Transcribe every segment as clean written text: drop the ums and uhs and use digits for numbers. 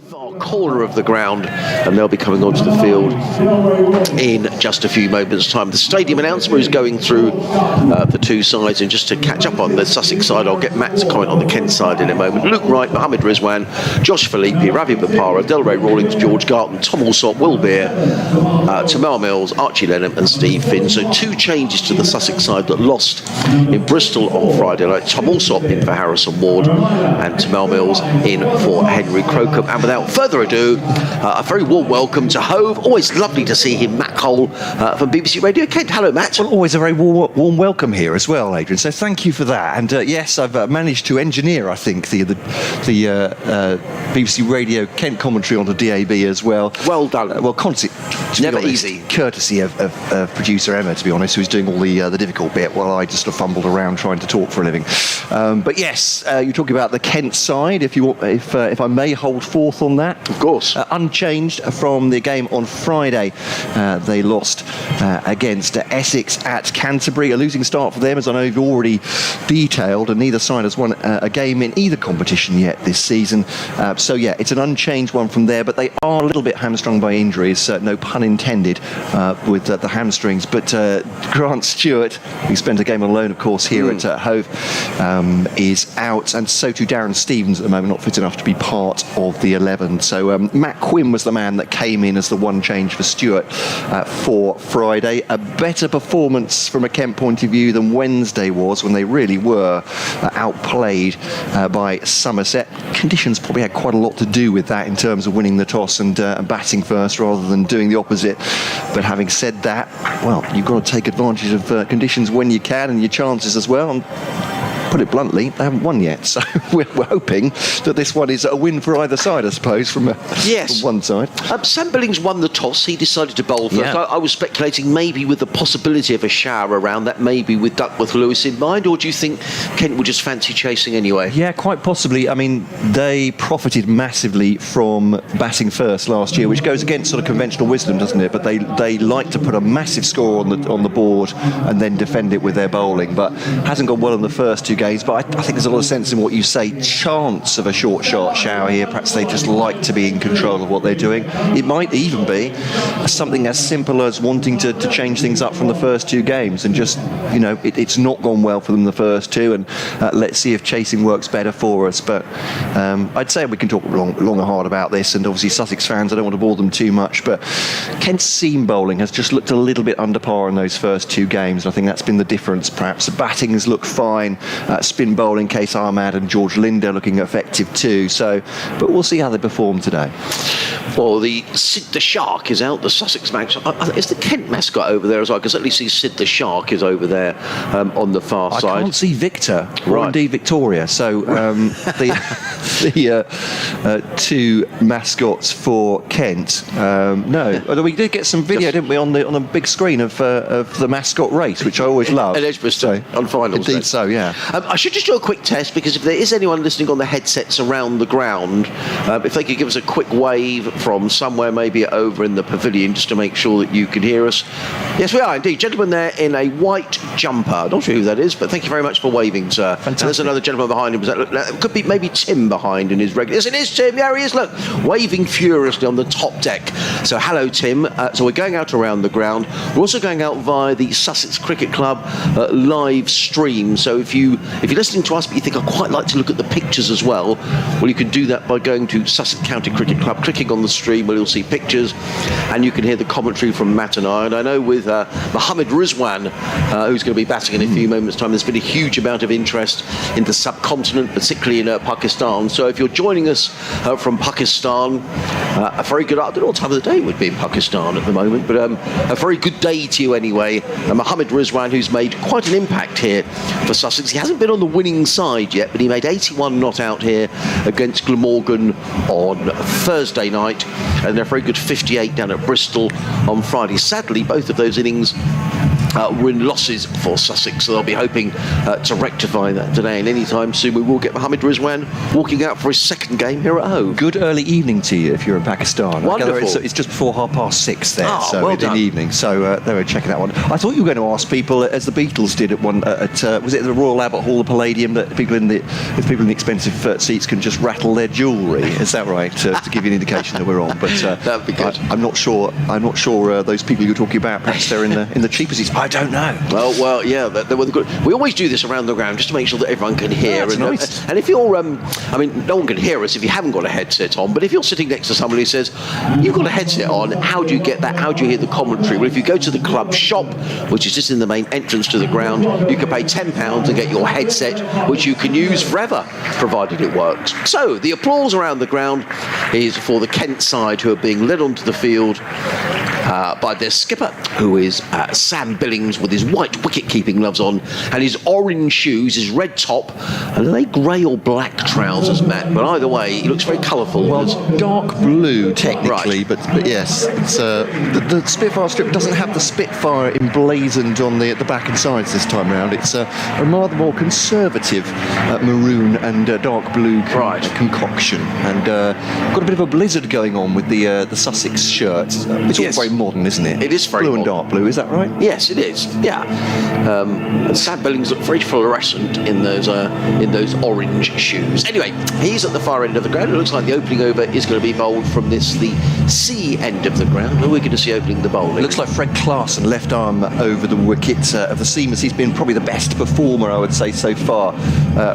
far corner of the ground, and they'll be coming onto the field in just a few moments' time. The stadium announcer is going through the two sides, and just to catch up on the Sussex side, I'll get Matt to comment on the Kent side in a moment. Luke Wright, Mohammed Rizwan, Josh Philippi, Ravi Bapara, Delray Rawlings, George Garton, Tom Alsop, Will Beer, Tamar Mills, Archie Lenham and Steve Finn. So two changes to the Sussex side that lost in Bristol on Friday night. Tom Alsop in for Harrison Ward and Tamar Mills in for Henry Crocombe. And without further ado, a very warm welcome to Hove. Always lovely to see him, Matt Cole from BBC Radio Kent. Hello, Matt. Well, always a very warm welcome here as well, Adrian. So thank you for that. And yes, I've managed to engineer, I think, the BBC Radio Kent commentary onto DAB as well. Well done. Well, constantly, never easy. Courtesy of producer Emma, to be honest, who's doing all the difficult bit while I just fumbled around trying to talk for a living. But yes, you're talking about the Kent side. If I may hold forth on that. Of course. Unchanged from the game on Friday. They lost against Essex at Canterbury. A losing start for them, as I know you've already detailed, and neither side has won a game in either competition yet this season. So yeah, it's an unchanged one from there, but they are a little bit hamstrung by injuries, no pun intended, with the hamstrings. But Grant Stewart, who spent a game on loan, of course, here at Hove, is out, and so too Darren Stevens at the moment, not fit enough to be part of the 11. So Matt Quinn was the man that came in as the one change for Stewart for Friday. A better performance from a Kent point of view than Wednesday was, when they really were outplayed by Somerset. Conditions probably had quite a lot to do with that in terms of winning the toss and batting first rather than doing the opposite. But having said that, well, you've got to take advantage of conditions when you can, and your chances as well. And put it bluntly, they haven't won yet, so we're hoping that this one is a win for either side, I suppose, from one side. Sam Billings won the toss. He decided to bowl first. Yeah. I was speculating maybe with the possibility of a shower around that, maybe with Duckworth Lewis in mind, or do you think Kent will just fancy chasing anyway? Yeah, quite possibly. I mean, they profited massively from batting first last year, which goes against sort of conventional wisdom, doesn't it? But they like to put a massive score on the board and then defend it with their bowling, but hasn't gone well in the first two games. But I think there's a lot of sense in what you say. Chance of a short shower here. Perhaps they just like to be in control of what they're doing. It might even be something as simple as wanting to change things up from the first two games, and just, it's not gone well for them the first two, and let's see if chasing works better for us. But I'd say we can talk long and hard about this, and obviously Sussex fans, I don't want to bore them too much, but Kent's seam bowling has just looked a little bit under par in those first two games. I think that's been the difference. Perhaps the batting has looked fine. Spin bowling, Case Ahmad and George Linder looking effective too. So, but we'll see how they perform today. Well, Sid the Shark is out, the Sussex mascot. Is the Kent mascot over there as well? I can certainly see Sid the Shark is over there on the far side. I can't see Victor, or indeed Victoria. So the two mascots for Kent. No, although we did get some video, didn't we, on the big screen of the mascot race, which I always love. At Edgbaston on finals. Indeed, so yeah. I should just do a quick test, because if there is anyone listening on the headsets around the ground, if they could give us a quick wave from somewhere, maybe over in the pavilion, just to make sure that you can hear us. Yes, we are indeed. Gentleman there in a white jumper. Not sure who that is, but thank you very much for waving, sir. Fantastic. And there's another gentleman behind him. It could be maybe Tim behind in his regular. Yes, it is Tim. Yeah, he is. Look, waving furiously on the top deck. So hello, Tim. So we're going out around the ground. We're also going out via the Sussex Cricket Club live stream. So if you're listening to us but you think I'd quite like to look at the pictures as well, you can do that by going to Sussex County Cricket Club, clicking on the stream where you'll see pictures, and you can hear the commentary from Matt and I. And I know with Mohammed Rizwan, who's going to be batting in a few moments' time, there's been a huge amount of interest in the subcontinent, particularly in Pakistan. So if you're joining us from Pakistan, a very good, I don't know what time of the day it would be in Pakistan at the moment, but a very good day to you anyway. Mohammed Rizwan, who's made quite an impact here for Sussex. He hasn't been on the winning side yet, but he made 81 not out here against Glamorgan on Thursday night, and a very good 58 down at Bristol on Friday. Sadly, both of those innings win losses for Sussex, so they'll be hoping to rectify that today. And anytime soon we will get Mohammad Rizwan walking out for his second game here at Hove. Good early evening to you if you're in Pakistan. Wonderful. It's just before 6:30 there, so well in the done. evening. So they were checking that one. I thought you were going to ask people, as the Beatles did at one, was it the Royal Albert Hall, the Palladium, that people in the expensive seats can just rattle their jewellery. Is that right? To give you an indication that we're on. But that'd be good. I'm not sure. Those people you're talking about, perhaps they're in the cheaper seats. I don't know. Well, yeah, they were the good. We always do this around the ground just to make sure that everyone can hear. That's nice. And if you're, no one can hear us if you haven't got a headset on. But if you're sitting next to somebody who says you've got a headset on, how do you get that? How do you hear the commentary? Well, if you go to the club shop, which is just in the main entrance to the ground, you can pay £10 to get your headset, which you can use forever, provided it works. So the applause around the ground is for the Kent side, who are being led onto the field by their skipper, who is Sam Billings, with his white wicket-keeping gloves on and his orange shoes, his red top, and are they grey or black trousers, Matt? But either way, he looks very colourful. Well, dark blue technically, Right. but yes, it's, the Spitfire strip doesn't have the Spitfire emblazoned on the back and sides this time round. It's a rather more conservative maroon and dark blue concoction, and got a bit of a blizzard going on with the Sussex shirts. It's all very modern, isn't it? It is very blue modern. and dark blue. Is that right? Yes, it is. Yeah. Sam Billings looked very fluorescent in those orange shoes. Anyway, he's at the far end of the ground. It looks like the opening over is going to be bowled from the C end of the ground. Who are we going to see opening the bowling? It looks like Fred Clarkson, left arm over the wicket of the seamers. He's been probably the best performer, I would say, so far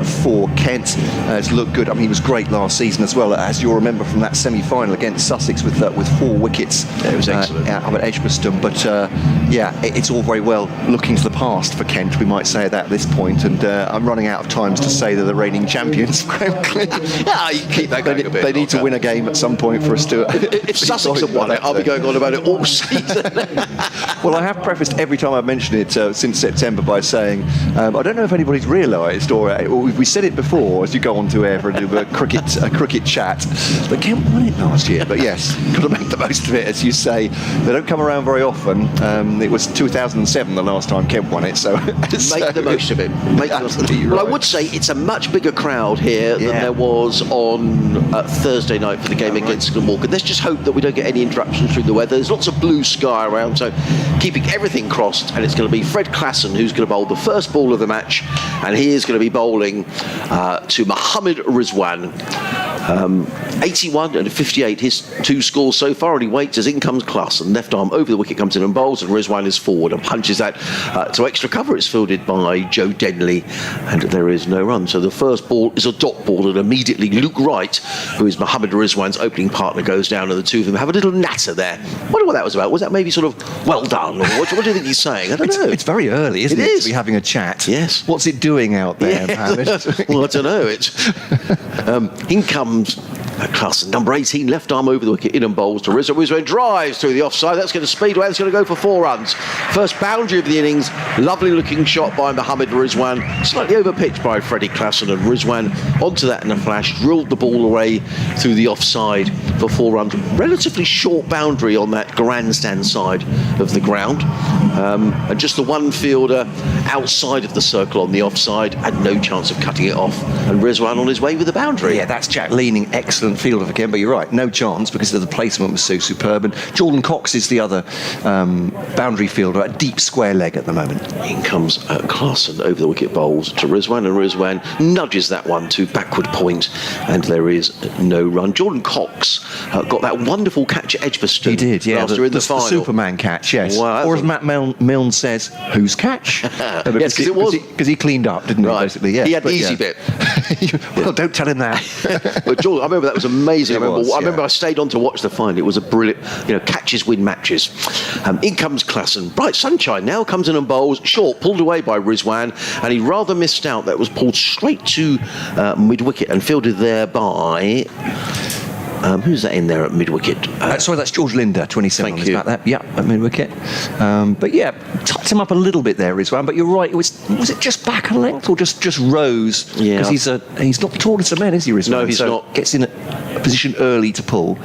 for Kent. It's looked good. I mean, he was great last season as well, as you'll remember from that semi-final against Sussex with 4 wickets. It was excellent. Out at Edgbaston. But it's all very well looking to the past for Kent, we might say that at this point. And I'm running out of times to say they're the reigning champions, frankly. Yeah, you keep that going a bit. They need to win a game at some point for us to. If Sussex have won it, I'll be going on about it all season. Well, I have prefaced every time I've mentioned it since September by saying I don't know if anybody's realised, or we said it before as you go on to air for a cricket chat, that Kent won it last year. But yes, got to make the most of it, as you say. They don't come around very often. It was 2007 the last time Kent won it, so make the most of it. Absolutely Well, right. I would say it's a much bigger crowd here than there was on Thursday night for the game against Glamorgan. Let's just hope that we don't get any interruptions through the weather. There's lots of blue sky around, so keeping everything crossed. And it's going to be Fred Clarkson who's going to bowl the first ball of the match, and he is going to be bowling to Mohammad Rizwan. 81 and 58, his 2 scores so far, and he waits as in comes Clarkson. Left arm over the wicket, comes in and bowls, and Rizwan is forward and punches that to extra cover. It's fielded by Joe Denley, and there is no run. So the first ball is a dot ball, and immediately Luke Wright, who is Mohammad Rizwan's opening partner, goes down, and the two of them have a little natter there. I wonder what that was about. Was that maybe sort of well done, or what do you think he's saying? I don't know. It's very early, isn't it? It is. To be having a chat. Yes. What's it doing out there, Mohammed? Well, I don't know. It's in comes Clarkson, number 18, left arm over the wicket, in and bowls to Rizwan. Rizwan drives through the offside. That's going to speed away. That's going to go for 4 runs. First boundary of the innings. Lovely looking shot by Mohammad Rizwan. Slightly over pitched by Freddie Clarkson, and Rizwan onto that in a flash, drilled the ball away through the offside for 4 runs. Relatively short boundary on that grandstand side of the ground. And just the one fielder outside of the circle on the offside had no chance of cutting it off, and Rizwan on his way with the boundary. Yeah, that's Jack Leaning, excellent fielder for Kent, but you're right, no chance because the placement was so superb. And Jordan Cox is the other boundary fielder at deep square leg at the moment. In comes Clarkson over the wicket, bowls to Rizwan, and Rizwan nudges that one to backward point, and there is no run. Jordan Cox got that wonderful catch at Edgbaston. He did, yeah, in the final. The Superman catch, yes. Wow, or as Matt Milne says, whose catch? Yes, because it was. Because he cleaned up, didn't he, basically? Yes, he had the easy bit. Well, don't tell him that. But Jordan, I remember that was amazing. I remember Yeah. I stayed on to watch the final. It was a brilliant, catches win matches. In comes Clarkson. Bright sunshine now, comes in and bowls. Short, pulled away by Rizwan, and he rather missed out. That was pulled straight to mid-wicket and fielded there by... who's that in there at mid-wicket? Sorry, that's George Linder, 27. Thank you. About that, yeah, at mid-wicket. But yeah, tucked him up a little bit there, Rizwan. But you're right, was it just back a length or just rose? Yeah. Because he's not the tallest of men, is he, Rizwan? No, he's not. Gets in a position early to pull.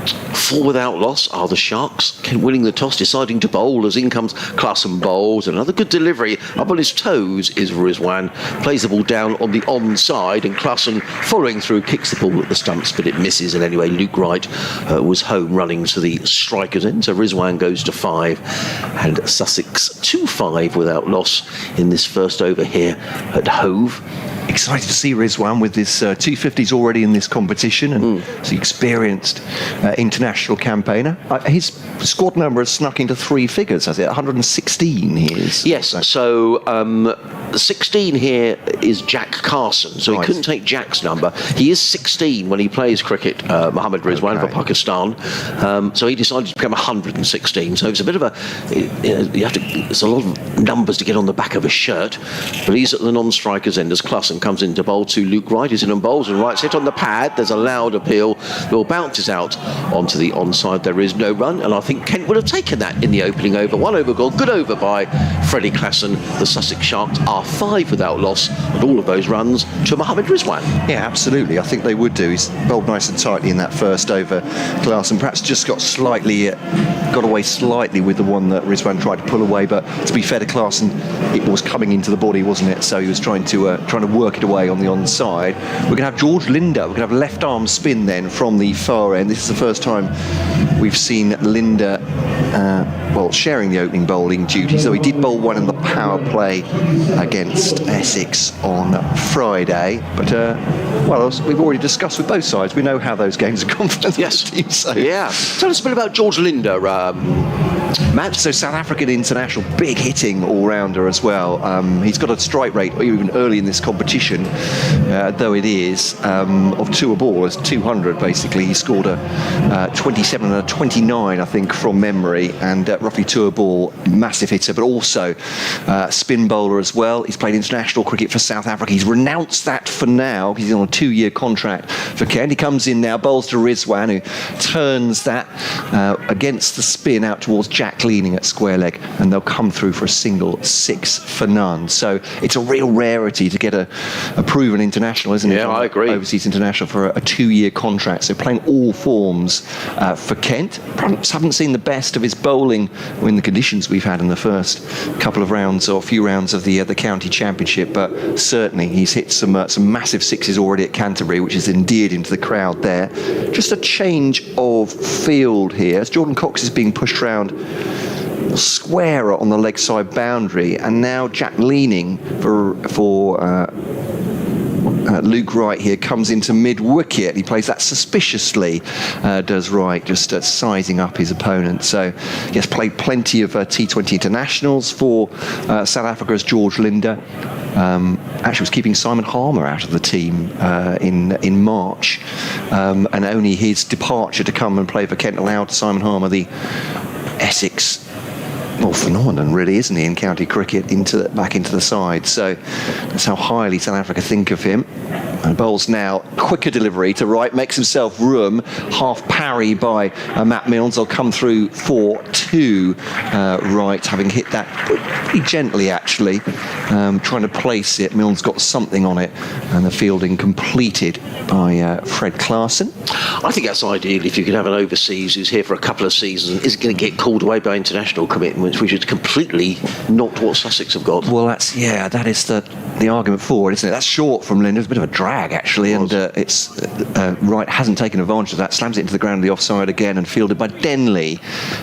4 without loss are the Sharks. Kent winning the toss, deciding to bowl as in comes Klassen bowls. Another good delivery. Up on his toes is Rizwan. Plays the ball down on the onside, and Klassen, following through, kicks the ball at the stumps, but it misses. And anyway, Luke Wright was home running to the striker's end. So Rizwan goes to 5, and Sussex 2-5 without loss in this first over here at Hove. Excited to see Rizwan with his 250s already in this competition, and he's an experienced international campaigner. His squad number has snuck into 3 figures, has it? 116 he is. Yes, so 16 here is Jack Carson, so he couldn't take Jack's number. He is 16 when he plays cricket, Mohammad Rizwan, for Pakistan. So he decided to become 116. So it's a bit of it's a lot of numbers to get on the back of a shirt. But he's at the non-striker's end as Klassen comes in to bowl to Luke Wright. He's in and bowls, and Wright's hit on the pad. There's a loud appeal. The ball bounces out onto the onside. There is no run, and I think Kent would have taken that in the opening over. 1 over goal, good over by Freddie Klassen. The Sussex Sharks are 5 without loss, and all of those runs to Mohammad Rizwan. Yeah, absolutely. I think they would do. He's bowled nice and tightly in that first over. Klassen perhaps just got away slightly with the one that Rizwan tried to pull away, but to be fair to Klassen, it was coming into the body, wasn't it? So he was trying to work it away on the onside. We're going to have George Linder. We're going to have a left arm spin then from the far end. This is the first time we've seen Linder sharing the opening bowling duties, though he did bowl one in the power play against Essex on Friday. But as we've already discussed with both sides, we know how those games are gone for the team. So. Yeah. Tell us a bit about George Linder, Matt. So South African international, big hitting all-rounder as well. He's got a strike rate even early in this competition, though it is, of 2 a ball. It's 200 basically. He scored a 27 and a 29, I think, from memory, and roughly 2 a ball. Massive hitter, but also spin bowler as well. He's played international cricket for South Africa. He's renounced that for now. He's on a 2-year contract for Kent. He comes in now, bowls to Rizwan, who turns that against the spin out towards Jack leaning at square leg, and they'll come through for a single 6 for none. So it's a real rarity to get a proven international, isn't it? Yeah, I agree. Overseas international for a 2-year contract. So playing all forms for Kent. Perhaps haven't seen the best of his bowling in the conditions we've had in the first couple of rounds or few rounds of the county championship, but certainly he's hit some massive 6s already at Canterbury, which is endeared into the crowd there. Just a change of field here as Jordan Cox is being pushed round squarer on the leg side boundary, and now Jack leaning for Luke Wright here comes into mid-wicket. He plays that suspiciously, does Wright, just sizing up his opponent. So he has played plenty of T20 internationals for South Africa as George Linder. Actually was keeping Simon Harmer out of the team in March, and only his departure to come and play for Kent allowed Simon Harmer, the Essex phenomenon, really, isn't he, in county cricket, back into the side. So that's how highly South Africa think of him. And bowls now, quicker delivery to Wright, makes himself room, half parry by Matt Milnes. They'll come through for 2. Wright, having hit that pretty gently, actually, trying to place it. Milnes got something on it, and the fielding completed by Fred Klassen. I think that's ideal if you could have an overseas who's here for a couple of seasons and isn't going to get called away by international commitments, which is completely not what Sussex have got. Well, that is the argument for it, isn't it? That's short from Linder. It's a bit of a drag, actually, and Wright hasn't taken advantage of that. Slams it into the ground of the offside again and fielded by Denley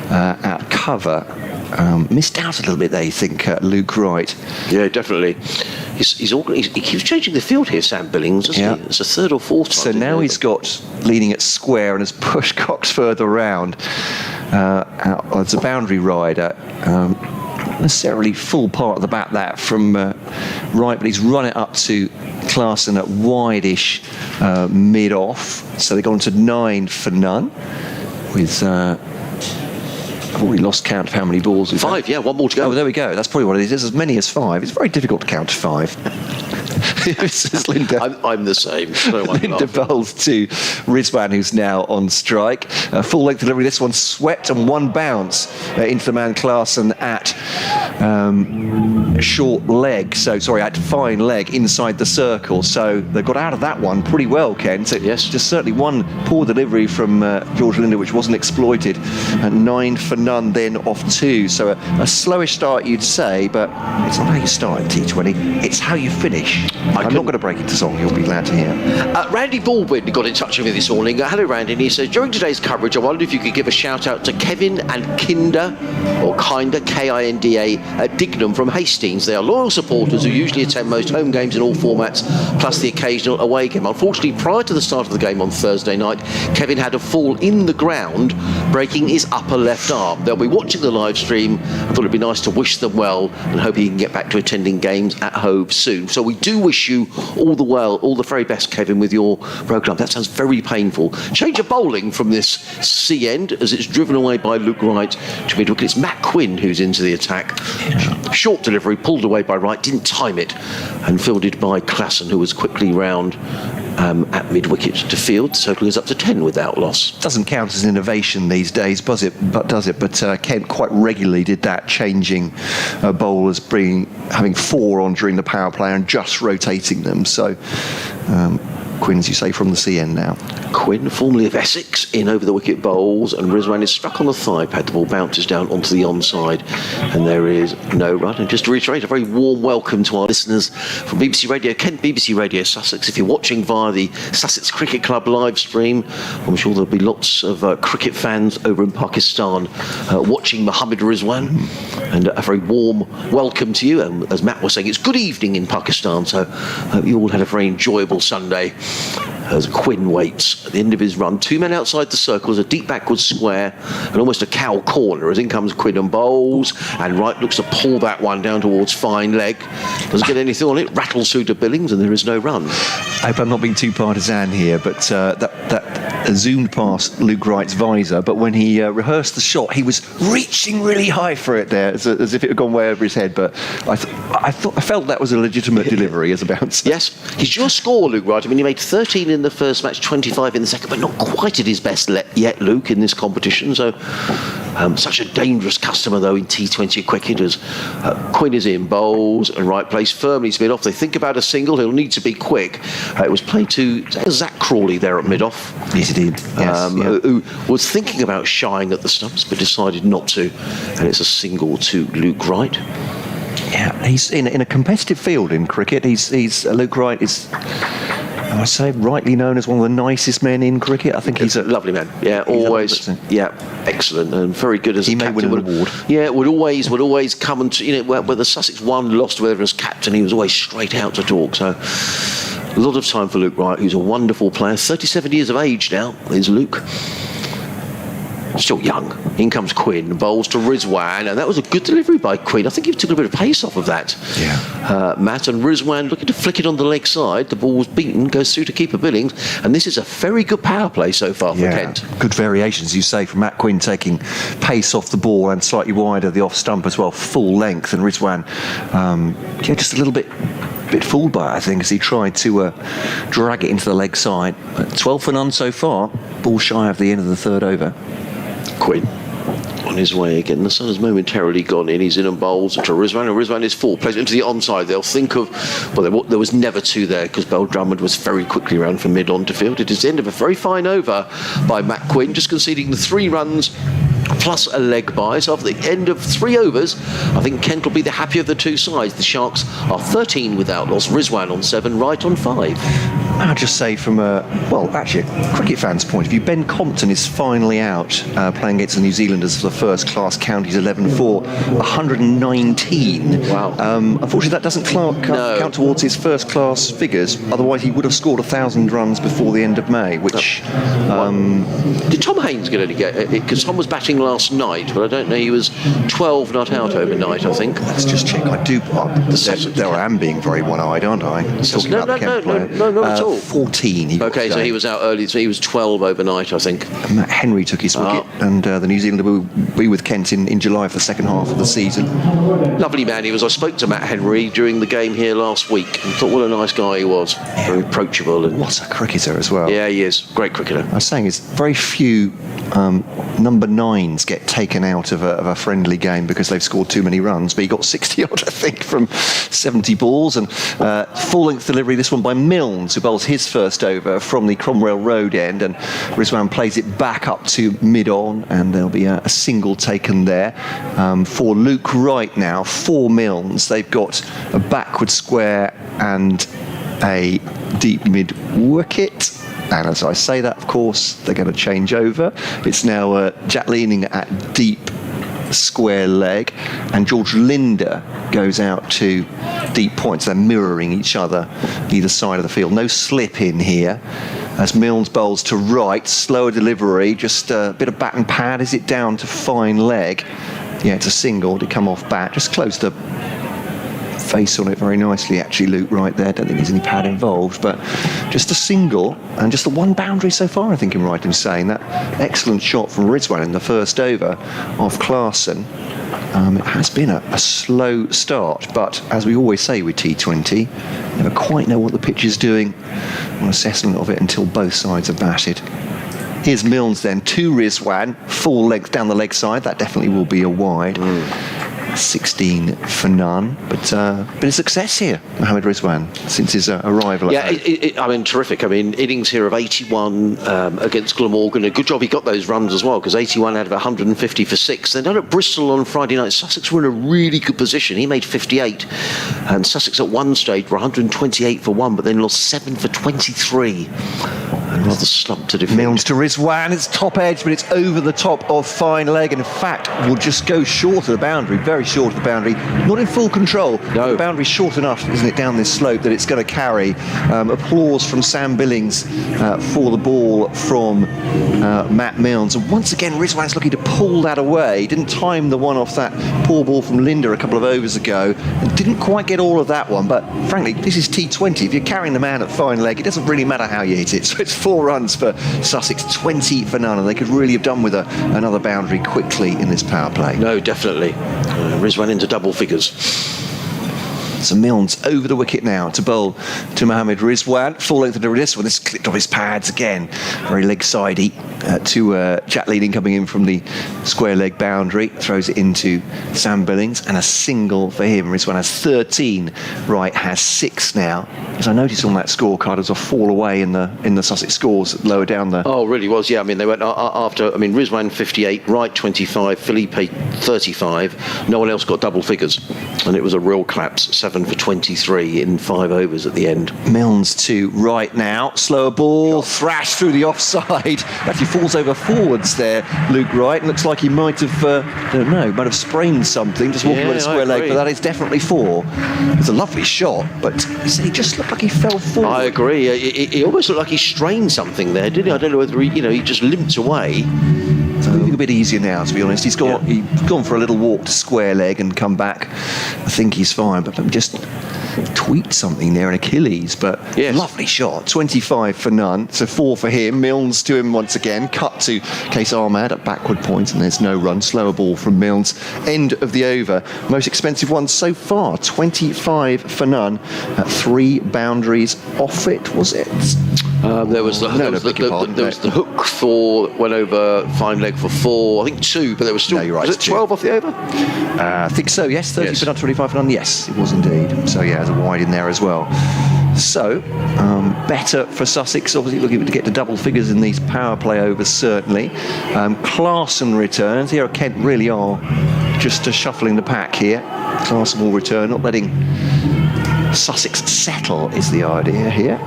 at cover. Missed out a little bit there, you think, Luke Wright? Yeah, definitely. He keeps changing the field here, Sam Billings, doesn't he? It's a 3rd or 4th time. So now he's got leaning at square and has pushed Cox further round. It's a boundary rider. Necessarily full part of the bat that from Wright, but he's run it up to Klassen at wide-ish mid-off. So they've gone to 9 for none with... I've already lost count of how many balls we've 5, yeah, 1 more to go. Oh, there we go. That's probably what it is. There's as many as 5. It's very difficult to count to 5. This is Linder. I'm the same. Linder bowls to Rizwan, who's now on strike. Full length delivery. This one swept and 1 bounce into the man Klassen at short leg, had fine leg inside the circle, so they got out of that one pretty well, Ken. So yes, just certainly one poor delivery from George Linder, which wasn't exploited, and 9 for none then off 2. So a slowish start, you'd say, but it's not how you start in T20, it's how you finish. I'm not going to break into song, you'll be glad to hear. Randy Baldwin got in touch with me this morning. Hello, Randy. And he says, during today's coverage, I wondered if you could give a shout out to Kevin and Kinder, or Kinder, Kinda, at Dignam from Hastings. They are loyal supporters who usually attend most home games in all formats, plus the occasional away game. Unfortunately, prior to the start of the game on Thursday night, Kevin had a fall in the ground, breaking his upper left arm. They'll be watching the live stream. I thought it'd be nice to wish them well and hope he can get back to attending games at Hove soon. So we do wish you all the very best, Kevin, with your programme. That sounds very painful. Change of bowling from this C end as it's driven away by Luke Wright to mid-wicket. It's Matt Quinn who's into the attack. Short delivery, pulled away by Wright, didn't time it, and fielded by Klassen, who was quickly round at mid-wicket to field. The total is up to 10 without loss. Doesn't count as innovation these days, does it? But Kent quite regularly did that, changing bowlers, having 4 on during the power play and just rotating them. So Quinn, as you say, from the CN now. Quinn, formerly of Essex, in over the wicket bowls, and Rizwan is struck on the thigh pad. The ball bounces down onto the onside, and there is no run. And just to reiterate, a very warm welcome to our listeners from BBC Radio Kent, BBC Radio Sussex. If you're watching via the Sussex Cricket Club live stream, I'm sure there'll be lots of cricket fans over in Pakistan watching Mohammad Rizwan, and a very warm welcome to you. And as Matt was saying, it's good evening in Pakistan, so I hope you all had a very enjoyable Sunday. As Quinn waits at the end of his run, 2 men outside the circle, as a deep backward square and almost a cow corner, as in comes Quinn and bowls, and Wright looks to pull that one down towards fine leg, doesn't get anything on it, rattles through to Billings, and there is no run. I hope I'm not being too partisan here, but that zoomed past Luke Wright's visor, but when he rehearsed the shot, he was reaching really high for it there, as if it had gone way over his head, but I felt that was a legitimate delivery as a bouncer. Yes, he's your score, Luke Wright. I mean, he made 13 in the first match, 25 in the second, but not quite at his best yet, Luke, in this competition. So such a dangerous customer, though, in T20 cricket, as Quinn is in, bowls, and Wright plays firmly to mid-off. They think about a single. He'll need to be quick. It was played to Zach Crawley there at mid-off. Yes, it did. Yes, who was thinking about shying at the stumps, but decided not to. And it's a single to Luke Wright. Yeah, he's in a competitive field in cricket. Luke Wright is, I must say, rightly known as one of the nicest men in cricket. I think he's a lovely man. Yeah, always. Yeah, excellent and very good as a captain. He may win an award. Yeah, would always come and whether Sussex won, lost, whether as captain, he was always straight out to talk. So a lot of time for Luke Wright, who's a wonderful player. 37 years of age now is Luke. Still young. In comes Quinn, bowls to Rizwan, and that was a good delivery by Quinn. I think he took a bit of pace off of that. Yeah. Matt, and Rizwan looking to flick it on the leg side. The ball was beaten, goes through to keeper Billings, and this is a very good power play so far for Kent. Good variations, you say, from Matt Quinn, taking pace off the ball and slightly wider the off stump as well, full length, and Rizwan just a little bit fooled by it, I think, as he tried to drag it into the leg side. 12 for none so far, ball shy of the end of the third over. Quinn on his way again. The sun has momentarily gone in. He's in and bowls to Rizwan, and Rizwan is full. Plays it into the onside. They'll think of, there was never 2 there because Bell Drummond was very quickly round from mid on to field. It is the end of a very fine over by Matt Quinn, just conceding the 3 runs plus a leg by. So after the end of 3 overs, I think Kent will be the happier of the 2 sides. The Sharks are 13 without loss. Rizwan on 7, Wright on 5. I'll just say from a cricket fan's point of view, Ben Compton is finally out playing against the New Zealanders for the first class counties 11 for 119. Wow. Unfortunately, that doesn't count towards his first class figures. Otherwise, he would have scored 1,000 runs before the end of May, which... Did Tom Haynes get any get? Because Tom was batting last night, but I don't know, he was 12 not out overnight, I think. Let's just check. I do... there I am being very one-eyed, aren't I? No, not at all. 14. Okay, so he was out early, so he was 12 overnight, I think. Matt Henry took his wicket, and the New Zealander will be with Kent in July for the second half of the season. Lovely man he was. I spoke to Matt Henry during the game here last week and thought what a nice guy he was. Very approachable. And what a cricketer as well. Yeah, he is. Great cricketer. I was saying, it's very few number 9 nines get taken out of a friendly game because they've scored too many runs, but he got 60 odd, I think, from 70 balls. And full-length delivery, this one by Milnes, who bowls his first over from the Cromwell Road end, and Rizwan plays it back up to mid-on, and there'll be a single taken there for Luke Wright now, for Milnes. They've got a backward square and a deep mid-wicket. And as I say that, of course, they're going to change over. It's now Jack Leaning at deep square leg, and George Linder goes out to deep points. They're mirroring each other either side of the field. No slip in here as Milnes bowls to right. Slower delivery, just a bit of bat and pad. Is it down to fine leg? Yeah, it's a single to come off bat. Just close the face on it very nicely, actually, Luke, right there. Don't think there's any pad involved, but just a single and just the one boundary so far, I think I'm right in saying that. Excellent shot from Rizwan in the first over off Clarkson. It has been a slow start, but as we always say with T20, never quite know what the pitch is doing on assessment of it until both sides are batted. Here's Milnes then to Rizwan, full length down the leg side. That definitely will be a wide. 16 for none, but been a success here, Mohammad Rizwan, since his arrival. Yeah, I mean, terrific. I mean, innings here of 81 against Glamorgan. A good job he got those runs as well, because 81 out of 150 for 6. Then down at Bristol on Friday night, Sussex were in a really good position. He made 58, and Sussex at one stage were 128 for 1, but then lost 7 for 23. And rather slumped to defeat. Milnes to Rizwan, it's top edge, but it's over the top of fine leg, and in fact will just go short of the boundary, very short of the boundary, not in full control. No. The boundary's short enough, isn't it, down this slope that it's going to carry. Applause from Sam Billings for the ball from Matt Milnes. And once again, Rizwan's looking to pull that away. Didn't time the one off that poor ball from Linder a couple of overs ago, and didn't quite get all of that one. But frankly, this is T20. If you're carrying the man at fine leg, it doesn't really matter how you hit it. So it's 4 runs for Sussex, 20 for none, and they could really have done with another boundary quickly in this power play. No, definitely. Rizwan into double figures. So Milnes over the wicket now to bowl to Mohammad Rizwan. Full length of this one. This clipped off his pads again. Very leg-sidey to Jack Leading coming in from the square leg boundary. Throws it into Sam Billings, and a single for him. Rizwan has 13. Wright has 6 now. As I noticed on that scorecard, as a fall away in the Sussex scores lower down the. Oh, really was, yeah. I mean, they went after. I mean, Rizwan 58, Wright 25, Felipe 35. No one else got double figures, and it was a real collapse. 7 for 23 in 5 overs at the end. Milnes to Wright now. Slower ball, thrashed through the offside. Actually falls over forwards there, Luke Wright. Looks like he might have, might have sprained something just walking with a square leg, but that is definitely 4. It's a lovely shot, but he just looked like he fell forward. I agree. He almost looked like he strained something there, didn't he? I don't know whether he just limped away. It's moving a bit easier now, to be honest. He's gone for a little walk to square leg and come back. I think he's fine, but let me just tweet something there, an Achilles, but yes. Lovely shot. 25 for none, so 4 for him. Milnes to him once again. Cut to Case Ahmad at backward point, and there's no run. Slower ball from Milnes. End of the over. Most expensive one so far. 25 for none. 3 boundaries off it, was it? There was the hook for, went over fine leg for 4, I think 2, but there was still, no, right, was it 12 off the over? I think so, yes. 30 for none, 25 for none, yes, it was indeed. So yeah, there's a wide in there as well. So, better for Sussex, obviously looking to get to double figures in these power play overs, certainly. Clarkson returns. Here Kent really are just shuffling the pack here. Clarkson will return, not letting Sussex settle is the idea here.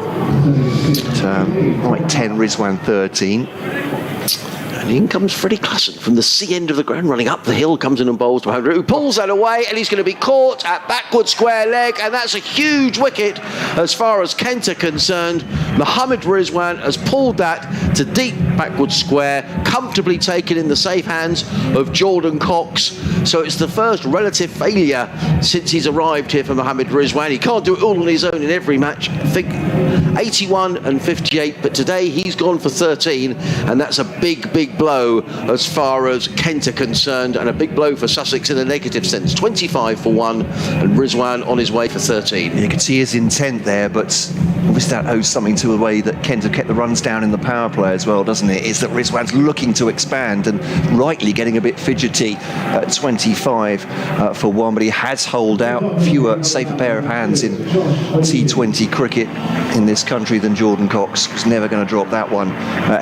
Right, 10, Rizwan 13. And in comes Freddie Classen from the C end of the ground, running up the hill, comes in and bowls to Mohamed, who pulls that away, and he's going to be caught at backward square leg, and that's a huge wicket as far as Kent are concerned. Mohammad Rizwan has pulled that to deep backward square, comfortably taken in the safe hands of Jordan Cox. So it's the first relative failure since he's arrived here for Mohammed Rizwan. He can't do it all on his own in every match. I think 81 and 58, but today he's gone for 13, and that's a big, big blow as far as Kent are concerned, and a big blow for Sussex in a negative sense. 25 for 1, and Rizwan on his way for 13. You can see his intent there, but obviously that owes something to the way that Kent have kept the runs down in the power play as well, doesn't it? Is that Rizwan's looking to expand and rightly getting a bit fidgety at 25 for 1, but he has holed out. Fewer, safer pair of hands in T20 cricket in this country than Jordan Cox. Was never going to drop that one.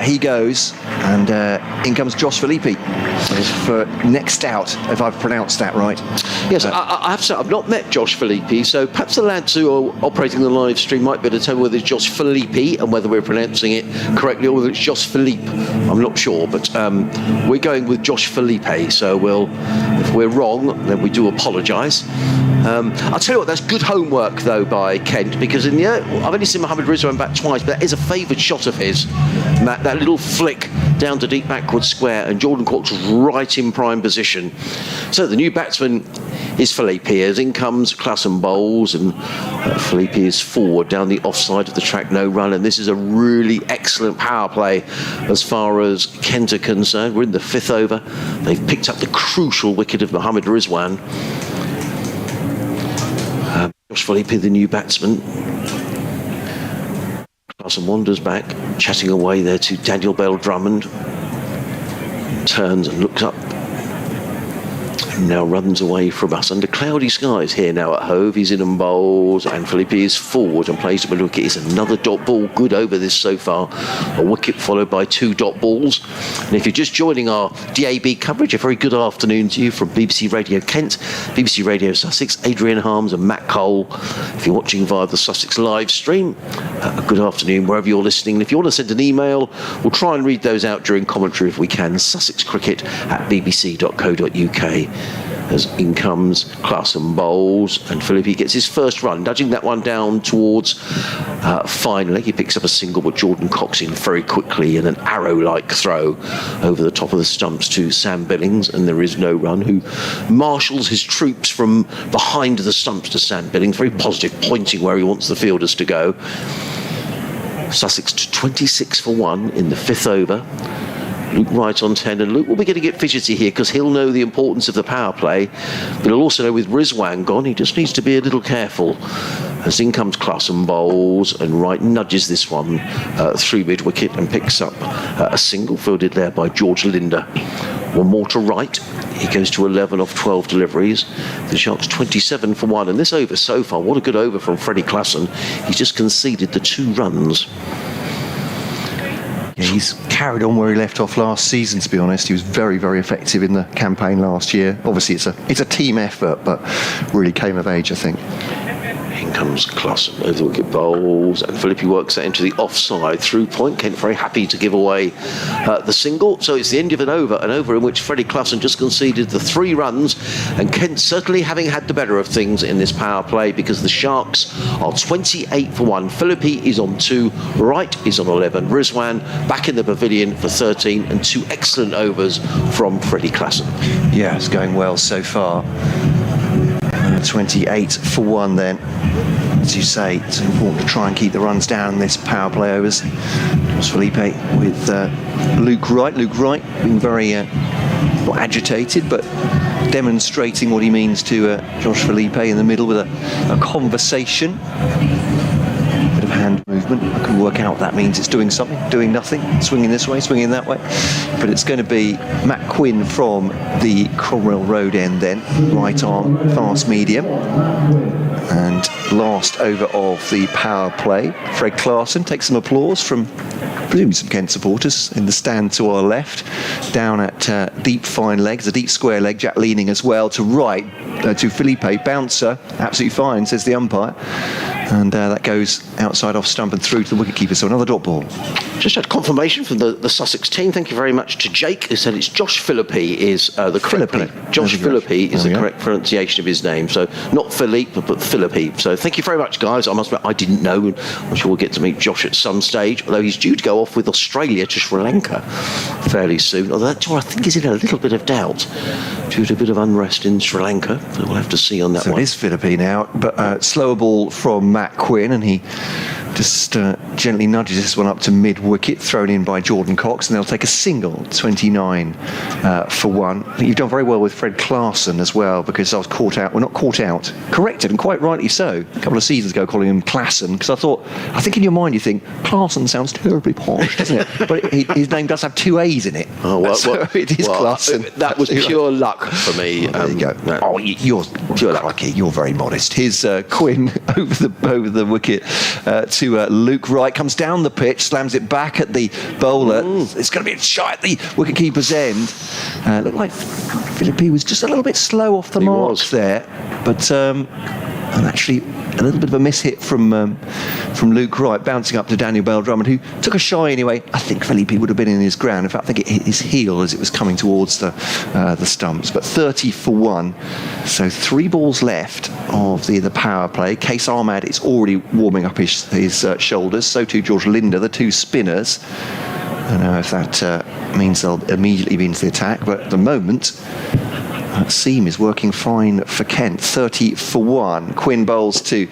He goes, and in comes Josh Philippi for next out, if I've pronounced that right. Yes, I have to say, I've not met Josh Philippi, so perhaps the lads who are operating the live stream might be able to tell me whether it's Josh Philippi and whether we're pronouncing it correctly, or whether it's Josh Philippe. I'm not sure, but we're going with Josh Philippe, so if we're wrong, then we do apologise. I'll tell you what, that's good homework though by Kent, because in the I've only seen Mohammed Rizwan back twice, but that is a favoured shot of his. That little flick down to deep backward square, and Jordan Cox right in prime position. So the new batsman is Philippi, as in comes Klassen bowls, and Philippi is forward down the offside of the track, no run, and this is a really excellent power play as far as Kent are concerned. We're in the 5th over. They've picked up the crucial wicket of Mohammed Rizwan. Josh Philippi, the new batsman. Klassen wanders back, chatting away there to Daniel Bell-Drummond. Turns and looks up. And now runs away from us under cloudy skies here now at Hove. He's in and bowls, and Philippi is forward and plays to a wicket. It's another dot ball. Good over this so far. A wicket followed by 2 dot balls. And if you're just joining our DAB coverage, a very good afternoon to you from BBC Radio Kent, BBC Radio Sussex, Adrian Harms and Matt Cole. If you're watching via the Sussex live stream, a good afternoon wherever you're listening. And if you want to send an email, we'll try and read those out during commentary if we can. sussexcricket@bbc.co.uk. As in comes Klassen bowls, and Philippi gets his first run, nudging that one down towards finally. He picks up a single, but Jordan Cox in very quickly in an arrow-like throw over the top of the stumps to Sam Billings, and there is no run, who marshals his troops from behind the stumps to Sam Billings, very positive, pointing where he wants the fielders to go. Sussex to 26 for 1 in the 5th over. Luke Wright on 10, and Luke will be getting it fidgety here because he'll know the importance of the power play, but he'll also know with Rizwan gone, he just needs to be a little careful. As in comes Klassen bowls, and Wright nudges this one through mid-wicket and picks up a single fielded there by George Linder. One more to Wright. He goes to 11 off 12 deliveries. The Sharks 27 for 1, and this over so far, what a good over from Freddie Klassen. He's just conceded the 2 runs. Yeah, he's carried on where he left off last season, to be honest. He was very, very effective in the campaign last year. Obviously, it's a team effort, but really came of age, I think. In comes Klassen over the wicket bowls, and Philippi works that into the offside through point. Kent very happy to give away the single, so it's the end of an over in which Freddie Klassen just conceded the 3 runs, and Kent certainly having had the better of things in this power play, because the Sharks are 28 for 1. Philippi is on 2, Wright is on 11, Rizwan back in the pavilion for 13, and 2 excellent overs from Freddie Klassen. Yeah, it's going well so far. 28 for 1 then. As you say, it's important to try and keep the runs down in this power play overs. Josh Philippi with Luke Wright. Luke Wright being very not agitated, but demonstrating what he means to Josh Philippi in the middle with a conversation. Bit of hand movement. I can work out what that means. It's doing something, doing nothing, swinging this way, swinging that way. But it's going to be Matt Quinn from the Cromwell Road end then. Right arm, fast medium. And last over of the power play. Fred Klassen takes some applause from presumably some Kent supporters in the stand to our left. Down at deep fine legs, a deep square leg. Jack leaning as well to right to Philippi. Bouncer, absolutely fine, says the umpire. And that goes outside off stump and through to the wicketkeeper, so another dot ball. Just had confirmation from the Sussex team. Thank you very much to Jake, who said it's Josh Philippi is the correct Josh Philippi is the correct pronunciation of his name. So not Philippe, but Philippi. So thank you very much, guys. I must admit, I didn't know. I'm sure we'll get to meet Josh at some stage, although he's due to go off with Australia to Sri Lanka fairly soon. Although that tour, I think, is in a little bit of doubt. due to a bit of unrest in Sri Lanka. So we'll have to see on that so one. It is Philippine out, but slower ball from Matt Quinn, and he just gently nudges this one up to mid-wicket, thrown in by Jordan Cox, and they'll take a single, 29 for 1. I think you've done very well with Fred Clarkson as well, because I was caught out, well, not caught out, corrected, and quite rightly so, a couple of seasons ago, calling him Klassen, because I think in your mind you think, Clarkson sounds terribly posh, doesn't it? But his name does have 2 A's in it. Oh, well, so it is Clarkson. That was pure luck for me. There you go. No. Oh, you're pure luck. You're very modest. Here's Quinn over the wicket to Luke Wright, comes down the pitch, slams it back at the bowler. It's going to be a shot at the wicketkeeper's end. Looked like Philippe was just a little bit slow off the marks there, but and actually a little bit of a mishit from Luke Wright, bouncing up to Daniel Bell-Drummond, who took a shy anyway. I think Philippe would have been in his ground. In fact, I think it hit his heel as it was coming towards the stumps. But 30 for 1, so 3 balls left of the power play. Case Ahmad is already warming up his shoulders. So too George Linder, the 2 spinners. I don't know if that means they'll immediately be into the attack, but at the moment, seam is working fine for Kent. 30 for 1. Quinn bowls to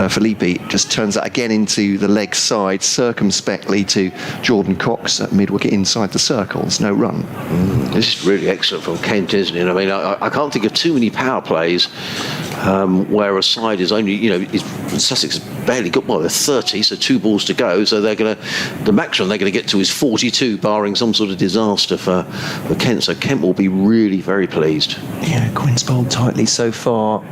Philippe, just turns that again into the leg side circumspectly to Jordan Cox at mid-wicket inside the circle. There's no run. This is really excellent from Kent, isn't it? I mean, I can't think of too many power plays where a side is only, Sussex has barely got, they're 30, so 2 balls to go, so the maximum they're going to get to is 42, barring some sort of disaster for Kent, so Kent will be really very pleased. Yeah, Quinn's bowled tightly so far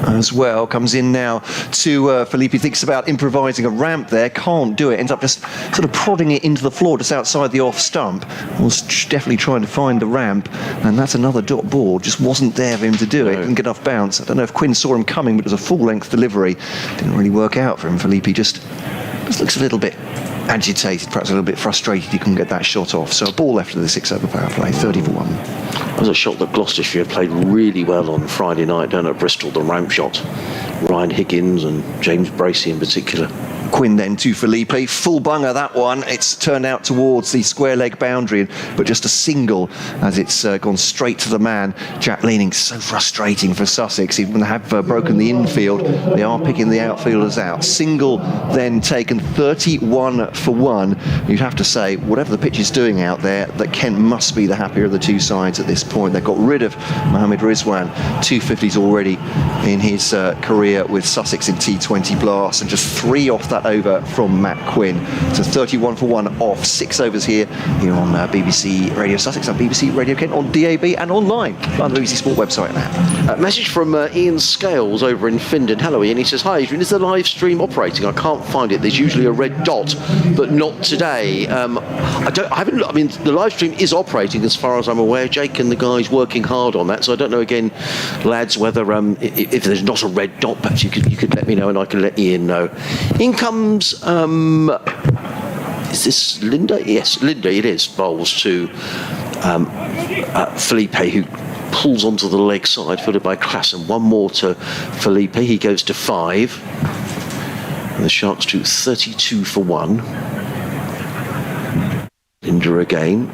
as well. Comes in now to Philippe, thinks about improvising a ramp there, can't do it, ends up just sort of prodding it into the floor just outside the off stump. Was definitely trying to find the ramp, and that's another dot ball, just wasn't there for him to do it. Didn't get enough bounce. I don't know if Quinn saw him coming, but it was a full length delivery. Didn't really work out for him. Philippe just looks a little bit agitated, perhaps a little bit frustrated he couldn't get that shot off. So a ball left of the 6-over power play, 30 for 1. That was a shot that Gloucestershire played really well on Friday night down at Bristol, the ramp shot. Ryan Higgins and James Bracey in particular. Quinn then to Philippe, full bunger that one. It's turned out towards the square leg boundary, but just a single as it's gone straight to the man. Jack Leaning, so frustrating for Sussex. Even when they have broken the infield, they are picking the outfielders out. Single then taken, 31 for 1. You'd have to say, whatever the pitch is doing out there, that Kent must be the happier of the 2 sides at this point. They've got rid of Mohammed Rizwan, 250s already in his career with Sussex in T20 blasts, and just 3 off that over from Matt Quinn. So 31 for 1 off. 6 overs here on BBC Radio Sussex and BBC Radio Kent on DAB and online on the BBC Sport website now. Message from Ian Scales over in Findon. Hello Ian, he says, hi Adrian, is the live stream operating? I can't find it. There's usually a red dot, but not today. The live stream is operating as far as I'm aware. Jake and the guys working hard on that, so I don't know again, lads, whether if there's not a red dot, perhaps you could let me know and I can let Ian know. In comes is this Linda? Yes, Linda it is. Bowls to Philippe, who pulls onto the leg side, fielded by Klassen. 1 more to Philippe. He goes to 5. And the Sharks to 32 for 1. Linda again.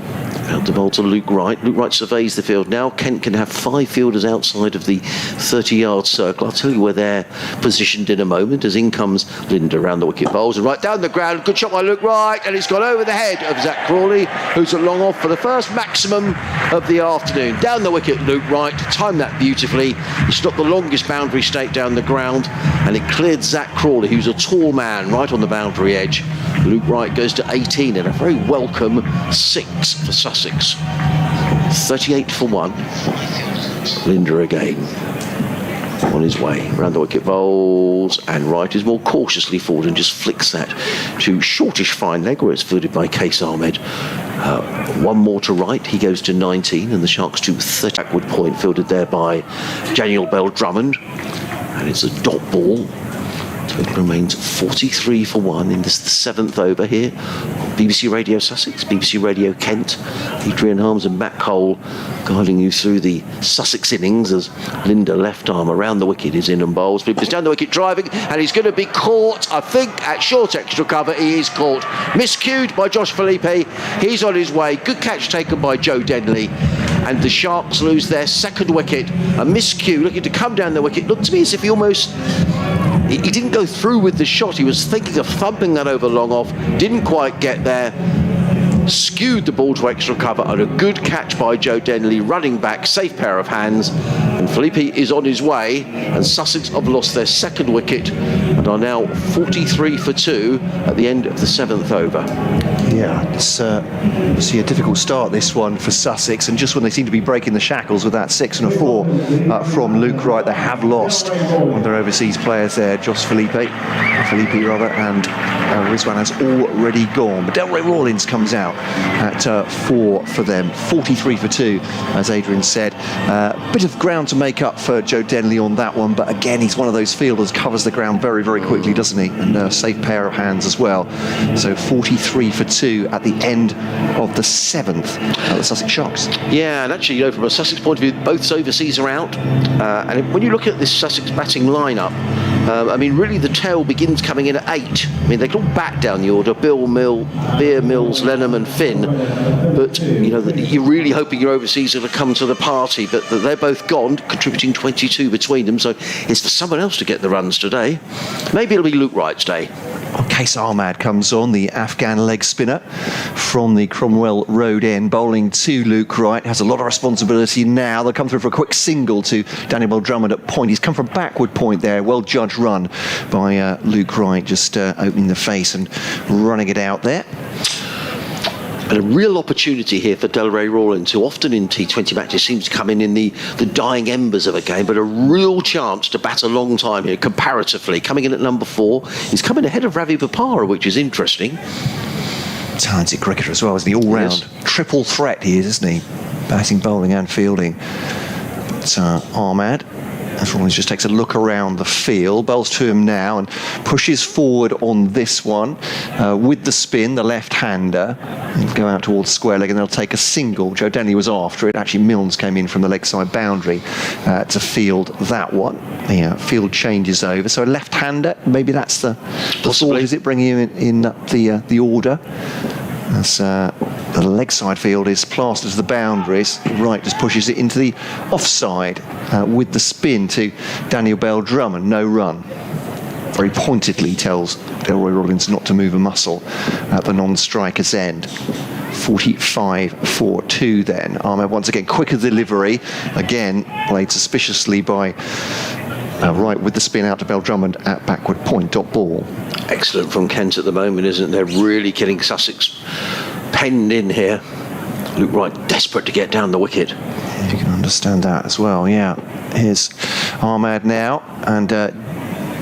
Out the ball to Luke Wright. Luke Wright surveys the field now. Kent can have 5 fielders outside of the 30-yard circle. I'll tell you where they're positioned in a moment, as in comes Linda around the wicket, bowls and right down the ground. Good shot by Luke Wright, and it's gone over the head of Zach Crawley, who's a long off for the first maximum of the afternoon. Down the wicket, Luke Wright timed that beautifully. He stopped the longest boundary stake down the ground, and it cleared Zach Crawley, who's a tall man, right on the boundary edge. Luke Wright goes to 18 and a very welcome 6 for Sussex. 38 for 1. Linda again on his way around the wicket, bowls, and Wright is more cautiously forward and just flicks that to shortish fine leg, where it's fielded by Case Ahmed. 1 more to Wright, he goes to 19, and the Sharks to 30. Backward point fielded there by Daniel Bell-Drummond, and it's a dot ball. Total remains 43 for 1 in this, the 7th over here on BBC Radio Sussex, BBC Radio Kent. Adrian Harms and Matt Cole guiding you through the Sussex innings as Linda, left arm around the wicket, is in and bowls. Philippe's down the wicket driving, and he's going to be caught, I think, at short extra cover. He is caught. Miscued by Josh Philippe. He's on his way. Good catch taken by Joe Denley. and the Sharks lose their second wicket. A miscue looking to come down the wicket. Looked to me as if he almost... He didn't go through with the shot. He was thinking of thumping that over long off. Didn't quite get there. Skewed the ball to extra cover, and a good catch by Joe Denley running back, safe pair of hands, and Felipe is on his way, and Sussex have lost their second wicket and are now 43 for 2 at the end of the 7th over. Yeah, it's obviously a difficult start, this one, for Sussex, and just when they seem to be breaking the shackles with that 6 and a 4 from Luke Wright, they have lost one of their overseas players there, Felipe, and Rizwan has already gone. But Delray Rawlins comes out at 4 for them, 43 for 2, as Adrian said. Bit of ground to make up for Joe Denley on that one, but again, he's one of those fielders, covers the ground very, very quickly, doesn't he? And a safe pair of hands as well. So 43 for 2 at the end of the 7th at the Sussex Sharks. Yeah, and actually, from a Sussex point of view, both overseas are out. And when you look at this Sussex batting lineup, really the tail begins coming in at 8. They can all bat down the order: Beer, Mills, Lenham and Finn. But, you're really hoping your overseas are going to come to the party. But they're both gone, contributing 22 between them. So it's for someone else to get the runs today. Maybe it'll be Luke Wright's day. Case Ahmad comes on, the Afghan leg spinner from the Cromwell Road end, bowling to Luke Wright. Has a lot of responsibility now. They'll come through for a quick single to Daniel Bell Drummond at point. He's come from backward point there. Well judged run by Luke Wright, just opening the face and running it out there. And a real opportunity here for Delray Rawlins, who often in T20 matches seems to come in the dying embers of a game, but a real chance to bat a long time here, comparatively. Coming in at number 4, he's coming ahead of Ravi Bopara, which is interesting. Talented cricketer as well, isn't he? All-round. Yes. Triple threat he is, isn't he? Batting, bowling and fielding. But Ahmad, as Rawlins just takes a look around the field, bowls to him now and pushes forward on this one with the spin, the left-hander. He'll go out towards square leg and they'll take a single. Joe Denley was after it. Actually, Milnes came in from the leg side boundary to field that one. The field changes over. So a left-hander, maybe that's the thought, is it, bringing him in up the order? As the leg side field is plastered to the boundaries. Wright just pushes it into the offside with the spin to Daniel Bell Drummond. No run. Very pointedly tells Delroy Rawlins not to move a muscle at the non-striker's end. 45 for 2 then. Ahmed once again, quicker delivery. Again, played suspiciously by Wright with the spin out to Bell Drummond at backward point, dot ball. Excellent from Kent at the moment, isn't it? They're really getting Sussex penned in here. Luke Wright desperate to get down the wicket. If you can understand that as well, yeah. Here's Ahmad now, and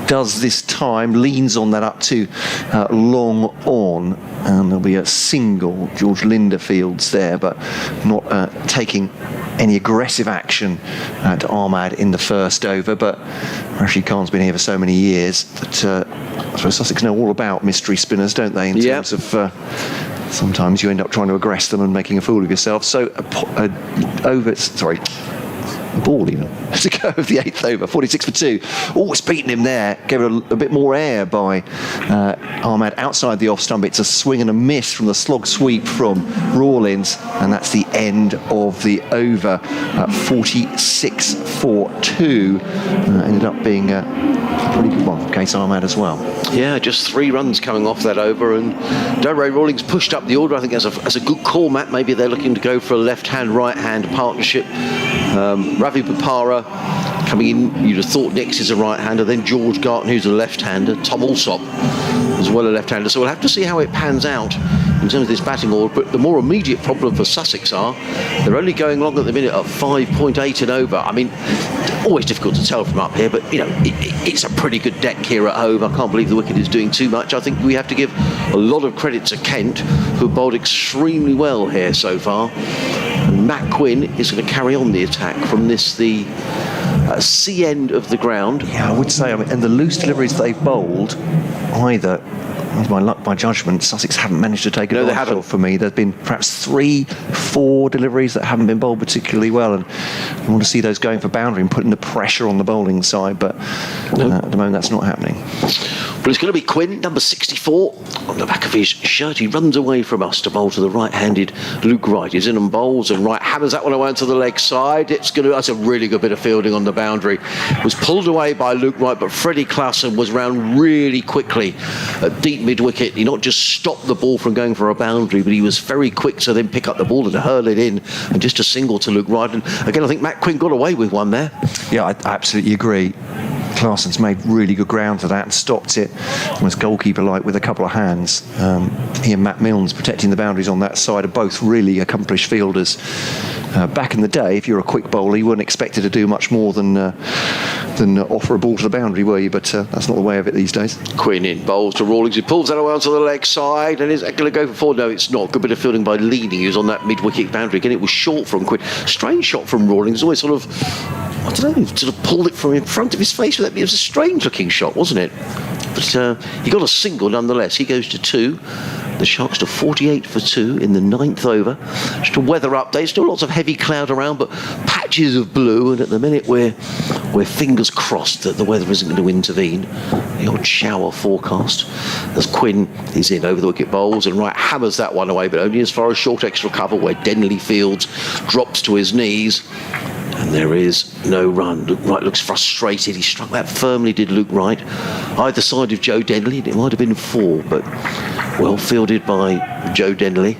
does this time, leans on that up to long on, and there'll be a single. George Linder fields there, but not taking any aggressive action at Ahmad in the first over. But Rashid Khan's been here for so many years that I suppose Sussex know all about mystery spinners, don't they, in terms of sometimes you end up trying to aggress them and making a fool of yourself. So ball even to go of the 8th over, 46 for 2. It's beaten him there. Gave it a bit more air by Ahmad outside the off stump. It's a swing and a miss from the slog sweep from Rawlins, and that's the end of the over. 46 for 2. Ended up being a pretty good one for Case Ahmad as well. Yeah, just 3 runs coming off that over, and Delray Rawlins pushed up the order. I think as a good call, Matt. Maybe they're looking to go for a left-hand, right-hand partnership. Ravi Bopara coming in, you'd have thought next is a right-hander, then George Garton, who's a left-hander, Tom Alsop as well, a left-hander. So we'll have to see how it pans out in terms of this batting order. But the more immediate problem for Sussex are they're only going long at the minute at 5.8 and over. Always difficult to tell from up here, but it's a pretty good deck here at Hove. I can't believe the wicket is doing too much. I think we have to give a lot of credit to Kent, who bowled extremely well here so far. And Matt Quinn is going to carry on the attack from the C end of the ground. Yeah, I would say, and the loose deliveries they've bowled, either, with my luck, my judgment, Sussex haven't managed to take it off for me. There's been perhaps 3-4 deliveries that haven't been bowled particularly well, and I want to see those going for boundary and putting the pressure on the bowling side, but at the moment that's not happening. But it's going to be Quinn, number 64, on the back of his shirt. He runs away from us to bowl to the right-handed Luke Wright. He's in and bowls and Wright hammers that one away to the leg side. That's a really good bit of fielding on the boundary. Was pulled away by Luke Wright, but Freddie Klassen was round really quickly at deep mid-wicket. He not just stopped the ball from going for a boundary, but he was very quick to then pick up the ball and hurl it in, and just a single to Luke Wright. And again, I think Matt Quinn got away with one there. Yeah, I absolutely agree. Claessen's made really good ground to that and stopped it almost goalkeeper-like with a couple of hands. He and Matt Milnes protecting the boundaries on that side are both really accomplished fielders. Back in the day, if you're a quick bowler, you weren't expected to do much more than offer a ball to the boundary, were you? But that's not the way of it these days. Quinn in, bowls to Rawlings. He pulls that away onto the leg side, and is that going to go for four? No, it's not. Good bit of fielding by Leading, who's on that mid-wicket boundary. Again, it was short from Quinn. Strange shot from Rawlings. Always sort of, I don't know, sort of pulled it from in front of his face. It was a strange-looking shot, wasn't it? But he got a single nonetheless. He goes to 2. The Sharks to 48 for 2 in the 9th over. Just a weather update. Still lots of heavy cloud around, but patches of blue. And at the minute, we're fingers crossed that the weather isn't going to intervene. The odd shower forecast. As Quinn is in over the wicket bowls, and Wright hammers that one away, but only as far as short extra cover, where Denley Fields drops to his knees. And there is no run. Luke Wright looks frustrated. He struck that firmly, did Luke Wright. Either side of Joe Denley, it might have been 4, but well fielded by Joe Denley.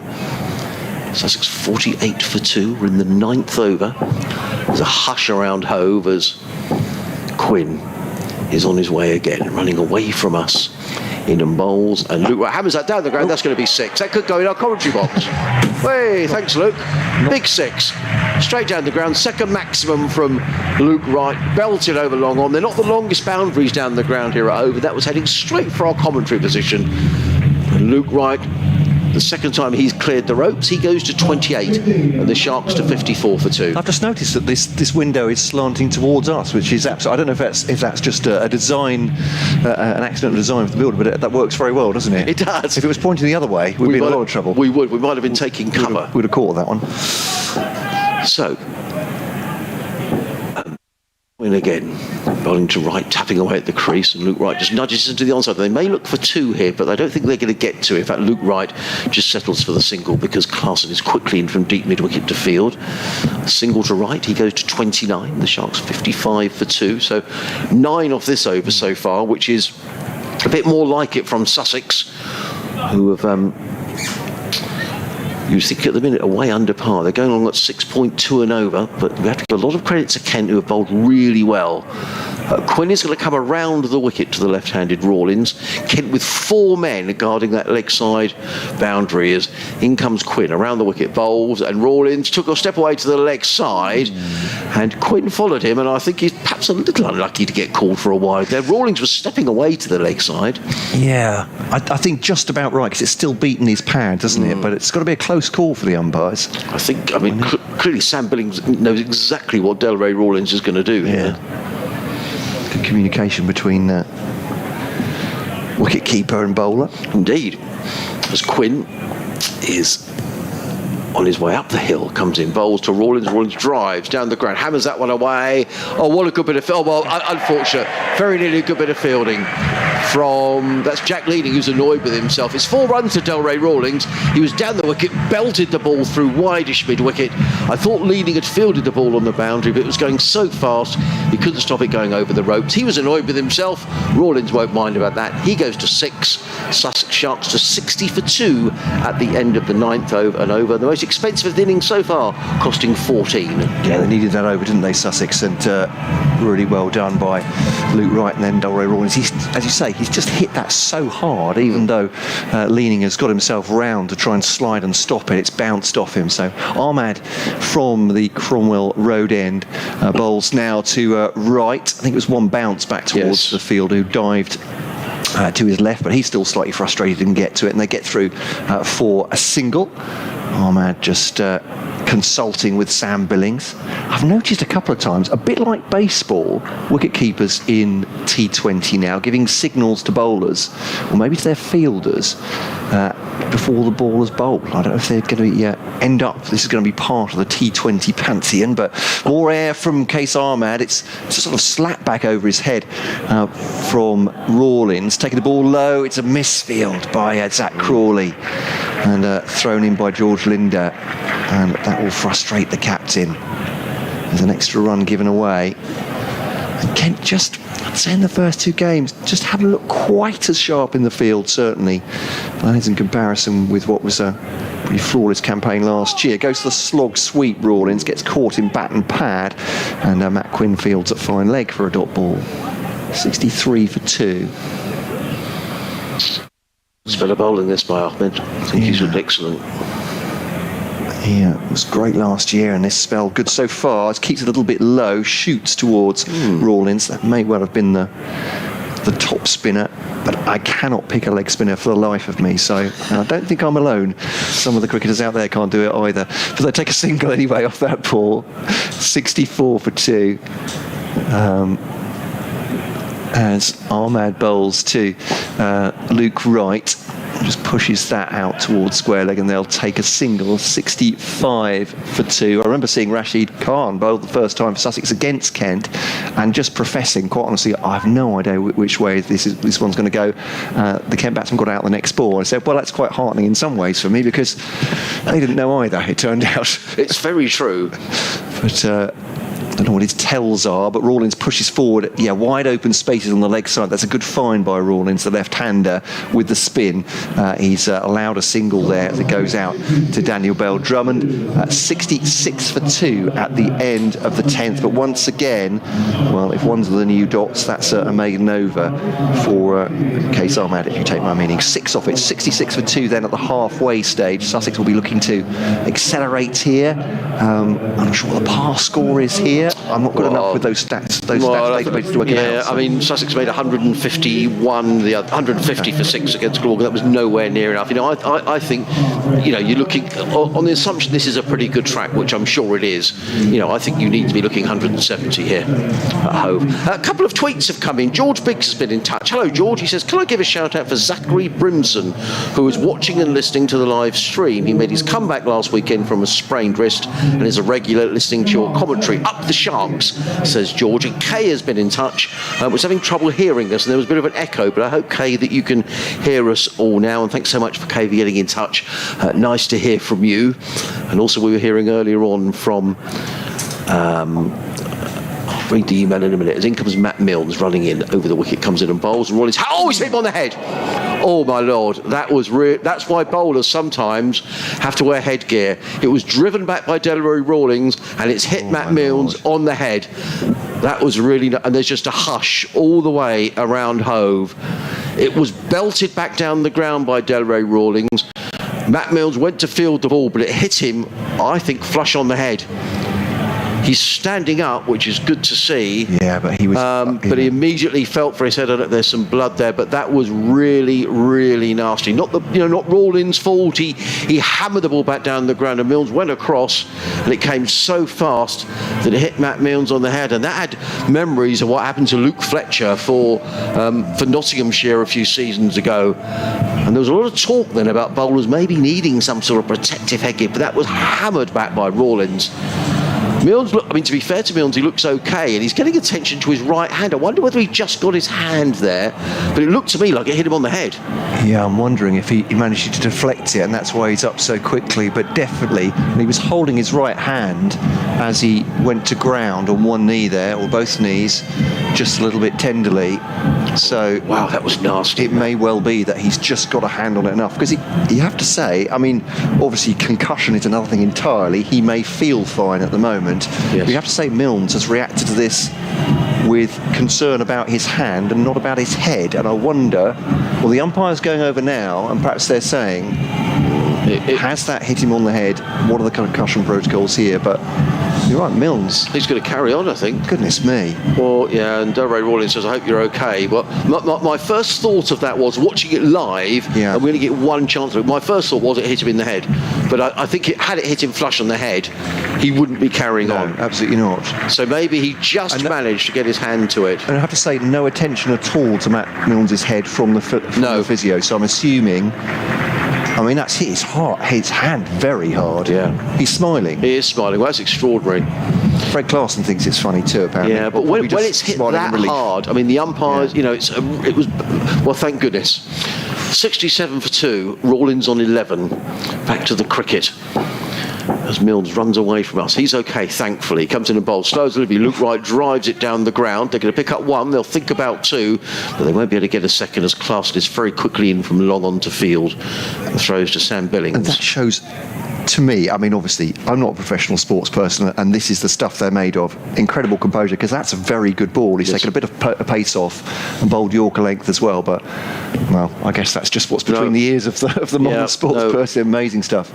Sussex 48 for 2. We're in the 9th over. There's a hush around Hove as Quinn is on his way again, running away from us. In and bowls, and Luke Wright hammers that down the ground. That's going to be 6. That could go in our commentary box. Hey, thanks, Luke. Big 6. Straight down the ground. Second maximum from Luke Wright. Belted over long on. They're not the longest boundaries down the ground here at Hove. That was heading straight for our commentary position. And Luke Wright, the second time he's cleared the ropes, he goes to 28, and the Sharks to 54 for 2. I've just noticed that this window is slanting towards us, which is absolutely, I don't know if that's just a design, an accidental design for the builder, but that works very well, doesn't it? It does. If it was pointing the other way, we'd be in a lot of trouble. We would. We might have been taking cover. We'd have caught that one. So, Quinn again, bowling to Wright, tapping away at the crease, and Luke Wright just nudges into the onside. They may look for 2 here, but I don't think they're going to get to. In fact, Luke Wright just settles for the single because Klassen is quickly in from deep mid-wicket to field. A single to Wright, he goes to 29. The Sharks 55 for 2. So 9 off this over so far, which is a bit more like it from Sussex, who have... you think at the minute away under par. They're going along at 6.2 and over, but we have to give a lot of credit to Kent, who have bowled really well. Quinn is going to come around the wicket to the left-handed Rawlins. Kent with 4 men guarding that leg side boundary as in comes Quinn around the wicket, bowls, and Rawlins took a step away to the leg side, and Quinn followed him, and I think he's perhaps a little unlucky to get called for a wide there. Rawlins was stepping away to the leg side. Yeah, I think just about right, because it's still beaten his pad, doesn't it? But it's got to be a close call for the umpires. I mean, clearly Sam Billings knows exactly what Delray Rawlins is going to do here. Good communication between wicket keeper and bowler. Indeed. As Quinn is on his way up the hill, comes in, bowls to Rawlins. Rawlins drives down the ground, hammers that one away. Oh, what a good bit of fielding. Oh, well, unfortunate. Very nearly a good bit of fielding from, that's Jack Leading, who's annoyed with himself. It's 4 runs to Delray Rawlings. He was down the wicket, belted the ball through wideish mid-wicket. I thought Leading had fielded the ball on the boundary, but it was going so fast, he couldn't stop it going over the ropes. He was annoyed with himself. Rawlins won't mind about that. He goes to 6. Sussex Sharks to 60 for 2 at the end of the 9th over. The most expensive of the innings so far, costing 14. Yeah, they needed that over, didn't they, Sussex? And really well done by Luke Wright and then Delray Rawlins. He's, as you say, he's just hit that so hard, even though Leading has got himself round to try and slide and stop it. It's bounced off him. So Ahmad from the Cromwell Road end bowls now to Wright. I think it was one bounce back towards the field, who dived to his left, but he's still slightly frustrated, didn't get to it, and they get through for a single. Ahmad just consulting with Sam Billings. I've noticed a couple of times, a bit like baseball, wicket keepers in T20 now, giving signals to bowlers, or maybe to their fielders, before the ballers bowl. I don't know if they're going to end up, this is going to be part of the T20 pantheon, but more air from Case Ahmad. It's a sort of slap back over his head from Rawlins, taking the ball low. It's a misfield by Zach Crawley, and thrown in by George Linder, and that will frustrate the captain. There's an extra run given away. And Kent just, I'd say in the first two games, just haven't looked quite as sharp in the field, certainly. That is in comparison with what was a pretty flawless campaign last year. Goes to the slog sweep, Rawlins, gets caught in bat and pad, and Matt Quinn fields at fine leg for a dot ball. 63 for 2. Spell of bowling this by Ahmed. I think he's looked excellent. He was great last year, and this spell good so far. It keeps it a little bit low, shoots towards Rawlins. That may well have been the top spinner, but I cannot pick a leg spinner for the life of me, so I don't think I'm alone. Some of the cricketers out there can't do it either. But they take a single anyway off that ball. 64 for 2. As Ahmad bowls to Luke Wright, just pushes that out towards square leg, and they'll take a single. 65 for 2. I remember seeing Rashid Khan bowl the first time for Sussex against Kent, and just professing, quite honestly, I have no idea which way this one's going to go. The Kent batsman got out the next ball. I said, well, that's quite heartening in some ways for me, because they didn't know either, it turned out. It's very true. But I don't know what his tells are, but Rawlins pushes forward. Wide open spaces on the leg side. That's a good find by Rawlins, the left-hander, with the spin. He's allowed a single there as it goes out to Daniel Bell-Drummond. 66 for 2 at the end of the 10th. But once again, well, if one's the new dots, that's a maiden over for Case Ahmad, if you take my meaning. 6 off it. 66 for 2 then at the halfway stage. Sussex will be looking to accelerate here. I'm not sure what the pass score is here. I'm not good enough with those stats databases to work it out. I mean, Sussex made 151, the 150 for 6 against Glamorgan. That was nowhere near enough. I think, you're looking on the assumption this is a pretty good track, which I'm sure it is. I think you need to be looking 170 here at Hove. A couple of tweets have come in. George Biggs has been in touch. Hello, George. He says, can I give a shout out for Zachary Brimson, who was watching and listening to the live stream? He made his comeback last weekend from a sprained wrist and is a regular listening to your commentary. Up the Sharks, says George. And Kay has been in touch. Was having trouble hearing us, and there was a bit of an echo, but I hope, Kay, that you can hear us all now. And thanks so much for Kay for getting in touch. Nice to hear from you. And also, we were hearing earlier on from I'll read the email in a minute. As in comes Matt Milnes running in over the wicket, comes in and bowls, and Rawlins, he's hit him on the head. Oh my lord, that's why bowlers sometimes have to wear headgear. It was driven back by Delroy Rawlings, and it's hit Matt Milnes on the head. That was really, and there's just a hush all the way around Hove. It was belted back down the ground by Delroy Rawlings. Matt Milnes went to field the ball, but it hit him, I think, flush on the head. He's standing up, which is good to see. Yeah, but he was. But he immediately felt for his head. I don't know if there's some blood there, but that was really, really nasty. Not Rawlins' fault. He hammered the ball back down the ground, and Milnes went across, and it came so fast that it hit Matt Milnes on the head. And that had memories of what happened to Luke Fletcher for Nottinghamshire a few seasons ago. And there was a lot of talk then about bowlers maybe needing some sort of protective headgear, but that was hammered back by Rawlins. Milnes, to be fair to Milnes, he looks okay, and he's getting attention to his right hand. I wonder whether he just got his hand there, but it looked to me like it hit him on the head. Yeah, I'm wondering if he managed to deflect it, and that's why he's up so quickly. But definitely, he was holding his right hand as he went to ground on one knee there, or both knees, just a little bit tenderly. So, wow, that was nasty. It may well be that he's just got a hand on it enough, because you have to say, obviously concussion is another thing entirely. He may feel fine at the moment. Yes. But you have to say Milnes has reacted to this with concern about his hand and not about his head. And I wonder, the umpire's going over now, and perhaps they're saying, has that hit him on the head? What are the concussion protocols here? But You're right, Milnes. He's going to carry on, I think. Goodness me. Well, yeah, and Delray Rawlins says, I hope you're okay. Well, my first thought of that was watching it live, Yeah. and we only get one chance of it. My first thought was it hit him in the head. But I think had it hit him flush on the head, he wouldn't be carrying No, on. absolutely not. So maybe he just managed to get his hand to it. And I have to say, no attention at all to Matt Milnes' head from the the physio. So I'm assuming. I mean, that's hit his hand very hard. Yeah. He's smiling. He is smiling. Well, that's extraordinary. Fred Clarkson thinks it's funny too, apparently. Yeah, but when it's hit that hard, I mean, the umpires, you know, it was, well, thank goodness. 67 for 2, Rawlins on 11. Back to the cricket. As Milnes runs away from us. He's okay, thankfully. Comes in and bowls. Slows delivery. Luke Wright drives it down the ground. They're going to pick up one. They'll think about two, but they won't be able to get a second as Clarkson is very quickly in from long onto field. And throws to Sam Billings. And that shows, to me, I mean, obviously, I'm not a professional sports person, and this is the stuff they're made of. Incredible composure, because that's a very good ball. He's taken a bit of a pace off and bowled Yorker length as well, but, well, I guess that's just what's between the ears of the modern sports person. Amazing stuff.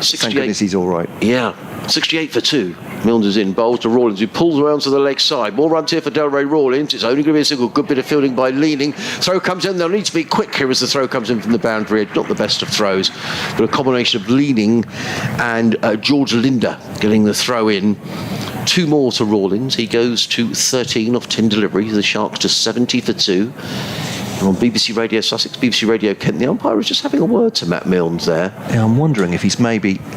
Thank goodness he's all right. Yeah. 68 for 2. Milnes is in, bowls to Rawlins, who pulls around to the leg side. More runs here for Delray Rawlins. It's only going to be a single. Good bit of fielding by Leaning. Throw comes in. They'll need to be quick here as the throw comes in from the boundary edge. Not the best of throws, but a combination of Leaning and George Linder getting the throw in. 2 more to Rawlins. He goes to 13 off 10 deliveries. The Sharks to 70 for 2. On BBC Radio Sussex, BBC Radio Kent, the umpire was just having a word to Matt Milnes there. Yeah, I'm wondering if has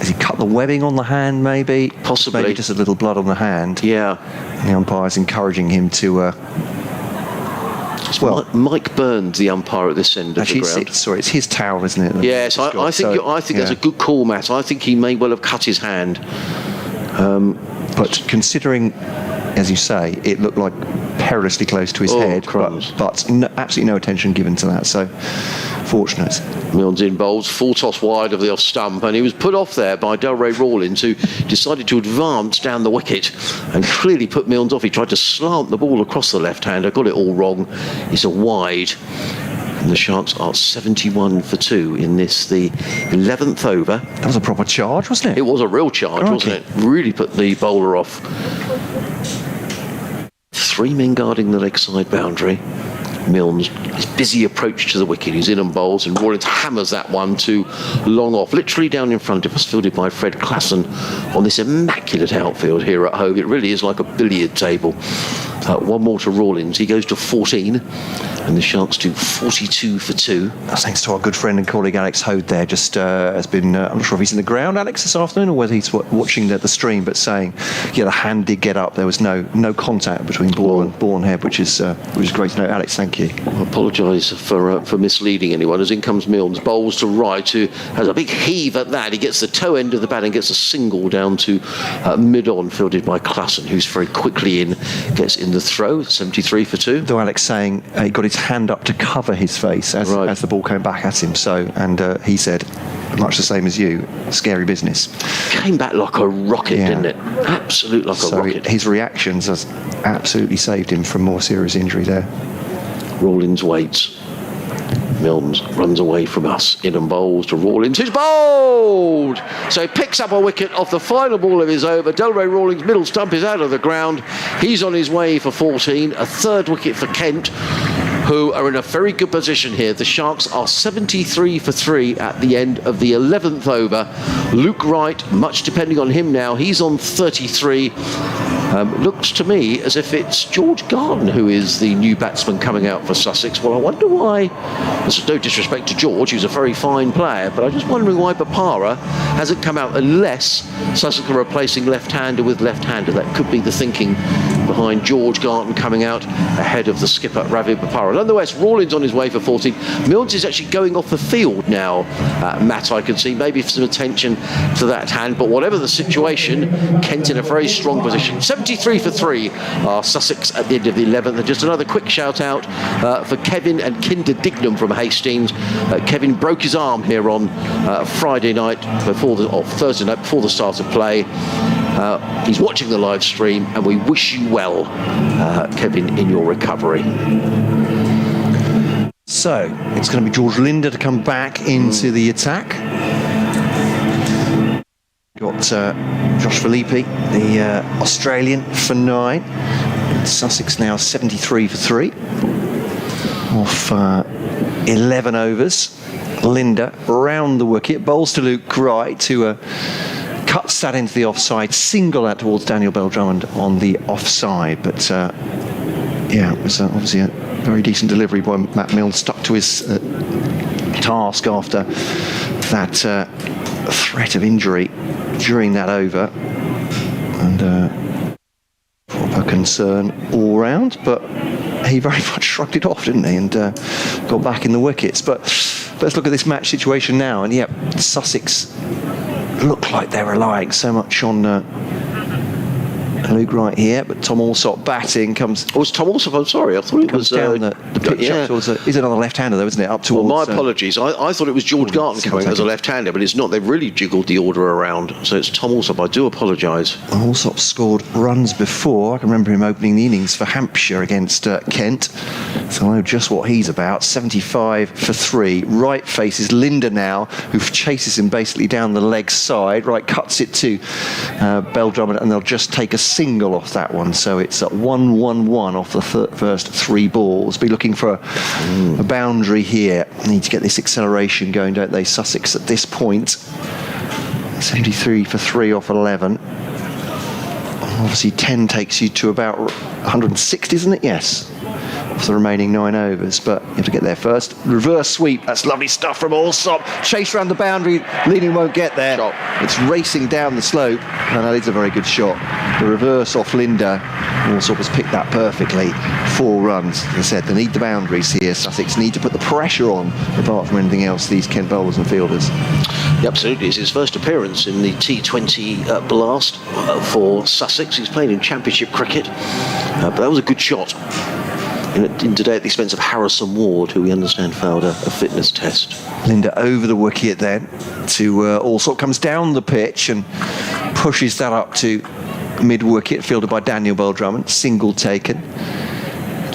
he cut the webbing on the hand, maybe? Possibly. Maybe just a little blood on the hand. Yeah. The umpire's encouraging him to... Mike Burns, the umpire at this end of the ground. It's his towel, isn't it? Yes, I think that's a good call, Matt. I think he may well have cut his hand. But considering, as you say, it looked like perilously close to his head, but absolutely no attention given to that, so fortunate. Milnes in bowls, full toss wide of the off stump, and he was put off there by Delray Rawlins, who decided to advance down the wicket and clearly put Milnes off. He tried to slant the ball across the left-hander, got it all wrong. It's a wide. And the Sharks are 71 for 2 in this, the 11th over. That was a proper charge, wasn't it? It was a real charge, wasn't it? Really put the bowler off. 3 men guarding the leg side boundary. Milnes, his busy approach to the wicket. He's in and bowls, and Rawlins hammers that one to long off, literally down in front of us, fielded by Fred Clarkson on this immaculate outfield here at Hove. It really is like a billiard table. 1 more to Rawlins. He goes to 14, and the Sharks do 42 for 2. That's thanks to our good friend and colleague Alex Hode there. Just has been, I'm not sure if he's in the ground, Alex, this afternoon, or whether he's watching the stream, but saying, yeah, the hand did get up. There was no contact between ball and head, which is great to know. Alex, thank you. I apologise for misleading anyone. As in comes Milnes, bowls to right, who has a big heave at that. He gets the toe end of the bat and gets a single down to mid-on, fielded by Clarkson, who's very quickly in, gets in the throw, 73 for 2. Though Alex saying he got his hand up to cover his face as the ball came back at him. So, and he said, much the same as you, scary business. Came back like a rocket, didn't it? Absolute like a rocket. His reactions has absolutely saved him from more serious injury there. Rawlins waits. Milnes runs away from us, in and bowls to Rawlins, who's bowled! So he picks up a wicket off the final ball of his over. Delray Rawlins' middle stump is out of the ground. He's on his way for 14. A 3rd wicket for Kent, who are in a very good position here. The Sharks are 73 for 3 at the end of the 11th over. Luke Wright, much depending on him now, he's on 33. Looks to me as if it's George Garden who is the new batsman coming out for Sussex. Well, I wonder why. There's no disrespect to George, who's a very fine player, but I'm just wondering why Bapara hasn't come out unless Sussex are replacing left-hander with left-hander. That could be the thinking behind George Garden coming out ahead of the skipper, Ravi Bapara. Nonetheless, Rawlins on his way for 14. Milnes is actually going off the field now, Matt, I can see. Maybe some attention to that hand, but whatever the situation, Kent in a very strong position. 73 for 3 are Sussex at the end of the 11th. And just another quick shout out for Kevin and Kinder Dignam from Hastings. Kevin broke his arm here on Thursday night before the start of play. He's watching the live stream, and we wish you well, Kevin, in your recovery. So it's going to be George Linder to come back into the attack. Got got Josh Philippi, the Australian, for 9. Sussex now 73 for 3 off 11 overs. Linda round the wicket, bowls to Luke Wright, who cuts that into the offside, single out towards Daniel Bell-Drummond on the offside. But it was obviously a very decent delivery by Matt Milne, stuck to his task after that threat of injury during that over, and proper concern all round, but he very much shrugged it off, didn't he, and got back in the wickets. But let's look at this match situation now, and Sussex look like they're relying so much on Luke Wright here, but Tom Alsop batting comes. Oh, it's Tom Alsop. I'm sorry, I thought it comes was down the pitch up towards. Is another left-hander though, isn't it? Up towards. Well, my apologies. I thought it was George Garton coming as a left-hander, but it's not. They've really jiggled the order around, so it's Tom Alsop. I do apologise. Alsop scored runs before. I can remember him opening the innings for Hampshire against Kent, so I know just what he's about. 75 for 3. Wright faces Linda now, who chases him basically down the leg side. Wright cuts it to Bell-Drummond, and they'll just take a single off that one. So it's at 1-1-1 off the first 3 balls. Be looking for a boundary here. Need to get this acceleration going, don't they, Sussex, at this point. 73 for 3 off 11. Obviously 10 takes you to about 160, isn't it? Yes. Off the remaining 9 overs, but you have to get there first. Reverse sweep, that's lovely stuff from Alsop. Chase around the boundary, leading won't get there. It's racing down the slope, and that is a very good shot. The reverse off Linda, Alsop has picked that perfectly. 4 runs. As I said, they need the boundaries here. Sussex need to put the pressure on, apart from anything else, these Kent bowlers and fielders. Yeah, absolutely. It's his first appearance in the T20 blast for Sussex. He's playing in Championship cricket, but that was a good shot. In today at the expense of Harrison Ward, who we understand failed a fitness test. Linda over the wicket then to Alsop, comes down the pitch and pushes that up to mid-wicket, fielded by Daniel Bell-Drummond, single taken.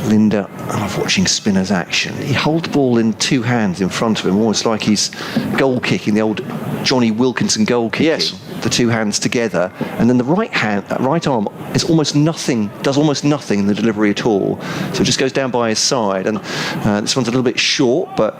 Linda, I love watching Spinner's action. He holds the ball in 2 hands in front of him, almost like he's goal kicking, the old Johnny Wilkinson goal kicking. Yes. The 2 hands together, and then the right arm is almost nothing, does almost nothing in the delivery at all. So it just goes down by his side, and this one's a little bit short, but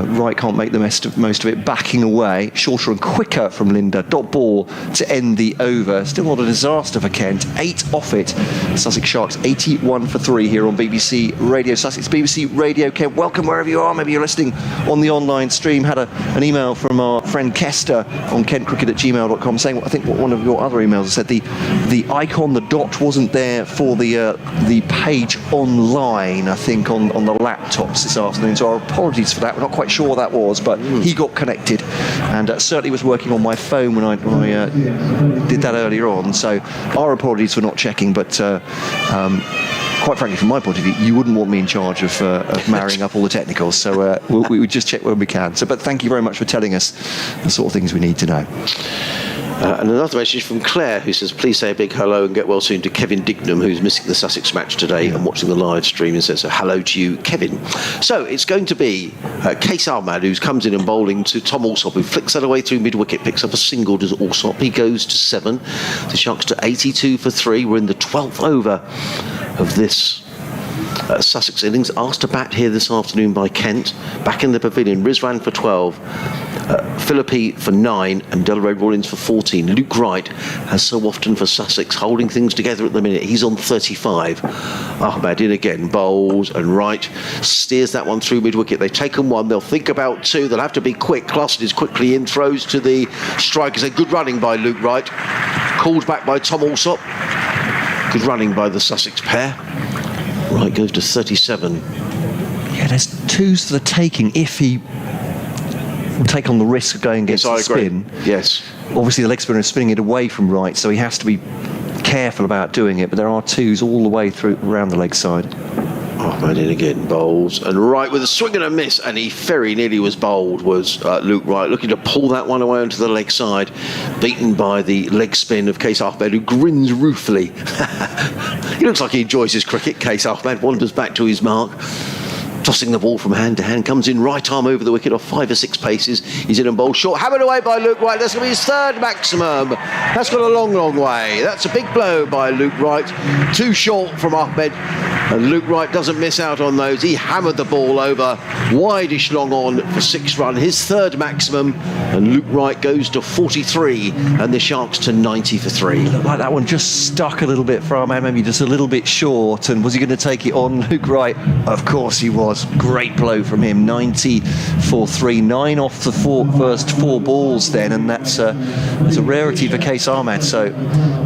Wright can't make the most of it, backing away. Shorter and quicker from Linda. Dot ball to end the over. Still not a disaster for Kent. 8 off it. Sussex Sharks 81 for 3 here on BBC Radio Sussex. BBC Radio Kent, welcome wherever you are. Maybe you're listening on the online stream. Had an email from our friend Kester on kentcricket@gmail.com saying, I think one of your other emails said the icon, the dot, wasn't there for the page online, I think, on the laptops this afternoon. So our apologies for that. We're not quite sure what that was, but he got connected, and certainly was working on my phone when I did that earlier on. So our apologies for not checking, but quite frankly, from my point of view, you wouldn't want me in charge of marrying up all the technicals. So we would just check when we can. So, but thank you very much for telling us the sort of things we need to know. And another message from Claire, who says, please say a big hello and get well soon to Kevin Dignam, who's missing the Sussex match today and watching the live stream, and says, hello to you, Kevin. So it's going to be Case Ahmad, who comes in and bowling to Tom Alsop, who flicks that away through mid-wicket, picks up a single to Alsop. He goes to 7. The Sharks to 82 for 3. We're in the 12th over of this Sussex innings. Asked to bat here this afternoon by Kent. Back in the pavilion, Rizwan for 12. Philippi for 9 and Delray Rawlins for 14. Luke Wright, as so often for Sussex, holding things together at the minute. He's on 35. Ahmad in again, bowls, and Wright steers that one through mid-wicket. They've taken 1, they'll think about 2, they'll have to be quick. Clarkson is quickly in, throws to the strikers. A good running by Luke Wright, called back by Tom Alsop. Good running by the Sussex pair. Wright goes to 37. Yeah, there's 2s for the taking if he will take on the risk of going against the spin. Yes. Obviously the leg spinner is spinning it away from Wright, so he has to be careful about doing it, but there are 2s all the way through around the leg side. Ahmad in again, bowls, and Wright with a swing and a miss, and he very nearly was bowled, was Luke Wright, looking to pull that one away onto the leg side, beaten by the leg spin of Case Ahmad, who grins ruefully. He looks like he enjoys his cricket. Case Ahmad wanders back to his mark. tossing the ball from hand to hand, comes in right arm over the wicket off 5 or 6 paces. He's in and bowled short, hammered away by Luke Wright. That's going to be his 3rd maximum. That's got a long, long way. That's a big blow by Luke Wright. Too short from Ahmed. And Luke Wright doesn't miss out on those. He hammered the ball over, wide-ish long on for 6 run, his 3rd maximum. And Luke Wright goes to 43 and the Sharks to 90 for 3. Looked like that one just stuck a little bit for Ahmed, maybe just a little bit short. And was he going to take it on Luke Wright? Of course he was. Great blow from him. 90 for 3. 9 off the first 4 balls then, and that's a rarity for Case Ahmed. So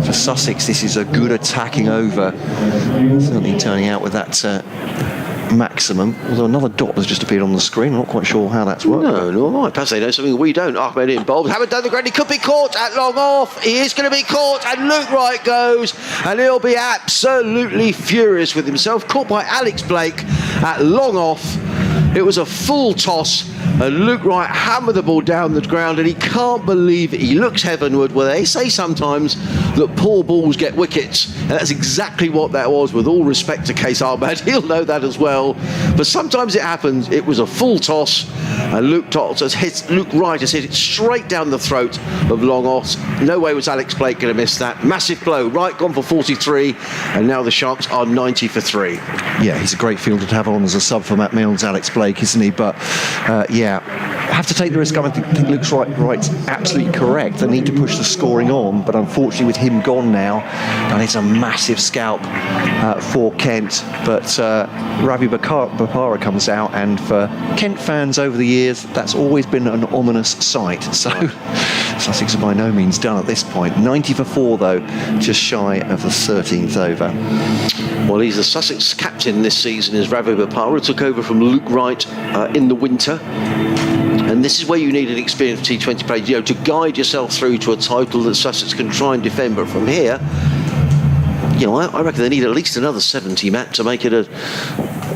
for Sussex, this is a good attacking over. Certainly turning out with that maximum, although another dot has just appeared on the screen. I'm not quite sure how that's worked. No, nor am I. Perhaps they know something we don't. Ahmed in bowls. Haven't done the ground. He could be caught at long off. He is going to be caught, and Luke Wright goes, and he'll be absolutely furious with himself. Caught by Alex Blake at long off. It was a full toss, and Luke Wright hammered the ball down the ground, and he can't believe it. He looks heavenward. Well, they say sometimes that poor balls get wickets, and that's exactly what that was. With all respect to Case Ahmed, he'll know that as well. But sometimes it happens. It was a full toss, and Luke Wright has hit it straight down the throat of long off. No way was Alex Blake going to miss that. Massive blow. Wright gone for 43, and now the Sharks are 90 for 3. Yeah, he's a great fielder to have on as a sub for Matt Milnes, Alex Blake, isn't he? But yeah, have to take the risk. I think Luke's Wright's absolutely correct. They need to push the scoring on, but unfortunately with him gone now, and it's a massive scalp for Kent. But Ravi Bapara comes out, and for Kent fans over the years, that's always been an ominous sight. So Sussex are by no means done at this point. 90 for 4 though, just shy of the 13th over. Well, he's the Sussex captain this season, is Ravi Bapara. Took over from Luke Wright in the winter. And this is where you need an experienced T20 player, to guide yourself through to a title that Sussex can try and defend. But from here, I reckon they need at least another 70, Matt, to make it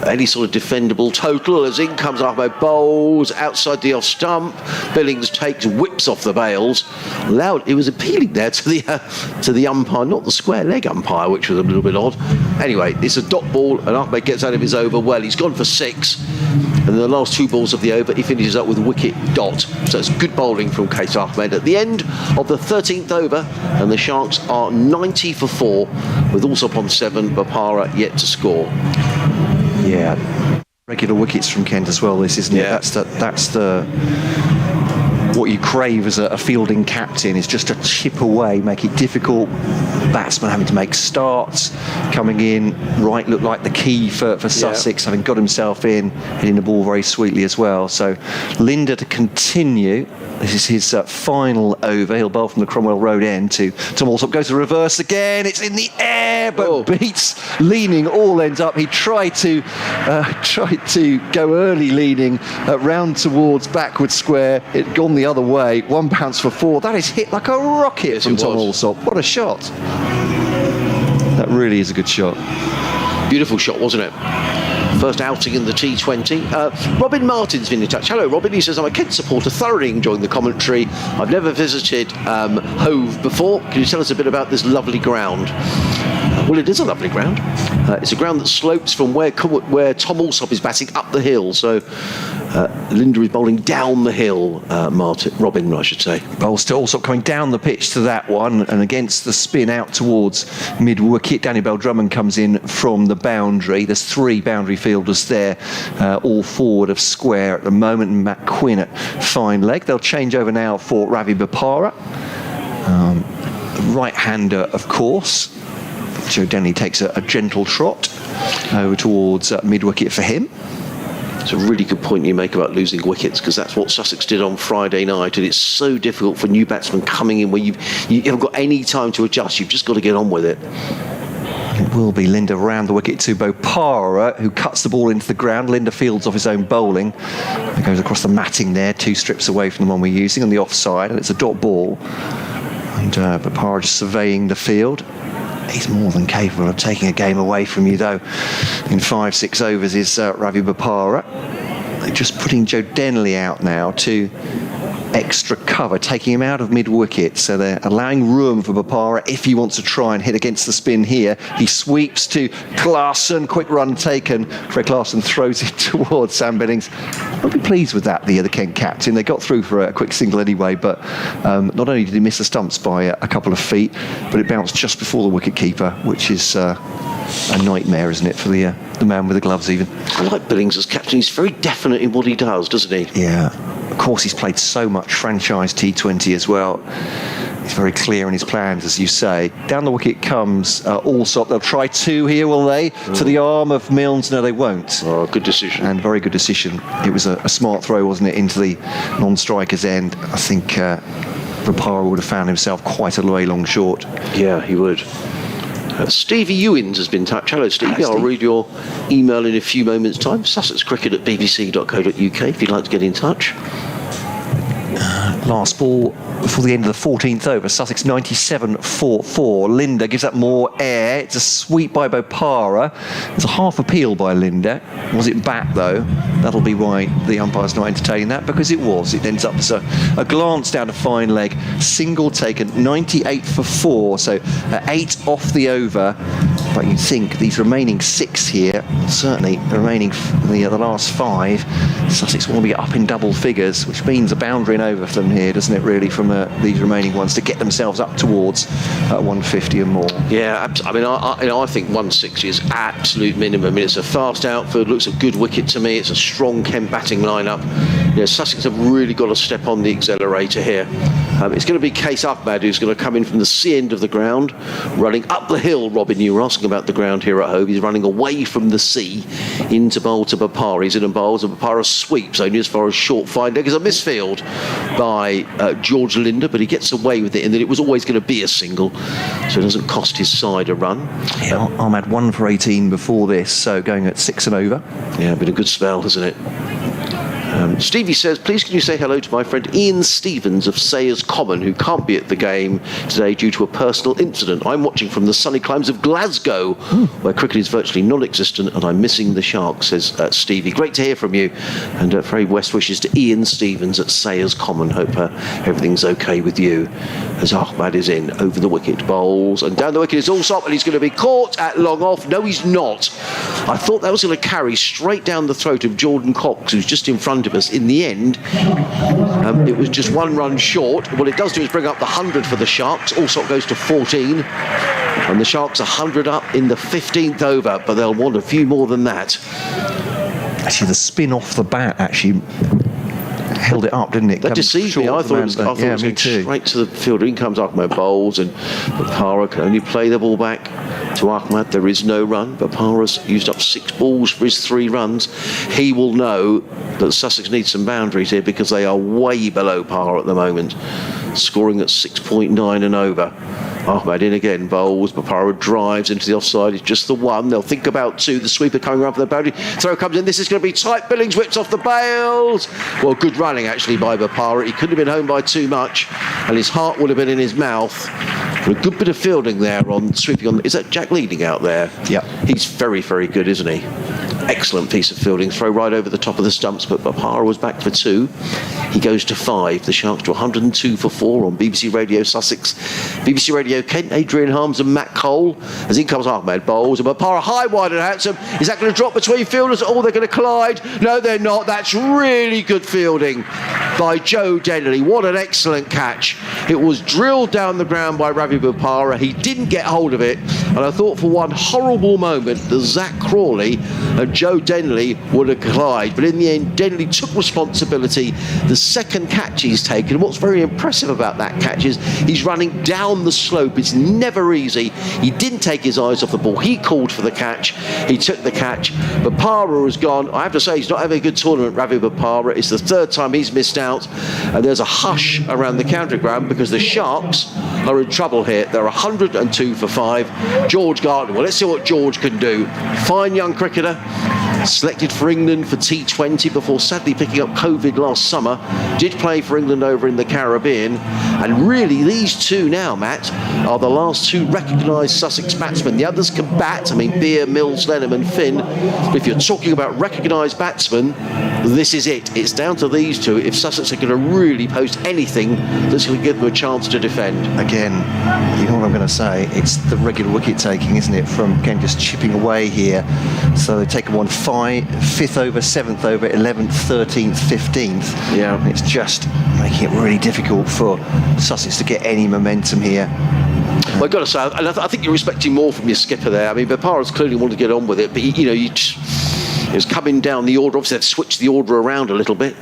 any sort of defendable total. As in comes Ahmed, bowls outside the off stump. Billings takes, whips off the bails. Loud. It was appealing there to the umpire, not the square leg umpire, which was a little bit odd. Anyway, it's a dot ball, and Ahmed gets out of his over well. He's gone for 6. And the last 2 balls of the over, he finishes up with a wicket dot. So it's good bowling from Case Ahmed at the end of the 13th over, and the Sharks are 90 for 4, with Alsop on 7, Bapara yet to score. Yeah, regular wickets from Kent as well, this, isn't it? That's the what you crave as a fielding captain, is just to chip away, make it difficult. Batsman having to make starts, coming in. Wright looked like the key for Sussex, having got himself in, hitting the ball very sweetly as well. So Linder to continue. This is his final over. He'll bowl from the Cromwell Road end to Tom Alsop. Goes to reverse again. It's in the air, but beats leaning all ends up. He tried to go early leaning round towards backward square. It gone the other way. 1 bounce for 4. That is hit like a rocket from Tom Alsop. What a shot. That really is a good shot. Beautiful shot, wasn't it? First outing in the T20. Robin Martin's been in touch. Hello, Robin. He says, I'm a Kent supporter, thoroughly enjoying the commentary. I've never visited Hove before. Can you tell us a bit about this lovely ground? Well, it is a lovely ground. It's a ground that slopes from where Tom Alsop is batting up the hill. So Linder is bowling down the hill, Robin, I should say. Bowls to Alsop coming down the pitch to that one, and against the spin out towards mid-wicket. Danny Bell-Drummond comes in from the boundary. There's 3 boundary fielders there, all forward of square at the moment, and Matt Quinn at fine leg. They'll change over now for Ravi Bapara. Right-hander, of course. Joe Denley takes a gentle trot over towards mid-wicket for him. It's a really good point you make about losing wickets, because that's what Sussex did on Friday night, and it's so difficult for new batsmen coming in where you haven't got any time to adjust. You've just got to get on with it. It will be Linder round the wicket to Bopara, who cuts the ball into the ground. Linder fields off his own bowling. It goes across the matting there, 2 strips away from the one we're using on the offside, and it's a dot ball. And Bopara just surveying the field. He's more than capable of taking a game away from you, though. In 5-6 overs is Ravi Bapara. They're just putting Joe Denley out now to extra cover, taking him out of mid-wicket, so they're allowing room for Bopara if he wants to try and hit against the spin here. He sweeps to Klaasen, quick run taken. Fred Klaasen throws it towards Sam Billings. I'll be pleased with that, the Kent captain. They got through for a quick single anyway, but not only did he miss the stumps by a couple of feet, but it bounced just before the wicket-keeper, which is a nightmare, isn't it, for the man with the gloves even. I like Billings as captain. He's very definite in what he does, doesn't he? Yeah. Of course, he's played so much franchise T20 as well. He's very clear in his plans, as you say. Down the wicket comes Allsop. They'll try two here, will they? To the arm of Milnes. No, they won't. Oh, good decision. And very good decision. It was a smart throw, wasn't it, into the non-striker's end. I think Bopara would have found himself quite a way long short. Yeah, he would. Stevie Ewins has been in touch. Hello, Stevie. Hello, Steve. I'll read your email in a few moments' time. sussexcricket@bbc.co.uk if you'd like to get in touch. Last ball before the end of the 14th over. Sussex 97-4-4. Linder gives up more air. It's a sweep by Bopara. It's a half appeal by Linder. Was it back though? That'll be why the umpire's not entertaining that, because it was. It ends up as a glance down a fine leg. Single taken, 98 for 4. So 8 off the over. But you think these remaining 6 here, certainly the remaining the last 5, Sussex want to be up in double figures, which means a boundary and over for them here, doesn't it, really, from these remaining ones to get themselves up towards 150 and more. Yeah, I mean, I think 160 is absolute minimum. I mean, it's a fast outfield, looks a good wicket to me. It's a strong Kent batting lineup. You know, Sussex have really got to step on the accelerator here. It's going to be Case Ahmad who's going to come in from the sea end of the ground, running up the hill. Robin, you were asking about the ground here at Hove. He's running away from the sea into bowl to Bopara. He's in and bowls, and Bopara sweeps only as far as short fine leg. It's a misfield by George Linder, but he gets away with it, and then it was always going to be a single, so it doesn't cost his side a run. Yeah, Ahmad 1 for 18 before this, so going at 6 and over. Yeah, been a good spell, hasn't it? Stevie says, please can you say hello to my friend Ian Stevens of Sayers Common, who can't be at the game today due to a personal incident. I'm watching from the sunny climes of Glasgow, where cricket is virtually non-existent, and I'm missing the Sharks, says Stevie. Great to hear from you, and very best wishes to Ian Stevens at Sayers Common. Hope everything's okay with you. As Ahmad is in over the wicket, bowls, and down the wicket is Allsop, and he's going to be caught at long off. No, he's not. I thought that was going to carry straight down the throat of Jordan Cox, who's just in front of us. In the end, it was just 1 run short. What it does do is bring up the 100 for the Sharks. Allsop goes to 14, and the Sharks 100 up in the 15th over, but they'll want a few more than that. Actually, the spin off the bat actually held it up, didn't it? That deceived me. I thought it was going too. straight to the fielder. In comes Ahmad, bowls, and Bopara can only play the ball back to Ahmad. There is no run. Bopara's used up 6 balls for his 3 runs. He will know that Sussex needs some boundaries here, because they are way below par at the moment, scoring at 6.9 and over. Ahmad in again, bowls. Bopara drives into the offside. It's just the 1. They'll think about 2. The sweeper coming around for the boundary. Throw comes in. This is going to be tight. Billings whips off the bails. Well, good running actually by Bopara. He couldn't have been home by too much, and his heart would have been in his mouth. But a good bit of fielding there on sweeping on. Is that Jack Leading out there? Yeah. He's very, very good, isn't he? Excellent piece of fielding. Throw right over the top of the stumps, but Bopara was back for 2. He goes to 5. The Sharks to 102 for 4 on BBC Radio Sussex, BBC Radio Kent, Adrian Harms and Matt Cole. As in comes Ahmad, bowls, and Bopara high, wide and handsome. Is that going to drop between fielders? Oh, they're going to collide. No, they're not. That's really good fielding by Joe Denley. What an excellent catch. It was drilled down the ground by Ravi Bopara. He didn't get hold of it, and I thought for one horrible moment that Zach Crawley and Joe Denley would have collided, but in the end Denley took responsibility. The second catch he's taken, what's very impressive about that catch is he's running down the slope. It's never easy. He didn't take his eyes off the ball. He called for the catch. He took the catch. Bopara has gone. I have to say, he's not having a good tournament, Ravi Bopara. It's the 3rd time he's missed out, and there's a hush around the county ground because the Sharks are in trouble here. They're 102 for 5. George Gardner. Well, let's see what George can do. Fine young cricketer. Selected for England for T20 before sadly picking up COVID last summer. Did play for England over in the Caribbean. And really, these 2 now, Matt, are the last 2 recognised Sussex batsmen. The others can bat. I mean, Beer, Mills, Lenham and Finn. But if you're talking about recognised batsmen, This is it. It's down to these two. If Sussex are going to really post anything that's going to give them a chance to defend. Again, you know what I'm going to say? It's the regular wicket taking, isn't it? From again just chipping away here. So they've taken one 5th over, 7th over, 11th, 13th, 15th. Yeah. And it's just making it really difficult for Sussex to get any momentum here. Well, I've got to say, I think you're expecting more from your skipper there. I mean, Bopara's clearly wanted to get on with it, but it's coming down the order. Obviously, they've switched the order around a little bit.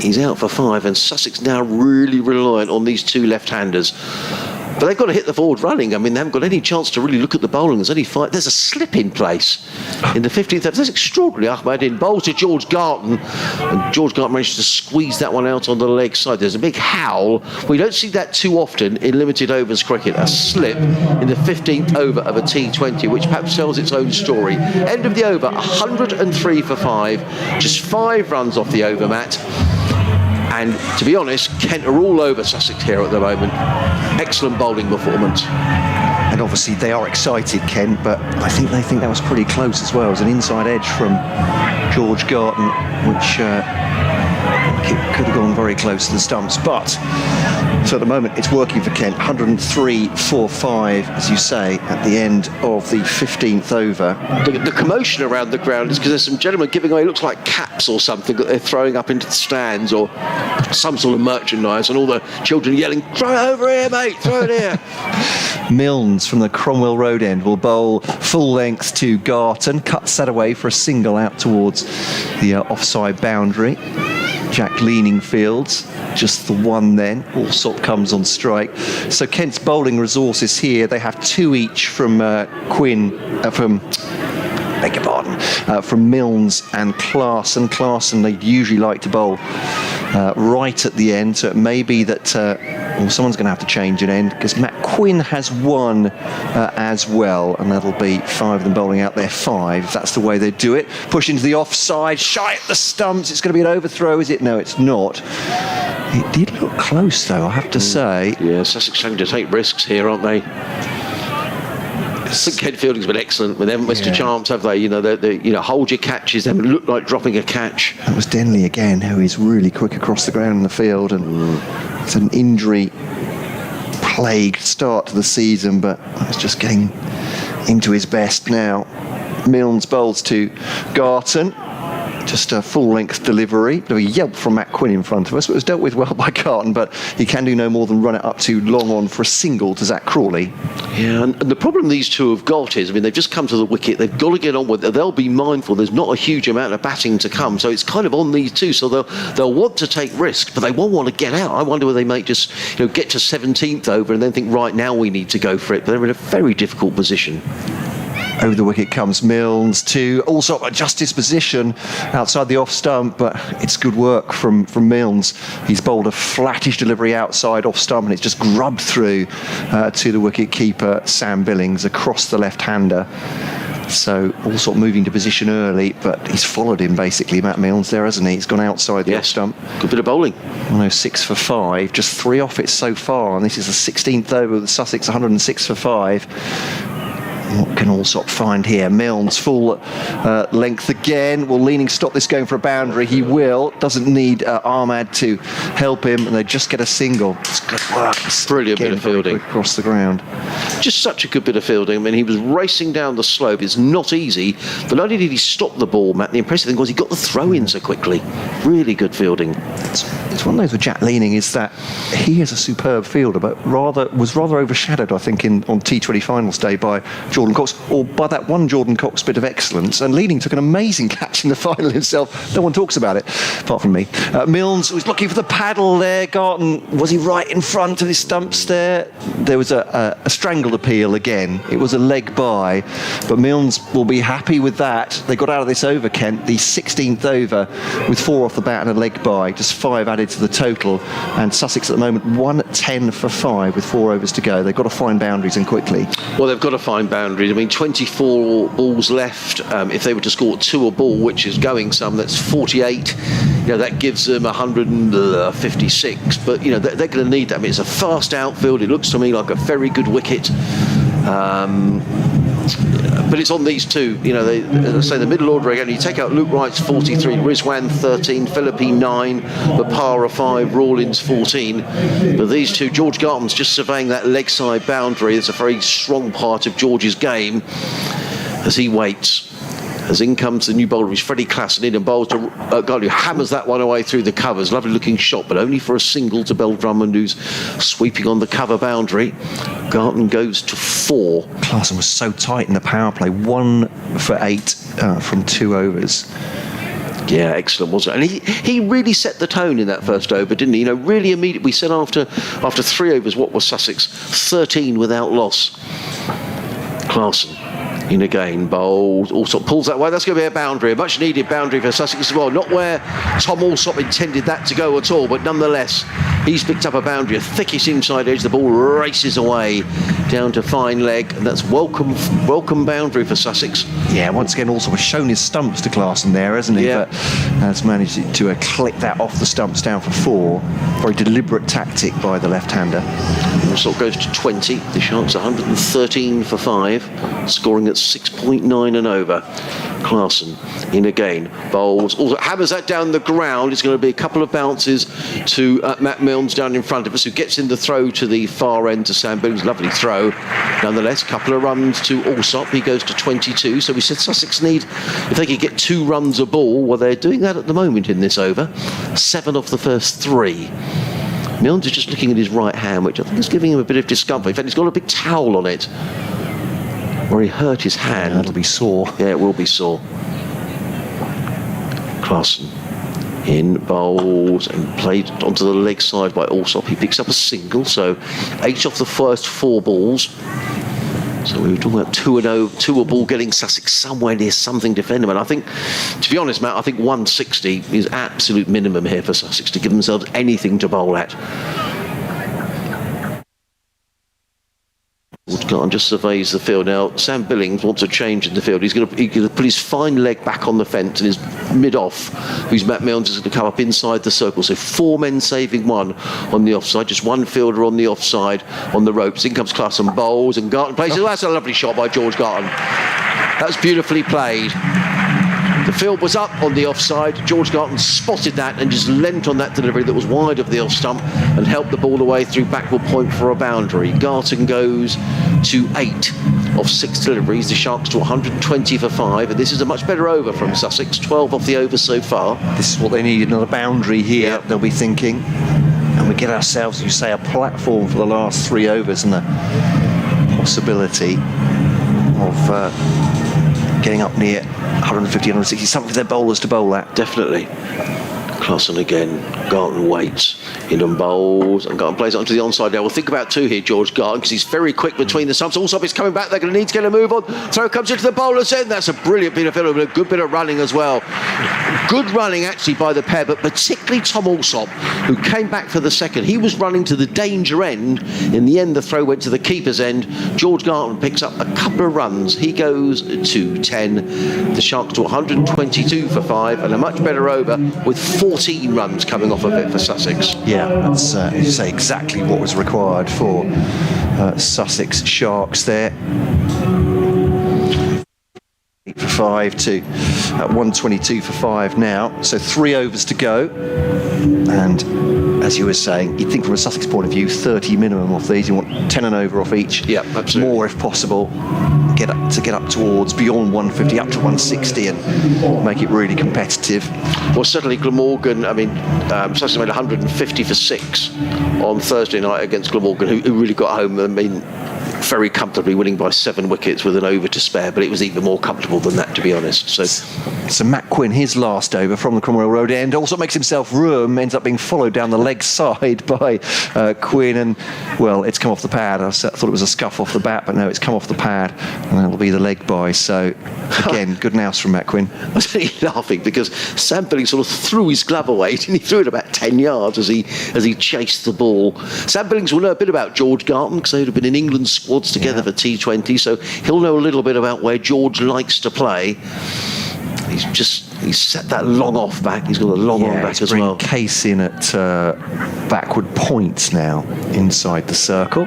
He's out for 5, and Sussex now really reliant on these two left-handers. But they've got to hit the forward running. I mean, they haven't got any chance to really look at the bowling. There's only 5. There's a slip in place in the 15th. That's extraordinary. Ahmed in bowls to George Garton, and George Garton managed to squeeze that one out on the leg side. There's a big howl. We don't see that too often in limited overs cricket. A slip in the 15th over of a T20, which perhaps tells its own story. End of the over, 103 for 5. Just 5 runs off the over, Matt. And to be honest, Kent are all over Sussex here at the moment. Excellent bowling performance. And obviously they are excited, Kent, but I think they think that was pretty close as well. It was an inside edge from George Garton, which could have gone very close to the stumps. But so at the moment it's working for Kent. 103 for 5, as you say, at the end of the 15th over. The commotion around the ground is because there's some gentlemen giving away, looks like caps or something that they're throwing up into the stands, or some sort of merchandise, and all the children yelling, "Throw it over here, mate, throw it here." Milnes from the Cromwell Road end will bowl full length to Garton, cuts that away for a single out towards the offside boundary. Jack leaning fields, just the one then. Allsop comes on strike. So Kent's bowling resources here, they have 2 each from from Milnes and Clarkson. Clarkson, they usually like to bowl right at the end, so it may be that someone's going to have to change an end, because Matt Quinn has one as well, and that'll be 5 of them bowling out there 5, if that's the way they do it. Push into the offside, shy at the stumps. It's going to be an overthrow, is it? No, it's not. It did look close, though, I have to say. Yeah, Sussex having to take risks here, aren't they? I think Kent fielding's been excellent. They haven't missed a chance, have they? They hold your catches. They haven't looked like dropping a catch. That was Denley again, who is really quick across the ground in the field, and it's an injury-plagued start to the season, but it's just getting into his best now. Milnes bowls to Garton. Just a full-length delivery. A yelp from Matt Quinn in front of us, but it was dealt with well by Garton, but he can do no more than run it up to long on for a single to Zach Crawley. Yeah, and the problem these two have got is, they've just come to the wicket. They've got to get on with it. They'll be mindful. There's not a huge amount of batting to come, so it's kind of on these two. So they'll want to take risks, but they won't want to get out. I wonder whether they may just get to 17th over and then think, right, now we need to go for it. But they're in a very difficult position. Over the wicket comes Milnes to also adjust his position outside the off stump, but it's good work from Milnes. He's bowled a flattish delivery outside off stump, and it's just grubbed through to the wicket keeper Sam Billings across the left-hander. So also moving to position early, but he's followed him basically, Matt Milnes there, hasn't he? He's gone outside the off stump. Good bit of bowling. 106 for 5, just 3 off it so far, and this is the 16th over with Sussex. 106 for 5. What can Allsop find here? Milnes full length again. Will Leaning stop this going for a boundary? He will. Doesn't need Ahmad to help him, and they just get a single. It's good work. Brilliant bit of fielding across the ground. Just such a good bit of fielding. He was racing down the slope. It's not easy, but not only did he stop the ball, Matt, the impressive thing was he got the throw in so quickly. Really good fielding. It's one of those with Jack Leaning, is that he is a superb fielder, but was rather overshadowed, I think, on T20 finals day by Jordan Cox, or by that one Jordan Cox bit of excellence. And Leaning took an amazing catch in the final himself. No one talks about it, apart from me. Milnes was looking for the paddle there. Garton, was he right in front of his stumps there? There was a strangled appeal again. It was a leg by, but Milnes will be happy with that. They got out of this over, Kent, the 16th over, with 4 off the bat and a leg by, just 5 added to the total. And Sussex at the moment 110 for 5 with 4 overs to go. They've got to find boundaries, and quickly. Well, they've got to find boundaries. 24 balls left. If they were to score 2 a ball, which is going some, that's 48. That gives them 156. But they're going to need that. It's a fast outfield. It looks to me like a very good wicket. But it's on these two, you know, as I say, the middle order again. You take out Luke Wright's 43, Rizwan 13, Philippi 9, Bapara 5, Rawlins 14. But these two, George Garton's just surveying that leg side boundary. It's a very strong part of George's game as he waits. As in comes the new bowler, is Freddie Klassen in and bowls to Garton, who hammers that one away through the covers. Lovely looking shot, but only for a single to Bell Drummond, who's sweeping on the cover boundary. Garton goes to 4. Klassen was so tight in the power play, 1 for 8 from 2 overs. Yeah, excellent, wasn't it? And he really set the tone in that first over, didn't he? You know, really immediately. We said after 3 overs, what was Sussex? 13 without loss. Klassen in again, bowls, also pulls that way. That's going to be a boundary, a much needed boundary for Sussex as well. Not where Tom Alsop intended that to go at all, but nonetheless, he's picked up a boundary, a thickish inside edge. The ball races away down to fine leg, and that's welcome boundary for Sussex. Yeah, once again, also has shown his stumps to Klassen there, hasn't he? Yeah. But has managed to clip that off the stumps down for 4. Very deliberate tactic by the left-hander. Alsop goes to 20. The Sharks 113 for 5, scoring at 6.9 and over. Klassen in again, bowls, also hammers that down the ground. It's going to be a couple of bounces to Matt Milnes down in front of us, who gets in the throw to the far end to Sam Billings. Lovely throw. Nonetheless, couple of runs to Alsop. He goes to 22. So we said Sussex need, if they could get 2 runs a ball, well, they're doing that at the moment in this over. 7 off the first 3. Milnes is just looking at his right hand, which I think is giving him a bit of discomfort. In fact, he's got a big towel on it where he hurt his hand. Yeah, that'll be sore. Yeah, it will be sore. Klassen in, bowls and played onto the leg side by Alsop. He picks up a single, so 8 off the first 4 balls. So we were talking about 2-0, 2 a ball, getting Sussex somewhere near something defendable. And I think, to be honest, Matt, I think 160 is absolute minimum here for Sussex to give themselves anything to bowl at. Woodgarden just surveys the field. Now, Sam Billings wants a change in the field. He's going to put his fine leg back on the fence and his mid-off, who's Matt Milnes, is going to come up inside the circle. So 4 men saving 1 on the offside, just 1 fielder on the offside on the ropes. In comes Klassen, bowls, and Garton plays. Oh, that's a lovely shot by George Garton. That's beautifully played. The field was up on the offside. George Garton spotted that and just leant on that delivery that was wide of the off stump and helped the ball away through backward point for a boundary. Garton goes to 8 of 6 deliveries. The Sharks to 120 for 5. And this is a much better over from Sussex. 12 off the over so far. This is what they need, another boundary here, Yep. they'll be thinking. And we get ourselves, you say, a platform for the last 3 overs and the possibility of getting up near 150, 160, something for their bowlers to bowl at. Definitely. Klassen again. Garton waits in and bowls, and Garton plays it onto the onside now. We'll think about 2 here, George Garton, because he's very quick between the stumps. Alsop is coming back. They're going to need to get a move on. Throw comes into the bowler's end. That's a brilliant bit of field, but a good bit of running as well. Good running actually by the pair, but particularly Tom Alsop, who came back for the second. He was running to the danger end. In the end, the throw went to the keeper's end. George Garton picks up a couple of runs. He goes to 10. The Sharks to 122 for 5, and a much better over with 14 runs coming off of it for Sussex. Yeah, that's as you say, exactly what was required for Sussex Sharks there. 8 for 5 to 122 for 5 now. So 3 overs to go. And as you were saying, you'd think from a Sussex point of view, 30 minimum off these. You want 10 and over off each. Yeah, absolutely. More if possible. Get up towards beyond 150, up to 160, and make it really competitive. Well, certainly Glamorgan, I mean, Sussex made 150 for 6 on Thursday night against Glamorgan, who really got home, I mean, very comfortably, winning by 7 wickets with an over to spare, but it was even more comfortable than that, to be honest. So Matt Quinn, his last over from the Cromwell Road end, also makes himself room, ends up being followed down the leg side by Quinn, and, well, it's come off the pad. I thought it was a scuff off the bat, but no, it's come off the pad, and that'll be the leg by. So, again, good nous from Matt Quinn. I was really laughing because Sam Billings sort of threw his glove away, and he threw it about 10 yards as he chased the ball. Sam Billings will know a bit about George Garton because they'd have been in England's squads together for T20, so he'll know a little bit about where George likes to play. He's set that long off back. He's got a long on back as well. Case in at backward points now inside the circle.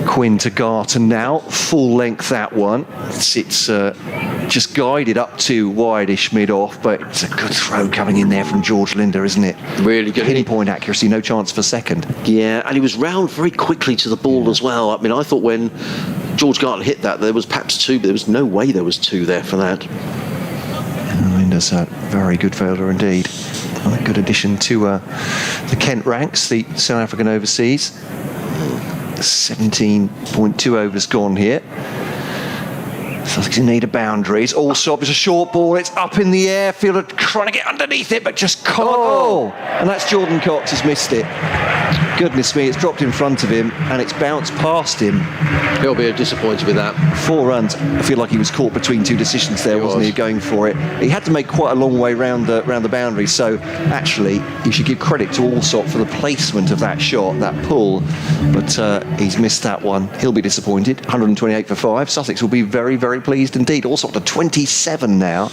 Quinn to Garton now, full length that one. It's just guided up to wide-ish mid-off, but it's a good throw coming in there from George Linder, isn't it? Really good. Pinning point accuracy, no chance for second. Yeah, and he was round very quickly to the ball as well. I mean, I thought when George Garton hit that, there was perhaps two, but there was no way there was two there for that. And Linder's a very good fielder indeed. A good addition to the Kent ranks, the South African overseas. 17.2 overs gone here. Sussex in need of boundaries. Allsop is a short ball. It's up in the air. Fielder trying to get underneath it, but just can't. Oh! And that's Jordan Cox has missed it. Goodness me, it's dropped in front of him and it's bounced past him. He'll be disappointed with that. 4 runs. I feel like he was caught between two decisions there, wasn't he, going for it? He had to make quite a long way round the boundary, so actually you should give credit to Allsop for the placement of that shot, that pull, but he's missed that one. He'll be disappointed. 128 for 5. Sussex will be very, very pleased indeed. Allsop to 27 now.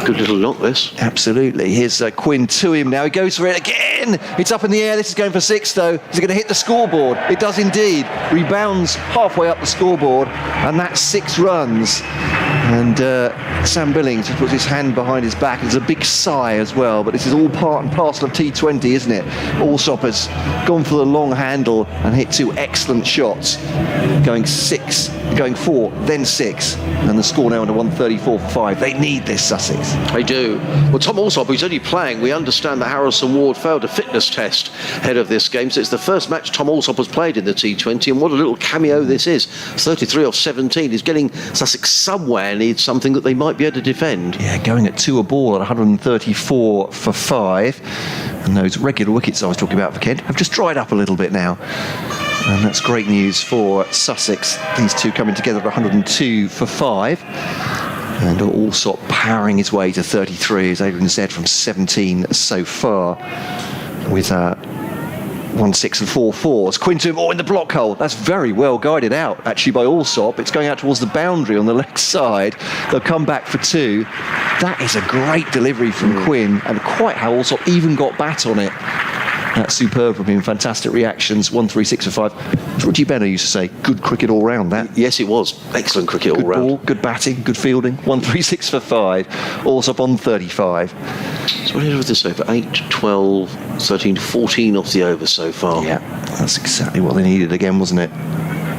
Good little knock, this. Absolutely. Here's Quinn to him now. He goes for it again. It's up in the air. This is going for 6, though. Is it going to hit the scoreboard? It does indeed. Rebounds halfway up the scoreboard, and that's 6 runs. And Sam Billings just puts his hand behind his back. There's a big sigh as well, but this is all part and parcel of T20, isn't it? Allsop has gone for the long handle and hit 2 excellent shots. Going 4, then 6. And the score now under 134 for 5. They need this, Sussex. They do. Well, Tom Allsop, who's only playing, we understand that Harrison Ward failed a fitness test ahead of this game, so it's the first match Tom Allsop has played in the T20, and what a little cameo this is. 33 off 17. He's getting Sussex somewhere, needs something that they might be able to defend. Yeah, going at 2 a ball at 134 for 5. And those regular wickets I was talking about for Kent have just dried up a little bit now. And that's great news for Sussex. These two coming together at 102 for 5. And Allsop powering his way to 33, as Adrian said, from 17 so far, with 1 6 and 4 4s. Quintum in the block hole. That's very well guided out, actually, by Allsop. It's going out towards the boundary on the leg side. They'll come back for 2. That is a great delivery from Quinn, and quite how Allsop even got bat on it. That's superb from him. Fantastic reactions. 1-3-6 for 5. Georgie Benner used to say, good cricket all round, that. Yes, it was. Excellent cricket all round. Good ball, good batting, good fielding. 1-3-6 for 5. Allsop on 35. So what did with this over? 8, 12, 13, 14 off the over so far. Yeah, that's exactly what they needed again, wasn't it?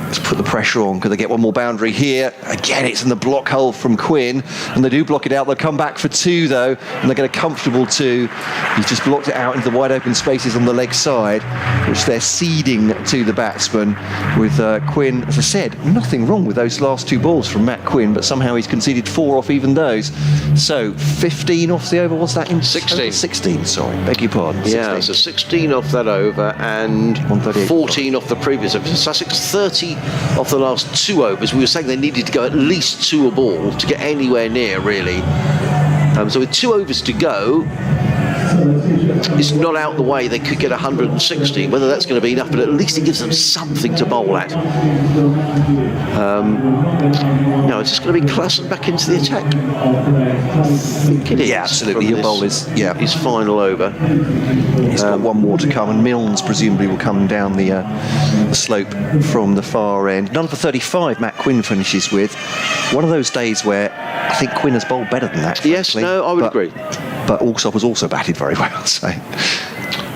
Let's put the pressure on. Could they get one more boundary here? Again, it's in the block hole from Quinn, and they do block it out. They'll come back for 2, though, and they get a comfortable 2. He's just blocked it out into the wide open spaces on the leg side, which they're ceding to the batsman with Quinn. As I said, nothing wrong with those last 2 balls from Matt Quinn, but somehow he's conceded 4 off even those. So 15 off the over. What's that in? 16. 16, sorry. Beg your pardon. 16. Yeah, so 16 off that over and 14 off the previous over. Sussex 30 off the last 2 overs. We were saying they needed to go at least 2 a ball to get anywhere near, really. So with 2 overs to go, it's not out the way. They could get 160. Whether that's going to be enough, but at least it gives them something to bowl at. No, it's just going to be Klassen back into the attack. I think it is. Yeah, absolutely. He'll bowl his final over. He's got 1 more to come, and Milnes presumably will come down the slope from the far end. None for 35. Matt Quinn finishes with. One of those days where I think Quinn has bowled better than that. Yes, frankly. no, I would agree. But Allsop has also batted very well, so.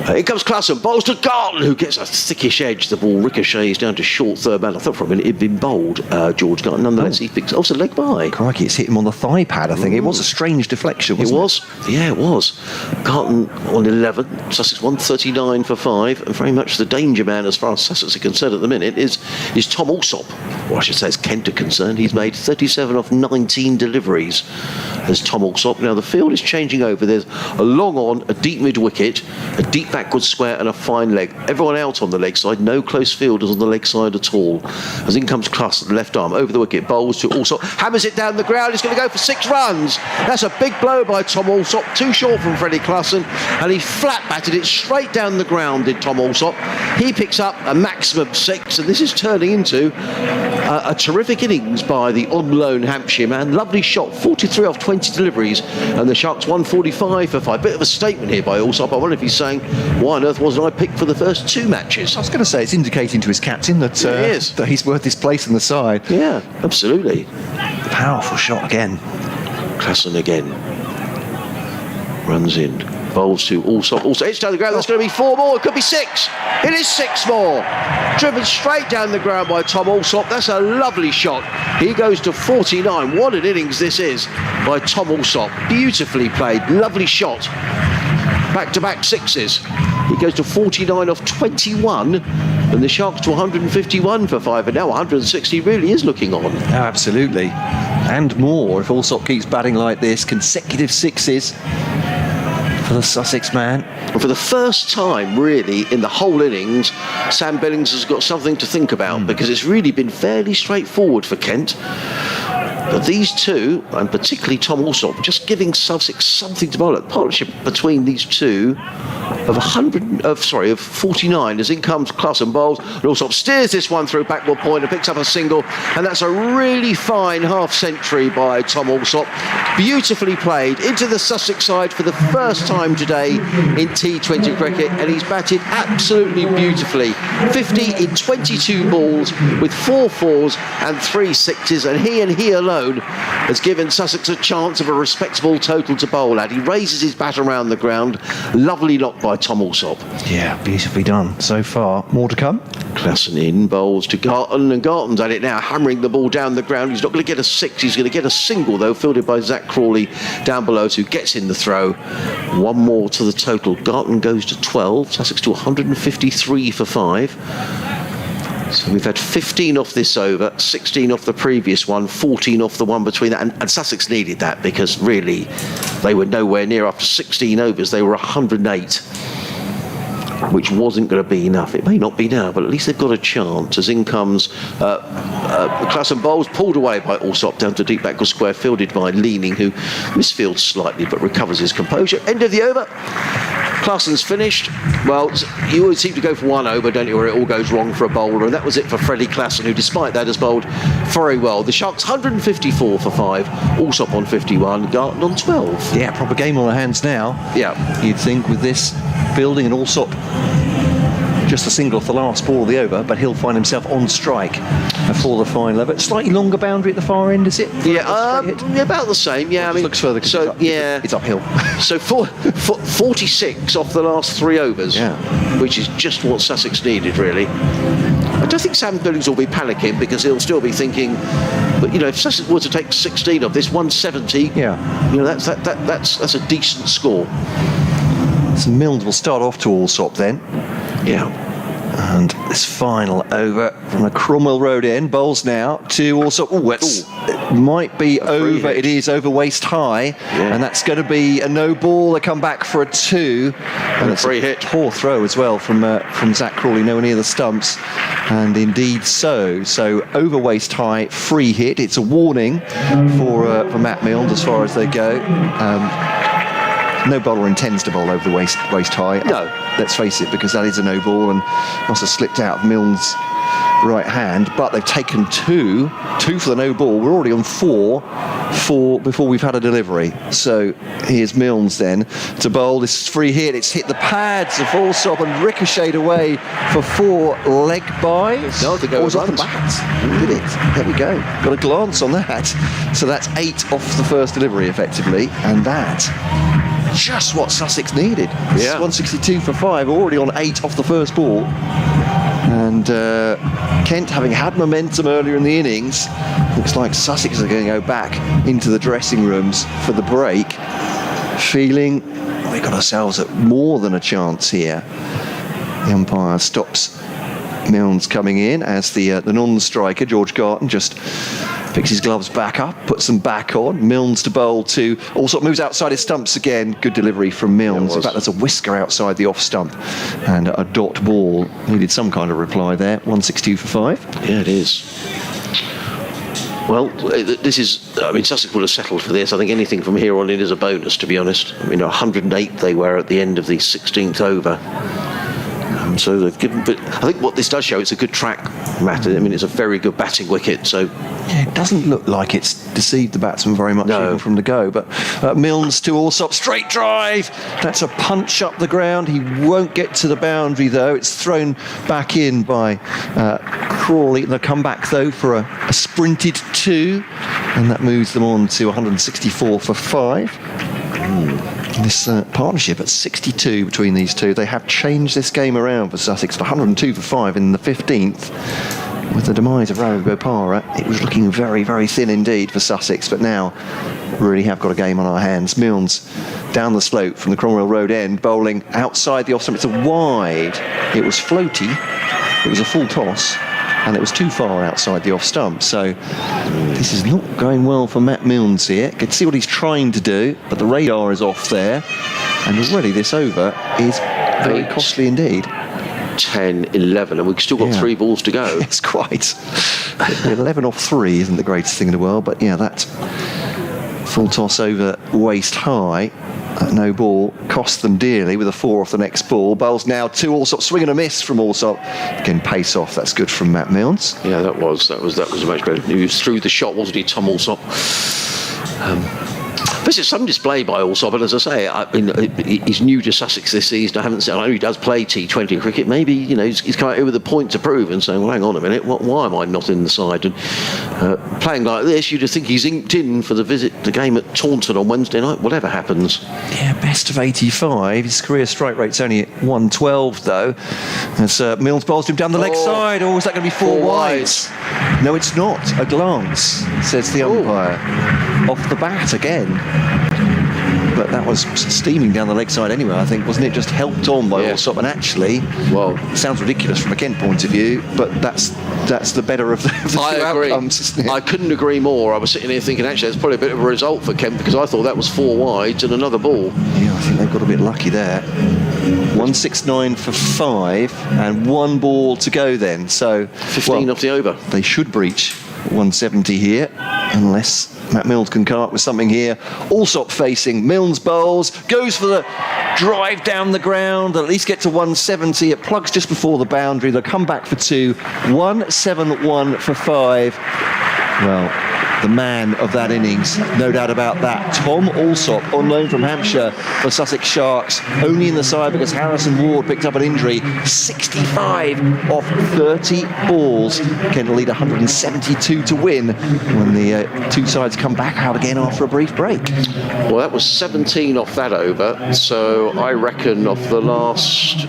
Here comes Klassen, bowls to Garton, who gets a thickish edge. The ball ricochets down to short third man. I thought for a minute it'd been bowled, George Garton. Nonetheless, he picks also leg by. Crikey, it's hit him on the thigh pad, I think. It was a strange deflection, wasn't it? It was. Yeah, it was. Garton on 11, Sussex 139 for 5, and very much the danger man as far as Sussex are concerned at the minute is Tom Allsop. Or I should say, as Kent are concerned, he's made 37 off 19 deliveries as Tom Allsop. Now, the field is changing over. There's a long on, a deep mid-wicket, a deep backward square and a fine leg. Everyone out on the leg side, no close fielders on the leg side at all. As in comes Klassen, left arm, over the wicket, bowls to Allsop, hammers it down the ground, he's going to go for 6 runs. That's a big blow by Tom Allsop, too short from Freddie Klassen, and he flat batted it straight down the ground, did Tom Allsop. He picks up a maximum 6, and this is turning into a terrific innings by the on-loan Hampshire man. Lovely shot, 43 off 20. 20 deliveries, and the Sharks 145 for 5. Bit of a statement here by Allsop. I wonder if he's saying, why on earth wasn't I picked for the first 2 matches? I was going to say, it's indicating to his captain that, that he's worth his place in the side. Yeah, absolutely. Powerful shot again. Klassen again. Runs in. Bowls to Allsop. Also, it's down the ground. That's going to be 4 more. It could be 6. It is 6 more. Driven straight down the ground by Tom Allsop. That's a lovely shot. He goes to 49. What an innings this is by Tom Allsop. Beautifully played. Lovely shot. Back-to-back 6s. He goes to 49 off 21. And the Sharks to 151 for 5. And now 160 really is looking on. Oh, absolutely. And more if Allsop keeps batting like this. Consecutive 6s. For the Sussex man. And for the first time, really, in the whole innings, Sam Billings has got something to think about because it's really been fairly straightforward for Kent. But these two, and particularly Tom Allsop, just giving Sussex something to bowl at. The partnership between these two of 49 as in comes Klassen bowls, and Allsop steers this one through backward point and picks up a single, and that's a really fine half century by Tom Allsop. Beautifully played into the Sussex side for the first time today in T20 cricket, and he's batted absolutely beautifully. 50 in 22 balls with 4 4s and 3 6s, and he alone has given Sussex a chance of a respectable total to bowl at. He raises his bat around the ground. Lovely knock by Tom Allsop. Yeah, beautifully done so far. More to come. Klassen in, bowls to Garton, and Garton's at it now, hammering the ball down the ground. He's not going to get a 6, he's going to get a single though, fielded by Zach Crawley down below, who gets in the throw. 1 more to the total. Garton goes to 12, Sussex to 153 for 5. So we've had 15 off this over, 16 off the previous one, 14 off the one between that, and Sussex needed that because really they were nowhere near. After 16 overs they were 108, which wasn't going to be enough. It may not be now, but at least they've got a chance. As in comes Klassen bowls, pulled away by Allsop down to deep backward square, fielded by Leaning, who misfields slightly but recovers his composure. End of the over. Klassen's finished. Well, you always seem to go for 1 over, don't you, where it all goes wrong for a bowler, and that was it for Freddie Klassen, who despite that has bowled very well. The Sharks 154 for 5, Allsop on 51, Garton on 12. Yeah, proper game on their hands now. Yeah. You'd think with this building and Allsop just a single off the last ball of the over, but he'll find himself on strike for the final over. Slightly longer boundary at the far end, is it? Yeah, about the same. Yeah, I mean, looks further. So it's uphill. So 46 off the last 3 overs, which is just what Sussex needed, really. I don't think Sam Billings will be panicking because he'll still be thinking, but you know, if Sussex were to take 16 of this 170, you know, that's a decent score. So Milnes will start off to Allsop then. Yeah. And this final over from the Cromwell Road end, bowls now to Allsop. Oh, it might be over. It is over waist high, and that's going to be a no ball. They come back for a 2, and it's free hit. Poor throw as well from Zach Crawley, nowhere near the stumps, and indeed so. So over waist high, free hit. It's a warning for Matt Milnes as far as they go. No bowler intends to bowl over the waist high. No. Let's face it, because that is a no ball and must have slipped out of Milnes' right hand. But they've taken 2 for the no ball. We're already on 4 before we've had a delivery. So here's Milnes then to bowl. This free hit. It's hit the pads of Allsop and ricocheted away for 4 leg byes. No, they go off the bat. Did it? There we go. Got a glance on that. So that's 8 off the first delivery effectively, and that. Just what Sussex needed. Yeah. 162 for 5, already on 8 off the first ball. And Kent, having had momentum earlier in the innings, looks like Sussex are going to go back into the dressing rooms for the break, feeling we've got ourselves at more than a chance here. The umpire stops Milnes coming in as the non-striker, George Garton, just picks his gloves back up, puts them back on. Milnes to bowl to. Allsop moves outside his stumps again. Good delivery from Milnes. In fact, there's a whisker outside the off stump. And a dot ball. Needed some kind of reply there. 162 for 5. Yeah, it is. Well, this is... I mean, Sussex would have settled for this. I think anything from here on in is a bonus, to be honest. I mean, 108 they were at the end of the 16th over. So they've given, but I think what this does show, it's a good track, Matt. I mean, it's a very good batting wicket. So yeah, it doesn't look like it's deceived the batsman very much No. even from the go. But Milnes to Allsop, straight drive. That's a punch up the ground. He won't get to the boundary though. It's thrown back in by Crawley. They'll come back though for a sprinted 2, and that moves them on to 164 for 5. This partnership at 62 between these two. They have changed this game around for Sussex to 102 for 5 in the 15th. With the demise of Ravi Bopara, it was looking very, very thin indeed for Sussex, but now really have got a game on our hands. Milnes down the slope from the Cromwell Road end, bowling outside the off stump. It's a wide. It was floaty. It was a full toss, and it was too far outside the off stump. So this is not going well for Matt Milnes here. Can see what he's trying to do, but the radar is off there, and already this over is very costly indeed. 10, 11, and we've still got 3 balls to go. It's quite 11 off 3 isn't the greatest thing in the world, but yeah, that full toss over waist high, no ball, cost them dearly with a 4 off the next ball. Bowls now to Allsop, swing and a miss from Allsop. Again, pace off. That's good from Matt Milnes. Yeah, that was much better. He was through the shot, wasn't he, Tom Allsop? This is some display by Allsop, and as I say, he's new to Sussex this season. I know he does play T20 cricket. Maybe he's come out here with a point to prove and saying, well, hang on a minute, why am I not in the side? And playing like this, you'd think he's inked in for the game at Taunton on Wednesday night, whatever happens. Yeah, best of 85. His career strike rate's only at 112 though. As Milnes bowls him down the leg side. Is that going to be 4 wides? No, it's not. A glance, says the umpire. Off the bat again. But that was steaming down the leg side anyway, I think, wasn't it? Just helped on by Allsop, and actually, well, it sounds ridiculous from a Kent point of view, but that's the better of the two outcomes, isn't it? I couldn't agree more. I was sitting here thinking, actually, it's probably a bit of a result for Kent, because I thought that was 4 wides and another ball. Yeah, I think they've got a bit lucky there. 169 for 5 and 1 ball to go then. So 15 off the over. They should breach 170 here, unless Matt Milnes can come up with something here. Allsop facing, Milnes bowls, goes for the drive down the ground, at least get to 170. It plugs just before the boundary. They'll come back for 2. 171 for 5. Well, the man of that innings, no doubt about that. Tom Allsop, on loan from Hampshire for Sussex Sharks, only in the side because Harrison Ward picked up an injury. 65 off 30 balls. Kent lead 172 to win when the two sides come back out again after a brief break. Well, that was 17 off that over, so I reckon of the last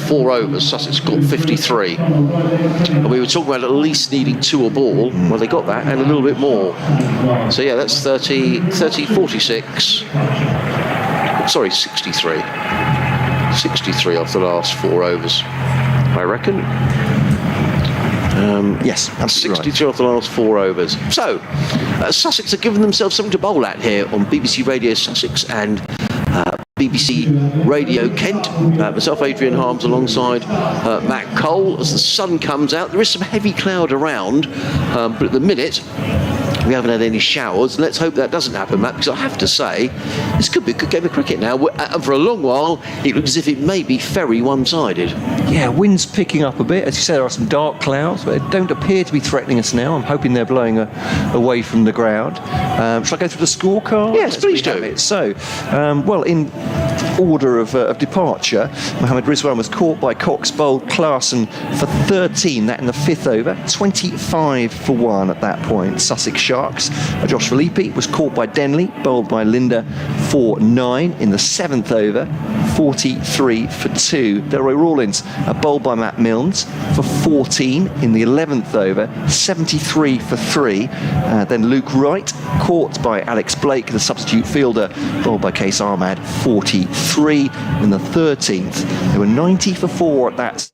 4 overs, Sussex got 53. And we were talking about at least needing 2 a ball. Well, they got that and a little bit more. So yeah, that's 46. Sorry, 63. 63 off the last 4 overs, I reckon. Yes, absolutely 62 off the last 4 overs. So, Sussex have given themselves something to bowl at here on BBC Radio Sussex and BBC Radio Kent. Myself, Adrian Harms, alongside Matt Cole. As the sun comes out, there is some heavy cloud around, but at the minute we haven't had any showers. Let's hope that doesn't happen, Matt, because I have to say this could be a good game of cricket now, and for a long while it looks as if it may be very one-sided. Yeah, wind's picking up a bit. As you say, there are some dark clouds, but they don't appear to be threatening us now. I'm hoping they're blowing away from the ground. Shall I go through the scorecard? Yes, please do. So, well, in order of departure, Mohammed Rizwan was caught by Cox, bowled Clarkson for 13, that in the 5th over, 25 for 1 at that point. Sussex Sharks, Josh Philippi was caught by Denley, bowled by Linda for 9 in the 7th over, 43 for 2. Delroy Rawlins, bowled by Matt Milnes for 14 in the 11th over, 73 for 3. Then Luke Wright, caught by Alex Blake, the substitute fielder, bowled by Case Ahmad, 43 in the 13th. They were 90 for 4 at that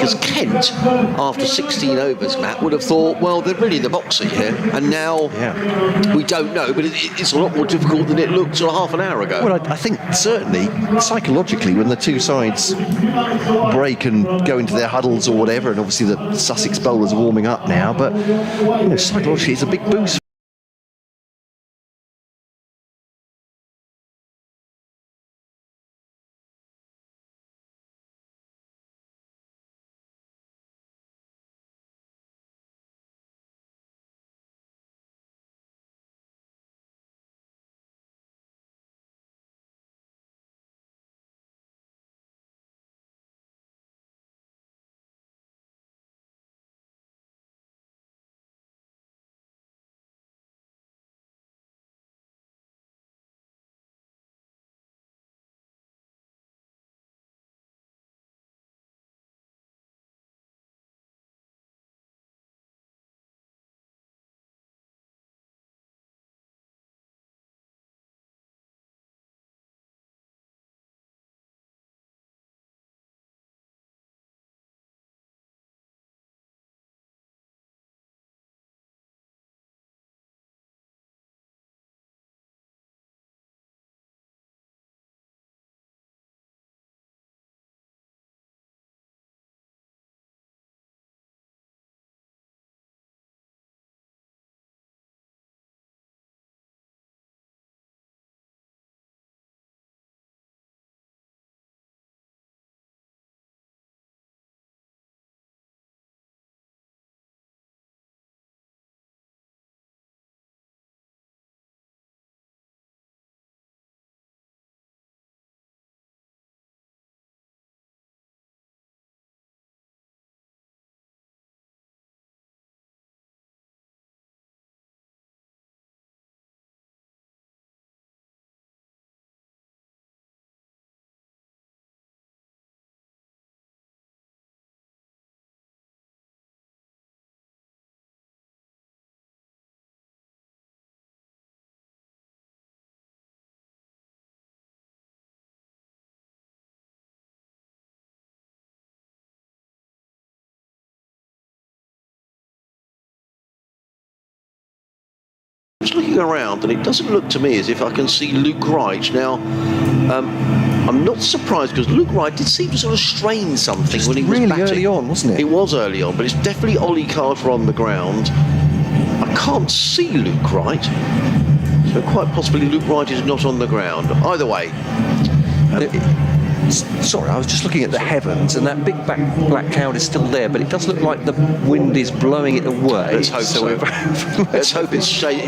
because Kent, after 16 overs, Matt, would have thought, well, they're really in the boxing here, and now we don't know, but it's a lot more difficult than it looked sort of half an hour ago. Well, I think certainly psychologically, when the two sides break and go into their huddles or whatever, and obviously the Sussex bowlers are warming up now, but psychologically it's a big boost. Just looking around, and it doesn't look to me as if I can see Luke Wright. Now, I'm not surprised because Luke Wright did seem to sort of strain something when he was really batting. early on, wasn't it? It was early on, but it's definitely Ollie Carter on the ground. I can't see Luke Wright, so quite possibly Luke Wright is not on the ground. Either way. Sorry, I was just looking at the heavens, and that big black cloud is still there, but it does look like the wind is blowing it away. Let's hope so. Let's hope it's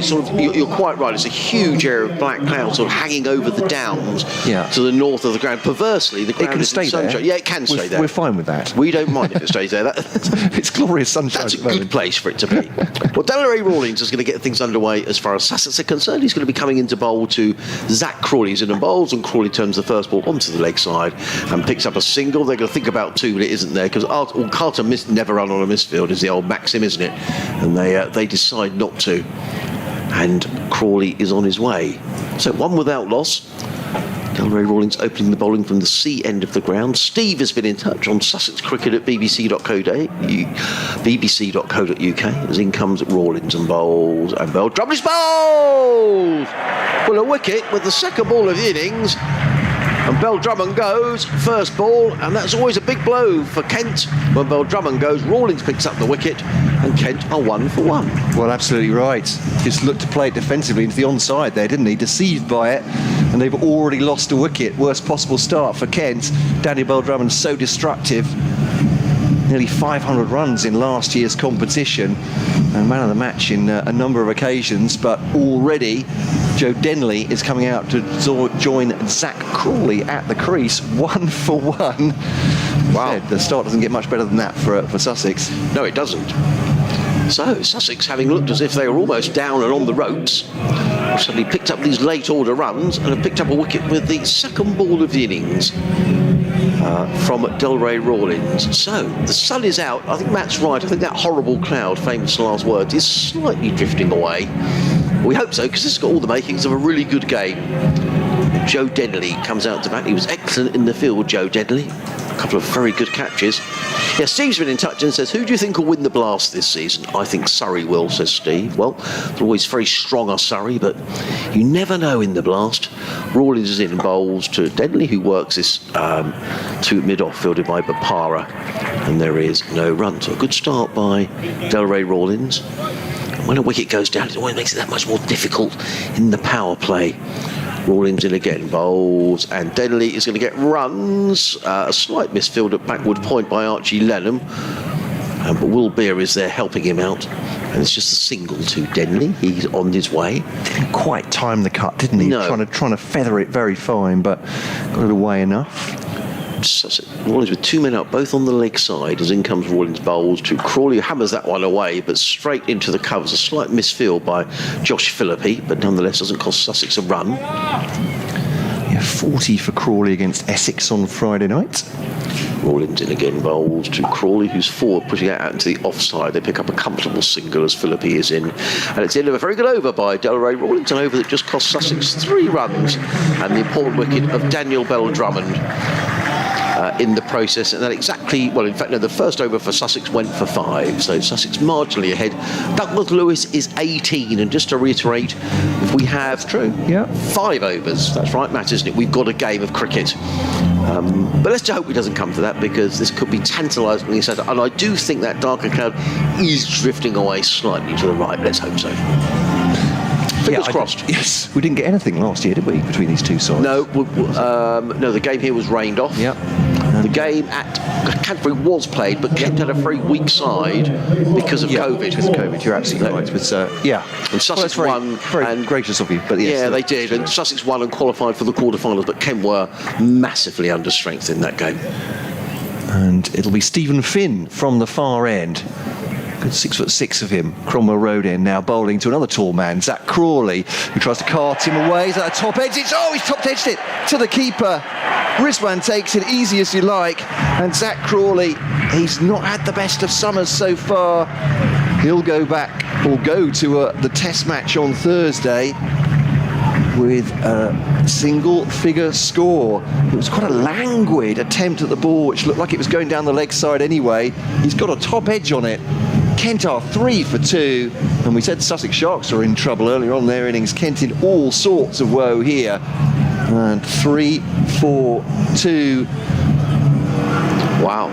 sort of. You're quite right. It's a huge area of black cloud sort of hanging over the downs to the north of the ground. Perversely, the ground can is stay in sunshine. there. Yeah, it can stay there. We're fine with that. We don't mind if it stays there. It's glorious sunshine. That's a good place for it to be. Well, Delray Rawlings is going to get things underway as far as Sussex are concerned. He's going to be coming into bowl to Zach Crawley. He's in and bowls, and Crawley turns the first ball onto the leg side and picks up a single. They're going to think about two, but it isn't there because Carter never run on a misfield is the old maxim, isn't it? And they decide not to. And Crawley is on his way. So one without loss. Delray Rawlings opening the bowling from the C end of the ground. Steve has been in touch on Sussex Cricket at bbc.co.uk as in comes Rawlings and bowls and Bell Drummond's bowls. Well, a wicket with the second ball of the innings. And Bell Drummond goes, first ball, and that's always a big blow for Kent. When Bell Drummond goes, Rawlings picks up the wicket, and Kent are 1 for 1. Well, absolutely right. Just looked to play it defensively into the onside there, didn't he? Deceived by it, and they've already lost a wicket. Worst possible start for Kent. Daniel Bell Drummond so destructive. Nearly 500 runs in last year's competition and man of the match in a number of occasions, but already Joe Denley is coming out to join Zach Crawley at the crease, 1 for 1. Wow, the start doesn't get much better than that for Sussex. No, it doesn't. So Sussex, having looked as if they were almost down and on the ropes, have suddenly picked up these late order runs and have picked up a wicket with the second ball of the innings. From Delray Rawlings. So the sun is out. I think Matt's right. I think that horrible cloud, famous last words, is slightly drifting away. We hope so, because this has got all the makings of a really good game. Joe Denley comes out to bat. He was excellent in the field, Joe Denley. A couple of very good catches. Yeah, Steve's been in touch and says, who do you think will win the Blast this season? I think Surrey will, says Steve. Well, they're always very strong are Surrey, but you never know in the Blast. Rawlins is in, bowls to Denley, who works this to mid-off, fielded by Bapara. And there is no run. So a good start by Delray Rawlins. And when a wicket goes down, it always makes it that much more difficult in the power play. Rawlins in again, bowls, and Denley is going to get runs. A slight misfield at backward point by Archie Lenham. But Will Beer is there helping him out. And it's just a single to Denley. He's on his way. Didn't quite time the cut, didn't he? No. Trying to feather it very fine, but got it away enough. Rawlins with 2 men up, both on the leg side, as in comes Rawlins bowls to Crawley, who hammers that one away, but straight into the covers. A slight misfield by Josh Philippi, but nonetheless doesn't cost Sussex a run. Yeah, 40 for Crawley against Essex on Friday night. Rawlins in again, bowls to Crawley, who's forward, pushing it out into the offside. They pick up a comfortable single as Philippi is in. And it's the end of a very good over by Delray Rawlins, an over that just cost Sussex 3 runs, and the important wicket of Daniel Bell-Drummond in the process. And that exactly, well, in fact, no, the first over for Sussex went for 5, so Sussex marginally ahead. Douglas Lewis is 18, and just to reiterate, if we have 5 overs, that's right, Matt, isn't it? We've got a game of cricket. But let's just hope it doesn't come to that, because this could be tantalisingly sad. And I do think that darker cloud is drifting away slightly to the right. Let's hope so. Fingers crossed. Yes, we didn't get anything last year, did we, between these two sides? No, no. The game here was rained off. Yep. The game at Canterbury was played, but Kent had a very weak side because of COVID. Because of COVID, you're absolutely right. With, and Sussex won. Very gracious of you. But yes, yeah, they did. And Sussex won and qualified for the quarterfinals, but Kent were massively understrength in that game. And it'll be Stephen Finn from the far end. Good 6'6" of him, Cromwell Road end now, bowling to another tall man, Zach Crawley, who tries to cart him away. Is that a top edge? He's top edged it to the keeper. Rizwan takes it easy as you like, and Zach Crawley, he's not had the best of summers so far. He'll go back, or go to the test match on Thursday with a single-figure score. It was quite a languid attempt at the ball, which looked like it was going down the leg side anyway. He's got a top edge on it. Kent are 3 for 2, and we said Sussex Sharks are in trouble earlier on in their innings. Kent in all sorts of woe here. And 3 for 2. Wow.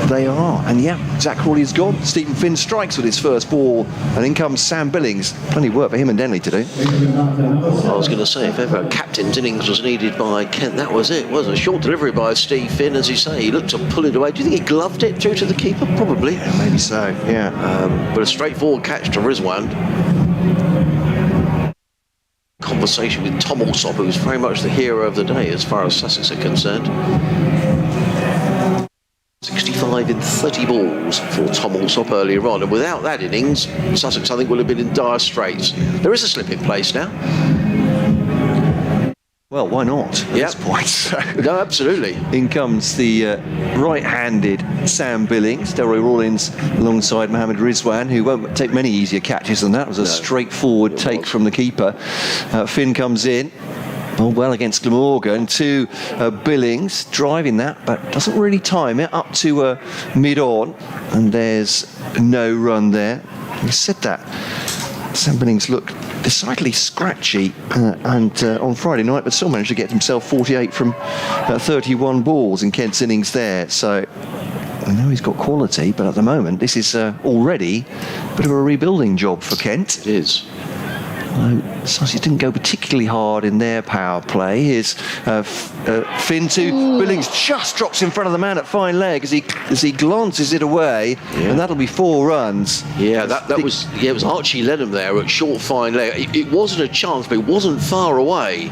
They are. And yeah, Zach Crawley is gone. Stephen Finn strikes with his first ball, and in comes Sam Billings. Plenty of work for him and Denley to do. I was going to say, if ever a captain's innings was needed by Kent, that was it. It was a short delivery by Steve Finn, as you say. He looked to pull it away. Do you think he gloved it through to the keeper? Probably. Yeah, maybe so, yeah. But a straightforward catch to Rizwan. Conversation with Tom Alsop, who was very much the hero of the day as far as Sussex are concerned. 65 in 30 balls for Tom Alsop earlier on, and without that innings, Sussex, I think, will have been in dire straits. There is a slip in place now. Well, why not at this point? No, absolutely. In comes the right-handed Sam Billings, Delroy Rawlins alongside Mohamed Rizwan, who won't take many easier catches than that. It was a straightforward take from the keeper. Finn comes in. Well against Glamorgan to Billings, driving that, but doesn't really time it up to mid-on, and there's no run there. We said that Sam Billings looked decidedly scratchy and on Friday night, but still managed to get himself 48 from 31 balls in Kent's innings there. So I know he's got quality, but at the moment this is already a bit of a rebuilding job for Kent. It is. Sussex didn't go particularly hard in their power play. Here's Finn to Billings, just drops in front of the man at fine leg as he glances it away, and that'll be 4 runs. Yeah, that was it was Archie Lenham there at short fine leg. It wasn't a chance, but it wasn't far away.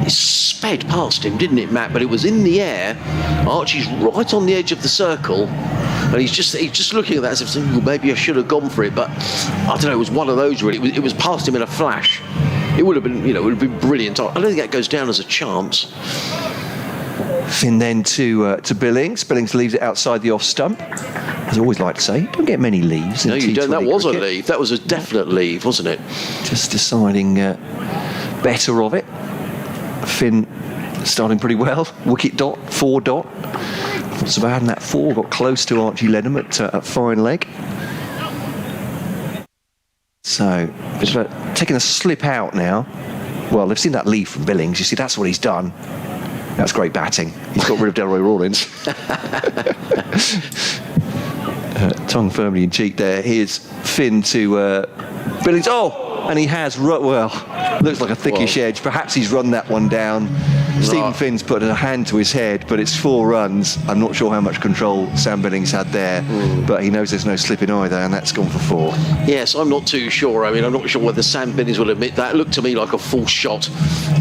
It sped past him, didn't it, Matt? But it was in the air. Archie's right on the edge of the circle. And he's just looking at that as if saying, well, maybe I should have gone for it, but I don't know. It was one of those really. It was past him in a flash. It would have been, it would have been brilliant. I don't think that goes down as a chance. Finn then to Billings. Billings leaves it outside the off stump. As I always like to say, you don't get many leaves. No, you don't. That was cricket. A leave. That was a definite leave, wasn't it? Just deciding better of it. Finn starting pretty well. Wicket dot, 4 dot. Not so bad in that 4. Got close to Archie Lenham at fine leg. So, it's taking a slip out now. Well, they've seen that lead from Billings. You see, that's what he's done. That's great batting. He's got rid of Delroy Rawlins. Tongue firmly in cheek there. Here's Finn to Billings. Oh, and he has, looks like a thickish edge. Perhaps he's run that one down. Stephen Finn's put a hand to his head, but it's 4 runs. I'm not sure how much control Sam Billings had there, but he knows there's no slipping either, and that's gone for 4. Yes, I'm not too sure. I mean, I'm not sure whether Sam Billings will admit that. It looked to me like a false shot.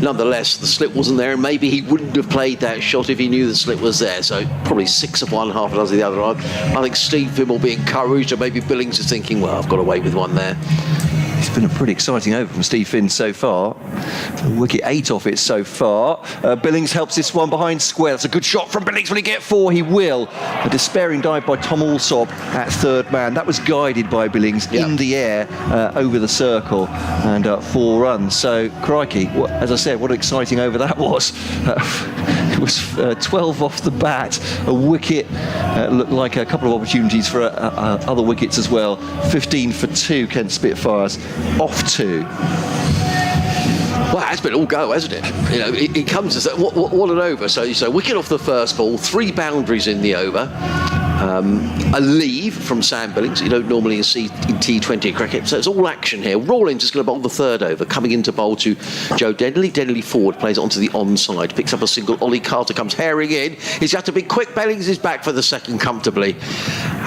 Nonetheless, the slip wasn't there, and maybe he wouldn't have played that shot if he knew the slip was there. So probably 6 of one, half a dozen of the other. I think Steve Finn will be encouraged, and maybe Billings is thinking, well, I've got away with one there. It's been a pretty exciting over from Steve Finn so far. Wicket 8 off it so far. Billings helps this one behind square. That's a good shot from Billings. Will he get 4? He will. A despairing dive by Tom Alsop at third man. That was guided by Billings in the air over the circle, and 4 runs. So, crikey, as I said, what an exciting over that was. It was 12 off the bat. A wicket, looked like a couple of opportunities for other wickets as well. 15 for 2, Kent Spitfires. Off 2. Well, it's been all go, hasn't it? You know, it comes as what an over. So wicket off the first ball, 3 boundaries in the over. A leave from Sam Billings, you don't normally see in T20 cricket, so it's all action here. Rawlins is going to bowl the third over, coming into bowl to Joe Denley. Denley forward, plays it onto the onside, picks up a single. Ollie Carter comes herring in. He's got to be quick. Billings is back for the second comfortably.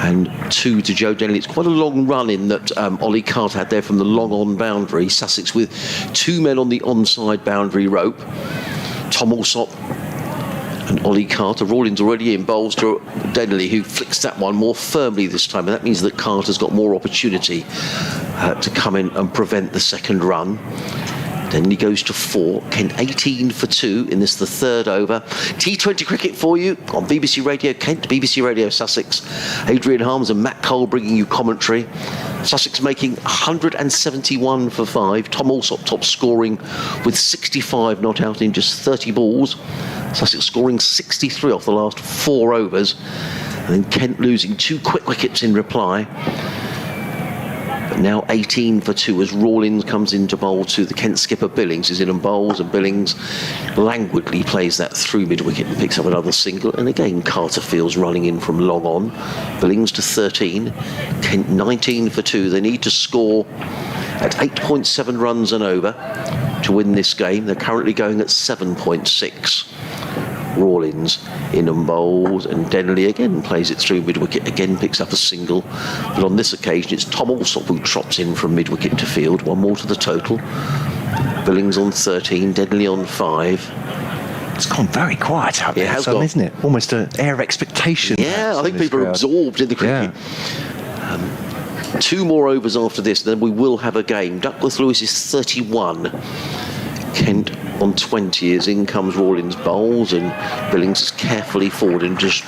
And 2 to Joe Denley. It's quite a long run in that Ollie Carter had there from the long on boundary. Sussex with 2 men on the onside boundary rope. Tom Alsop and Ollie Carter. Rawlins already in, bowls to Denley, who flicks that one more firmly this time, and that means that Carter's got more opportunity to come in and prevent the second run. Denley goes to 4. Kent 18 for 2 in this, the third over. T20 cricket for you on BBC Radio Kent, BBC Radio Sussex. Adrian Harms and Matt Cole bringing you commentary. Sussex making 171 for 5. Tom Alsop top scoring with 65 not out in just 30 balls. Sussex scoring 63 off the last 4 overs. And then Kent losing 2 quick wickets in reply. But now 18 for 2 as Rawlins comes into bowl to the Kent skipper. Billings is in and bowls, and Billings languidly plays that through mid-wicket and picks up another single. And again, Carter Fields running in from long on. Billings to 13. Kent 19 for 2. They need to score at 8.7 runs and over to win this game. They're currently going at 7.6. Rawlins in and bowls, and Denley again plays it through mid-wicket, again picks up a single, but on this occasion it's Tom Alsop who trots in from mid-wicket to field. 1 more to the total. Billings on 13, Denley on 5. It's gone very quiet out there, isn't it? Almost an air of expectation. Yeah, I think people are absorbed in the cricket. 2 more overs after this, then we will have a game. Duckworth Lewis is 31. Kent on 20 as in comes Rawlins bowls, and Billings is carefully forward and just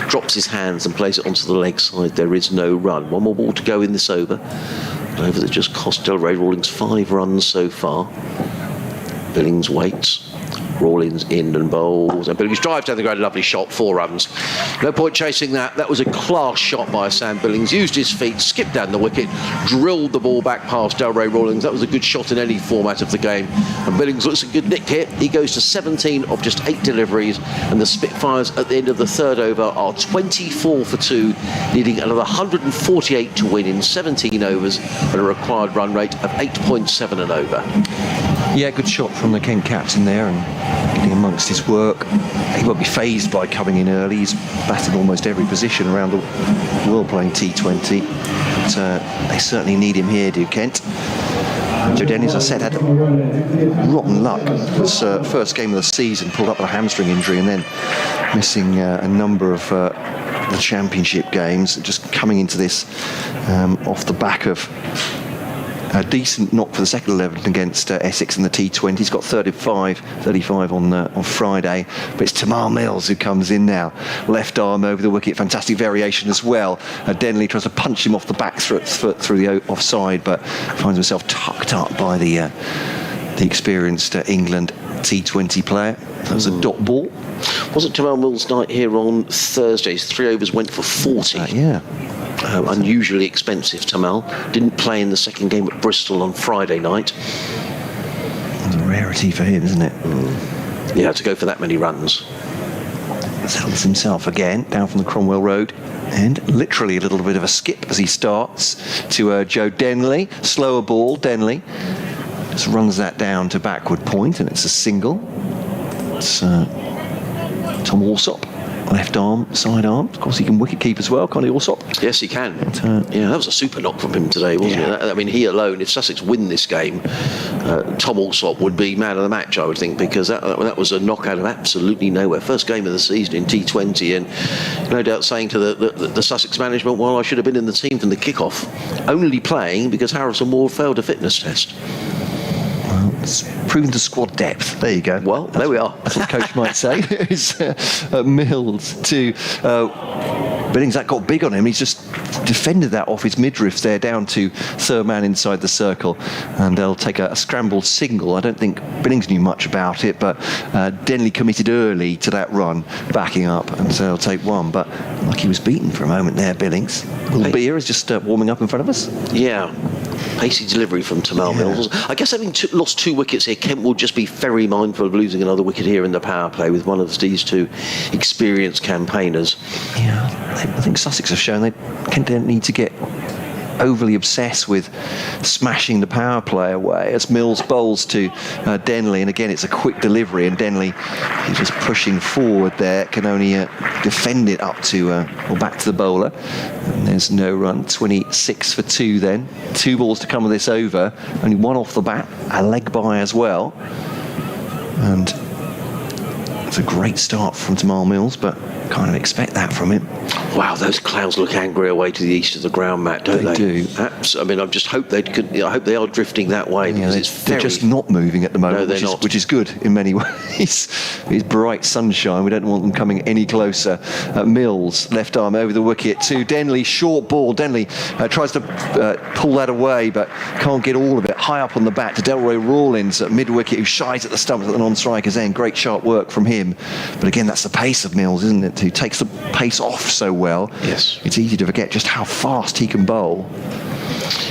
drops his hands and plays it onto the leg side. There is no run. 1 more ball to go in this over. An over that just cost Delray Rawlins 5 runs so far. Billings waits. Rawlins in and bowls, and Billings drives down the ground. A lovely shot, 4 runs. No point chasing that. That was a class shot by Sam Billings. Used his feet, skipped down the wicket, drilled the ball back past Delray Rawlins. That was a good shot in any format of the game. And Billings looks a good nick here. He goes to 17 of just 8 deliveries, and the Spitfires at the end of the third over are 24 for 2, needing another 148 to win in 17 overs at a required run rate of 8.7 and over. Yeah, good shot from the Kent captain there, and getting amongst his work. He won't be fazed by coming in early. He's batted almost every position around the world playing T20. But they certainly need him here, do Kent. Joe Denley, as I said, had rotten luck. His first game of the season, pulled up with a hamstring injury, and then missing a number of the championship games. Just coming into this off the back of a decent knock for the second 11 against Essex in the T20. He's got 35 on Friday, but it's Tamar Mills who comes in now. Left arm over the wicket, fantastic variation as well. Denley tries to punch him off the back through the offside, but finds himself tucked up by the experienced England T20 player. That was a dot ball. Wasn't Jamal Mills' night here on Thursday? His 3 overs went for 40. Yeah. Unusually expensive, Tamal. Didn't play in the second game at Bristol on Friday night. It's a rarity for him, isn't it? Yeah, to go for that many runs. Settles himself again down from the Cromwell Road, and literally a little bit of a skip as he starts to Joe Denley. Slower ball. Denley just runs that down to backward point, and it's a single. It's Tom Alsop, left arm, side arm. Of course, he can wicket keep as well, can't he, Alsop? Yes, he can. Yeah, that was a super knock from him today, wasn't it? I mean, he alone, if Sussex win this game, Tom Alsop would be man of the match, I would think, because that was a knockout of absolutely nowhere. First game of the season in T20, and no doubt saying to the Sussex management, well, I should have been in the team from the kickoff, only playing because Harrison Ward failed a fitness test. Well, it's proven to squad depth. There you go. Well, there we are. That's what coach might say. It's Mills to Billings. That got big on him. He's just defended that off his midriff there down to third man inside the circle, and they'll take a scrambled single. I don't think Billings knew much about it, but Denley committed early to that run, backing up, and so they'll take one. But like he was beaten for a moment there, Billings. Will Beer is just warming up in front of us. Yeah. Pacey delivery from Tamal Mills. I guess having lost 2 wickets here, Kent will just be very mindful of losing another wicket here in the power play with one of these 2 experienced campaigners. Yeah, I think Sussex have shown Kent don't need to get overly obsessed with smashing the power play away as Mills bowls to Denley, and again it's a quick delivery, and Denley, he's just pushing forward there, can only defend it up to or back to the bowler, and there's no run. 26 for 2 then. 2 balls to come with this over, only 1 off the bat, a leg by as well, and it's a great start from Tamal Mills, but kind of expect that from him. Wow, those clouds look angry away to the east of the ground, Matt, don't they? They do. I mean, I just hope I hope they are drifting that way, because they're just not moving at the moment, no, which is good in many ways. It's bright sunshine. We don't want them coming any closer. Mills, left arm over the wicket to Denley, short ball. Denley tries to pull that away, but can't get all of it. High up on the bat to Delroy Rawlins at mid-wicket, who shies at the stumps at the non-striker's end. Great sharp work from him. But again, that's the pace of Mills, isn't it? Who takes the pace off so well. Yes. It's easy to forget just how fast he can bowl.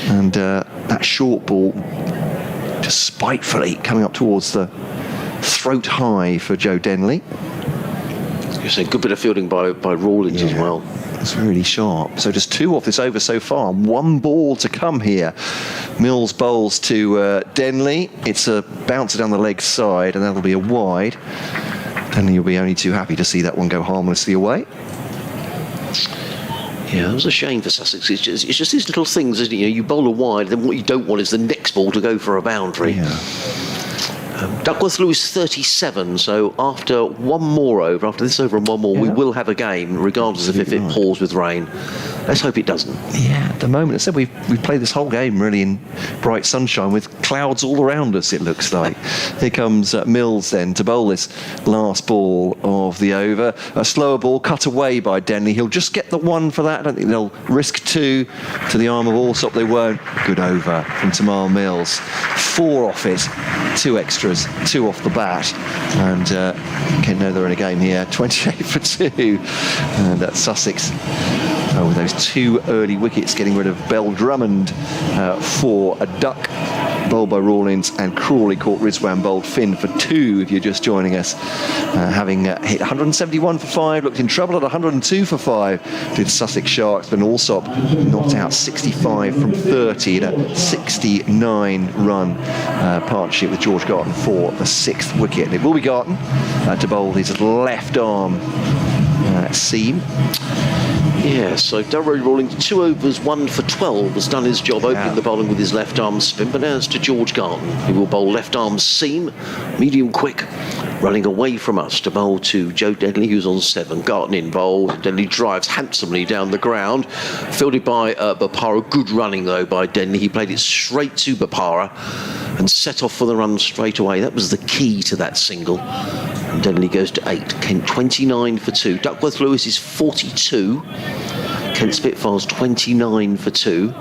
And that short ball, just spitefully coming up towards the throat high for Joe Denley. You're saying good bit of fielding by Rawlins as well. It's really sharp. So just 2 off this over so far. 1 ball to come here. Mills bowls to Denley. It's a bouncer down the leg side, and that'll be a wide. Denley will be only too happy to see that one go harmlessly away. Yeah, it was a shame for Sussex. It's just these little things, isn't it? You bowl a wide, then what you don't want is the next ball to go for a boundary. Yeah. Duckworth Lewis 37, so after 1 more over, after this over and 1 more, we will have a game, regardless of if it pours with rain. Let's hope it doesn't. Yeah, at the moment, I said we've played this whole game really in bright sunshine with clouds all around us, it looks like. Here comes Mills then to bowl this last ball of the over. A slower ball cut away by Denley. He'll just get the 1 for that. I don't think they'll risk 2 to the arm of Alsop. They won't. Good over from Tamal Mills. 4 off it, 2 extras, 2 off the bat. And Kent know they're in a game here. 28 for 2. And that's Sussex. With those 2 early wickets, getting rid of Bell Drummond for a duck, bowled by Rawlins, and Crawley caught Rizwan, bowled Finn for 2, if you're just joining us. Having hit 171 for 5, looked in trouble at 102 for 5, did Sussex Sharks, but Alsop knocked out 65 from 30 in a 69-run partnership with George Garton for the 6th wicket. It will be Garton to bowl his left arm seam. Yeah, so Delroy Rawlings, 2 overs, 1 for 12, has done his job opening the bowling with his left arm spin. But now it's to George Garton, who will bowl left arm seam, medium quick, running away from us to bowl to Joe Denley, who's on 7. Garton in bowl. Denley drives handsomely down the ground, fielded by Bapara. Good running though by Denley. He played it straight to Bapara and set off for the run straight away. That was the key to that single. And Denley goes to 8. Kent 29 for 2. Duckworth Lewis is 42. Kent Spitfires 29 for 2.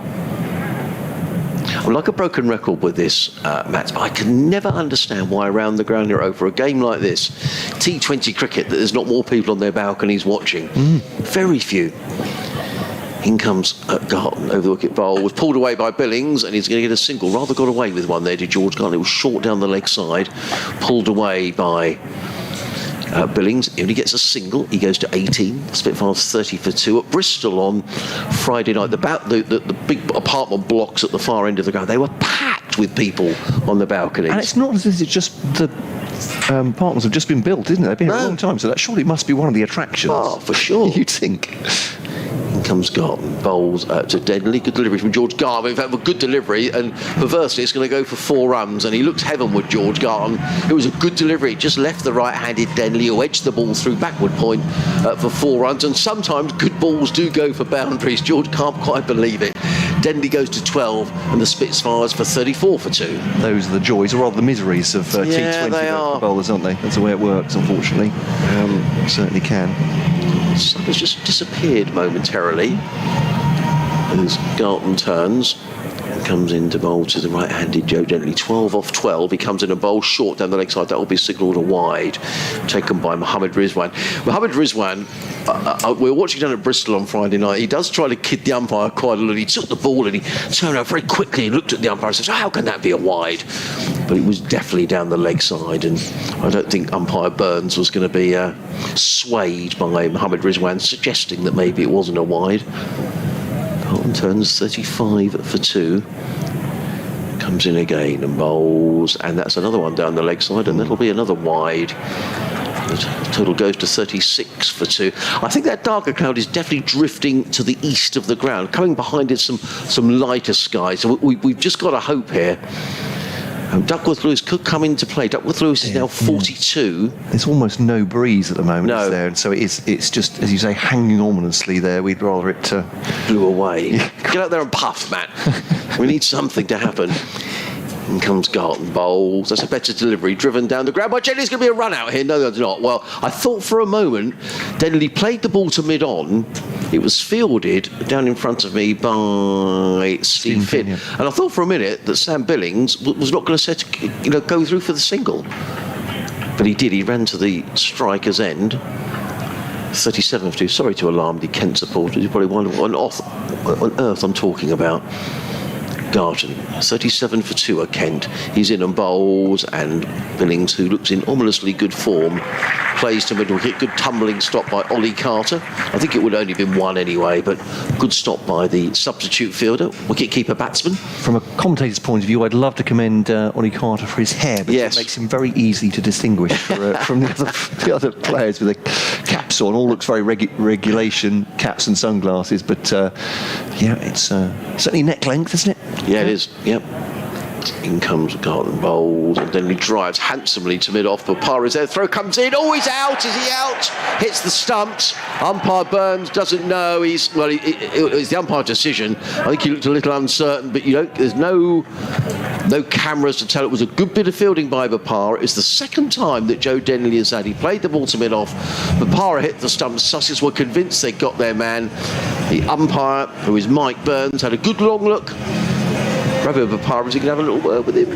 Well, like a broken record with this, Matt, but I can never understand why around the ground here over a game like this, T20 cricket, that there's not more people on their balconies watching. Very few. In comes Garton over the wicket bowl, was pulled away by Billings, and he's going to get a single. Rather got away with one there, did George Garton. It was short down the leg side, pulled away by Billings. He only gets a single. He goes to 18. Spitfires 30 for 2 at Bristol on Friday night. The big apartment blocks at the far end of the ground, they were packed with people on the balconies. And it's not as if it's just the apartments have just been built, isn't it? They've been here a long time, so that surely must be one of the attractions. Oh, for sure. You'd think. In comes Garton, bowls to Denley. Good delivery from George Garton. In fact, a good delivery, and perversely, it's going to go for 4 runs. And he looks heavenward, George Garton. It was a good delivery. It just left the right-handed Denley, who edged the ball through backward point for 4 runs. And sometimes good balls do go for boundaries. George can't quite believe it. Denley goes to 12, and the Spitfires for 34 for 2. Those are the joys, or rather the miseries of T20 bowlers, aren't they? That's the way it works, unfortunately. Certainly can. Sun has just disappeared momentarily as Garton turns and comes in to bowl to the right-handed Joe Denley. 12 off 12. He comes in and bowls short down the leg side. That will be signalled a wide, taken by Mohammed Rizwan. Mohammed Rizwan, we were watching down at Bristol on Friday night. He does try to kid the umpire quite a lot. He took the ball and he turned out very quickly and looked at the umpire and said, "How can that be a wide?" But it was definitely down the leg side, and I don't think umpire Burns was going to be swayed by Mohammed Rizwan suggesting that maybe it wasn't a wide. Garton turns 35 for 2. Comes in again and bowls, and that's another one down the leg side, and that'll be another wide. The total goes to 36 for 2. I think that darker cloud is definitely drifting to the east of the ground. Coming behind it, some lighter skies. So we've just got a hope here. Duckworth Lewis could come into play. Duckworth Lewis is now 42. There's almost no breeze at the moment, No. is there? And so it's just, as you say, hanging ominously there. We'd rather it Blew away. Get out there and puff, Matt. We need something to happen. In comes Garton, bowls. That's a better delivery. Driven down the ground by Denley's going to be a run out here. No, there's not. Well, I thought for a moment Denley played the ball to mid-on. It was fielded down in front of me by Steve Finn. Yeah. And I thought for a minute that Sam Billings was not going to go through for the single. But he did. He ran to the striker's end. 37 for 2. Sorry to alarm the Kent supporters. You probably wonder what on earth I'm talking about. Garton, 37 for 2 at Kent. He's in and bowls, and Billings, who looks in ominously good form, plays to middle wicket. Good tumbling stop by Ollie Carter. I think it would only have been 1 anyway, but good stop by the substitute fielder, wicket-keeper batsman. From a commentator's point of view, I'd love to commend Ollie Carter for his hair, because Yes. it makes him very easy to distinguish from the other players with the caps on. All looks very regulation, caps and sunglasses, but it's certainly neck length, isn't it? Yeah, it is. Yep. In comes Garton, bowls, and then he drives handsomely to mid-off. But Parr is there. Throw comes in. Oh, he's out. Is he out? Hits the stumps. Umpire Burns doesn't know. It's the umpire's decision. I think he looked a little uncertain, but there's no cameras to tell. It was a good bit of fielding by Parr. It's the second time that Joe Denley has had. He played the ball to mid-off. Parr hit the stumps. Sussex were convinced they got their man. The umpire, who is Mike Burns, had a good long look. Ravi Bopara, was he going to have a little word with him?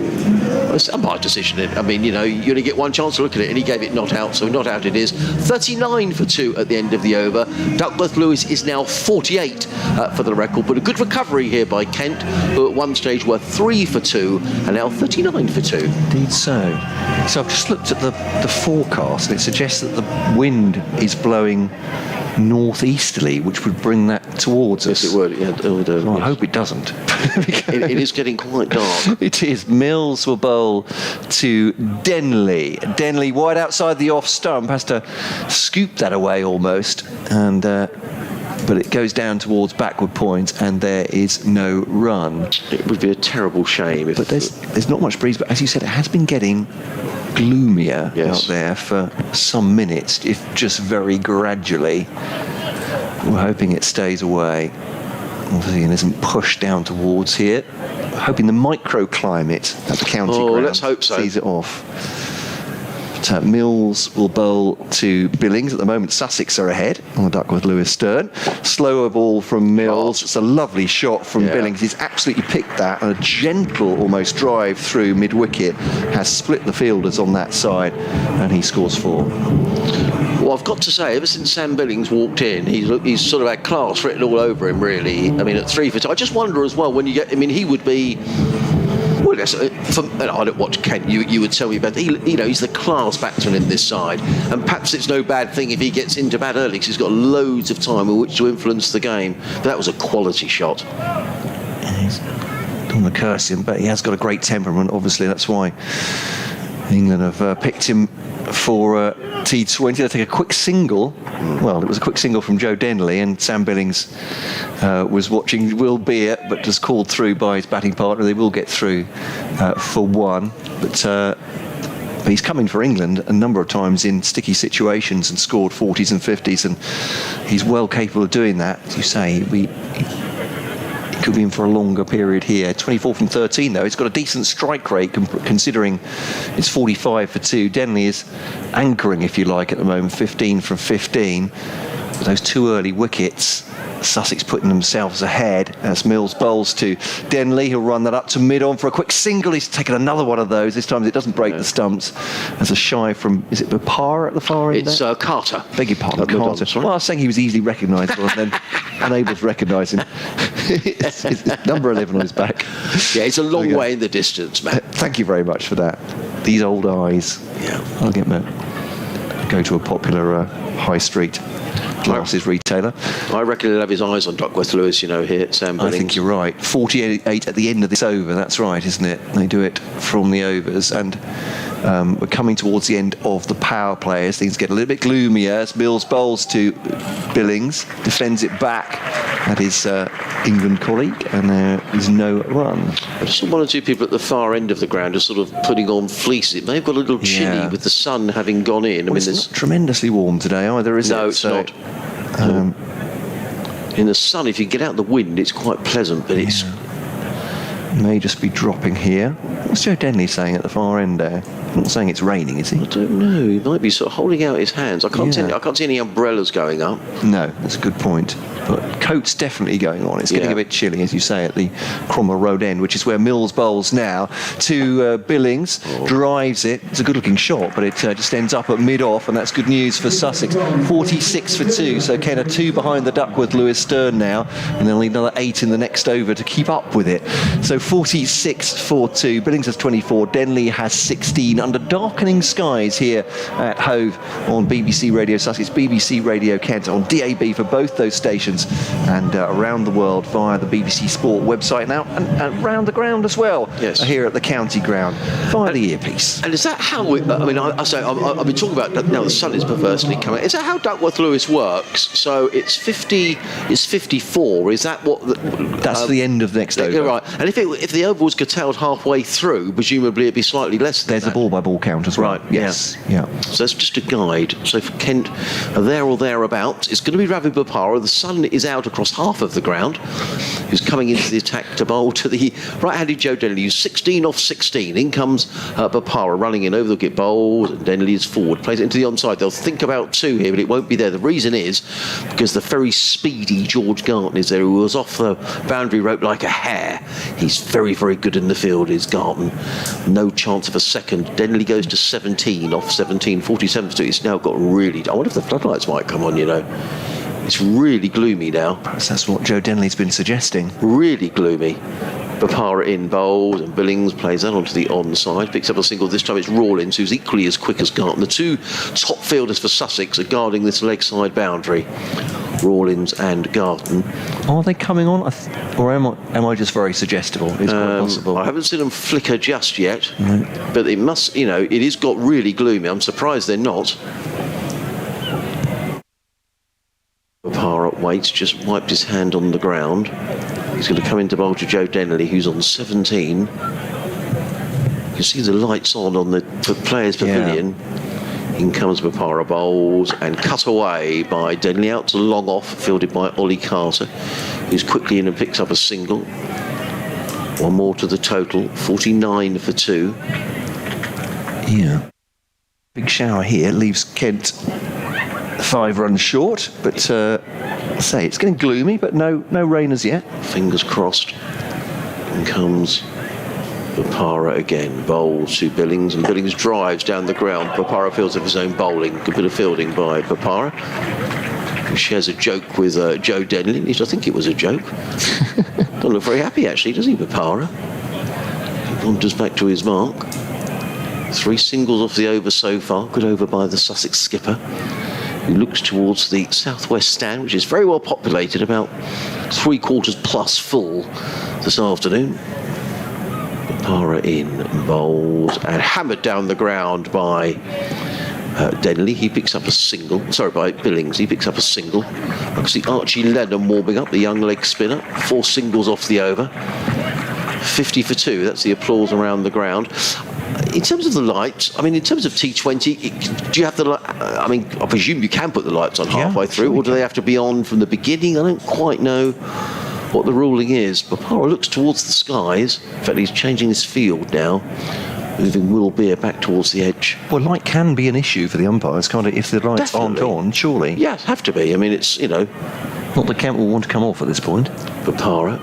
It's an umpire's decision. I mean, you only get one chance to look at it, and he gave it not out, so not out it is. 39 for 2 at the end of the over. Duckworth Lewis is now 48 for the record, but a good recovery here by Kent, who at one stage were 3 for 2, and now 39 for 2. Indeed so. So I've just looked at the forecast, and it suggests that the wind is blowing northeasterly, which would bring that towards us. Yes, it would. Yeah, Well, I hope it doesn't. It is getting quite dark. It is. Mills will bowl to Denley. Denley wide outside the off stump, has to scoop that away almost, and but it goes down towards backward point, and there is no run. It would be a terrible shame if... But there's not much breeze, but as you said, it has been getting gloomier out there for some minutes, if just very gradually. We're hoping it stays away, obviously, and isn't pushed down towards here. Hoping the microclimate at the county ground let's hope so. sees it off. But Mills will bowl to Billings. At the moment, Sussex are ahead on the Duckworth Lewis Stern. Slower ball from Mills. It's a lovely shot from Billings. He's absolutely picked that, and a gentle almost drive through mid-wicket has split the fielders on that side, and he scores 4. Well, I've got to say, ever since Sam Billings walked in, he's sort of had class written all over him, really. I mean, at 3 for 2. I just wonder as well, when you get, I mean, he would be... Well, yes, I don't watch Kent. You would tell me about. He's the class batsman in this side, and perhaps it's no bad thing if he gets into bat early because he's got loads of time in which to influence the game. But that was a quality shot. Don't want to curse him, but he has got a great temperament. Obviously, that's why England have picked him for T20. They'll take a quick single. Well, it was a quick single from Joe Denley, and Sam Billings was watching, but just called through by his batting partner. They will get through for 1. But he's come in for England a number of times in sticky situations and scored 40s and 50s, and he's well capable of doing that. As you say, he could be in for a longer period here. 24 from 13, though. He's got a decent strike rate considering it's 45 for 2. Denley is anchoring, if you like, at the moment, 15 from 15. But those 2 early wickets, Sussex putting themselves ahead as Mills bowls to Denley. He'll run that up to mid-on for a quick single. He's taken another one of those. This time it doesn't break the stumps. As a shy from, is it Bapara at the far end? It's Carter. Beg your pardon, Carter. Well, I was saying he was easily recognisable and then unable to recognise him. It's number 11 on his back. Yeah, it's a long way in the distance, man. Thank you very much for that. These old eyes. Yeah. I'll go to a popular high street glasses retailer. I reckon he'll have his eyes on Duckworth Lewis, here at Sam Billings. I think you're right. 48 at the end of this over, that's right, isn't it? They do it from the overs, and we're coming towards the end of the power play as things get a little bit gloomier as Mills bowls to Billings, defends it back at his England colleague, and there is no run. I just saw 1 or 2 people at the far end of the ground just sort of putting on fleeces. It may have got a little chilly with the sun having gone in. Well, it's not tremendously warm today either, is it? No, it's not. In the sun, if you get out the wind, it's quite pleasant, but it's... May just be dropping here. What's Joe Denley saying at the far end there? Not saying it's raining, is he? I don't know. He might be sort of holding out his hands. I can't see any umbrellas going up. No, that's a good point. But coat's definitely going on. It's getting a bit chilly, as you say, at the Cromwell Road end, which is where Mills bowls now to Billings. Drives it. It's a good-looking shot, but it just ends up at mid-off, and that's good news for Sussex. 46 for 2, so Ken are 2 behind the Duckworth Lewis Stern now, and they'll need another 8 in the next over to keep up with it. So 46 for 2. Billings has 24. Denley has 16. Under darkening skies here at Hove on BBC Radio Sussex, BBC Radio Kent on DAB for both those stations, and around the world via the BBC Sport website now, and around the ground as well. Yes. Here at the county ground via the earpiece. And is that how I've been talking about now the sun is perversely coming. Is that how Duckworth Lewis works? So it's 54. Is that what? That's the end of the next over. Right. And if the over was curtailed halfway through, presumably it'd be slightly less than There's that. a ball-by-ball count as well. Right. Yes. Yeah. So that's just a guide. So for Kent, there or thereabouts, it's going to be Ravi Bopara. The sun is out across half of the ground, who's coming into the attack to bowl to the right-handed Joe Denley, who's 16 off 16. In comes Bopara running in over the wicket, bowls, and Denley is forward, plays it into the onside. They'll think about 2 here, but it won't be there. The reason is because the very speedy George Garton is there, who was off the boundary rope like a hare. He's very, very good in the field, is Garton. No chance of a second. Denley goes to 17 off 17, 47 for 2. It's now got really... I wonder if the floodlights might come on, It's really gloomy now. Perhaps that's what Joe Denley's been suggesting. Really gloomy. Bopara in bowls, and Billings plays that onto the onside. Picks up a single. This time it's Rawlins, who's equally as quick as Garton. The 2 top fielders for Sussex are guarding this leg side boundary. Rawlins and Garton. Are they coming on? Or am I just very suggestible? It's quite possible. I haven't seen them flicker just yet. But it must, it has got really gloomy. I'm surprised they're not. Bopara waits, just wiped his hand on the ground. He's going to come into bowl to Joe Denley, who's on 17. You can see the lights on the players' pavilion. In comes Bopara, bowls, and cut away by Denley out to long off, fielded by Ollie Carter, who's quickly in and picks up a single. 1 more to the total, 49 for 2. Yeah. Big shower here leaves Kent 5 runs short, but say it's getting gloomy, but no rain as yet. Fingers crossed. In comes Papara again, bowls to Billings, and Billings drives down the ground. Papara feels of his own bowling. Good bit of fielding by Papara. He shares a joke with Joe Denley. At least I think it was a joke. Don't look very happy actually, does he, Papara? He wanders back to his mark. 3 singles off the over so far. Good over by the Sussex skipper, who looks towards the southwest stand, which is very well populated, about 3/4 plus full this afternoon. Papara in, bowls, and hammered down the ground by Denley. He picks up a single. Sorry, by Billings. He picks up a single. I can see Archie Lennon warming up, the young leg spinner. 4 singles off the over. 50 for 2. That's the applause around the ground. In terms of the lights, I mean, in terms of T20, do you have the? I mean, I presume you can put the lights on halfway through, or do they have to be on from the beginning? I don't quite know what the ruling is. Papara looks towards the skies. In fact, he's changing his field now, moving Will Beer back towards the edge. Well, light can be an issue for the umpires, can't it? If the lights aren't on, surely. Yeah, have to be. I mean, it's, you know. Not that Kent will want to come off at this point. Papara.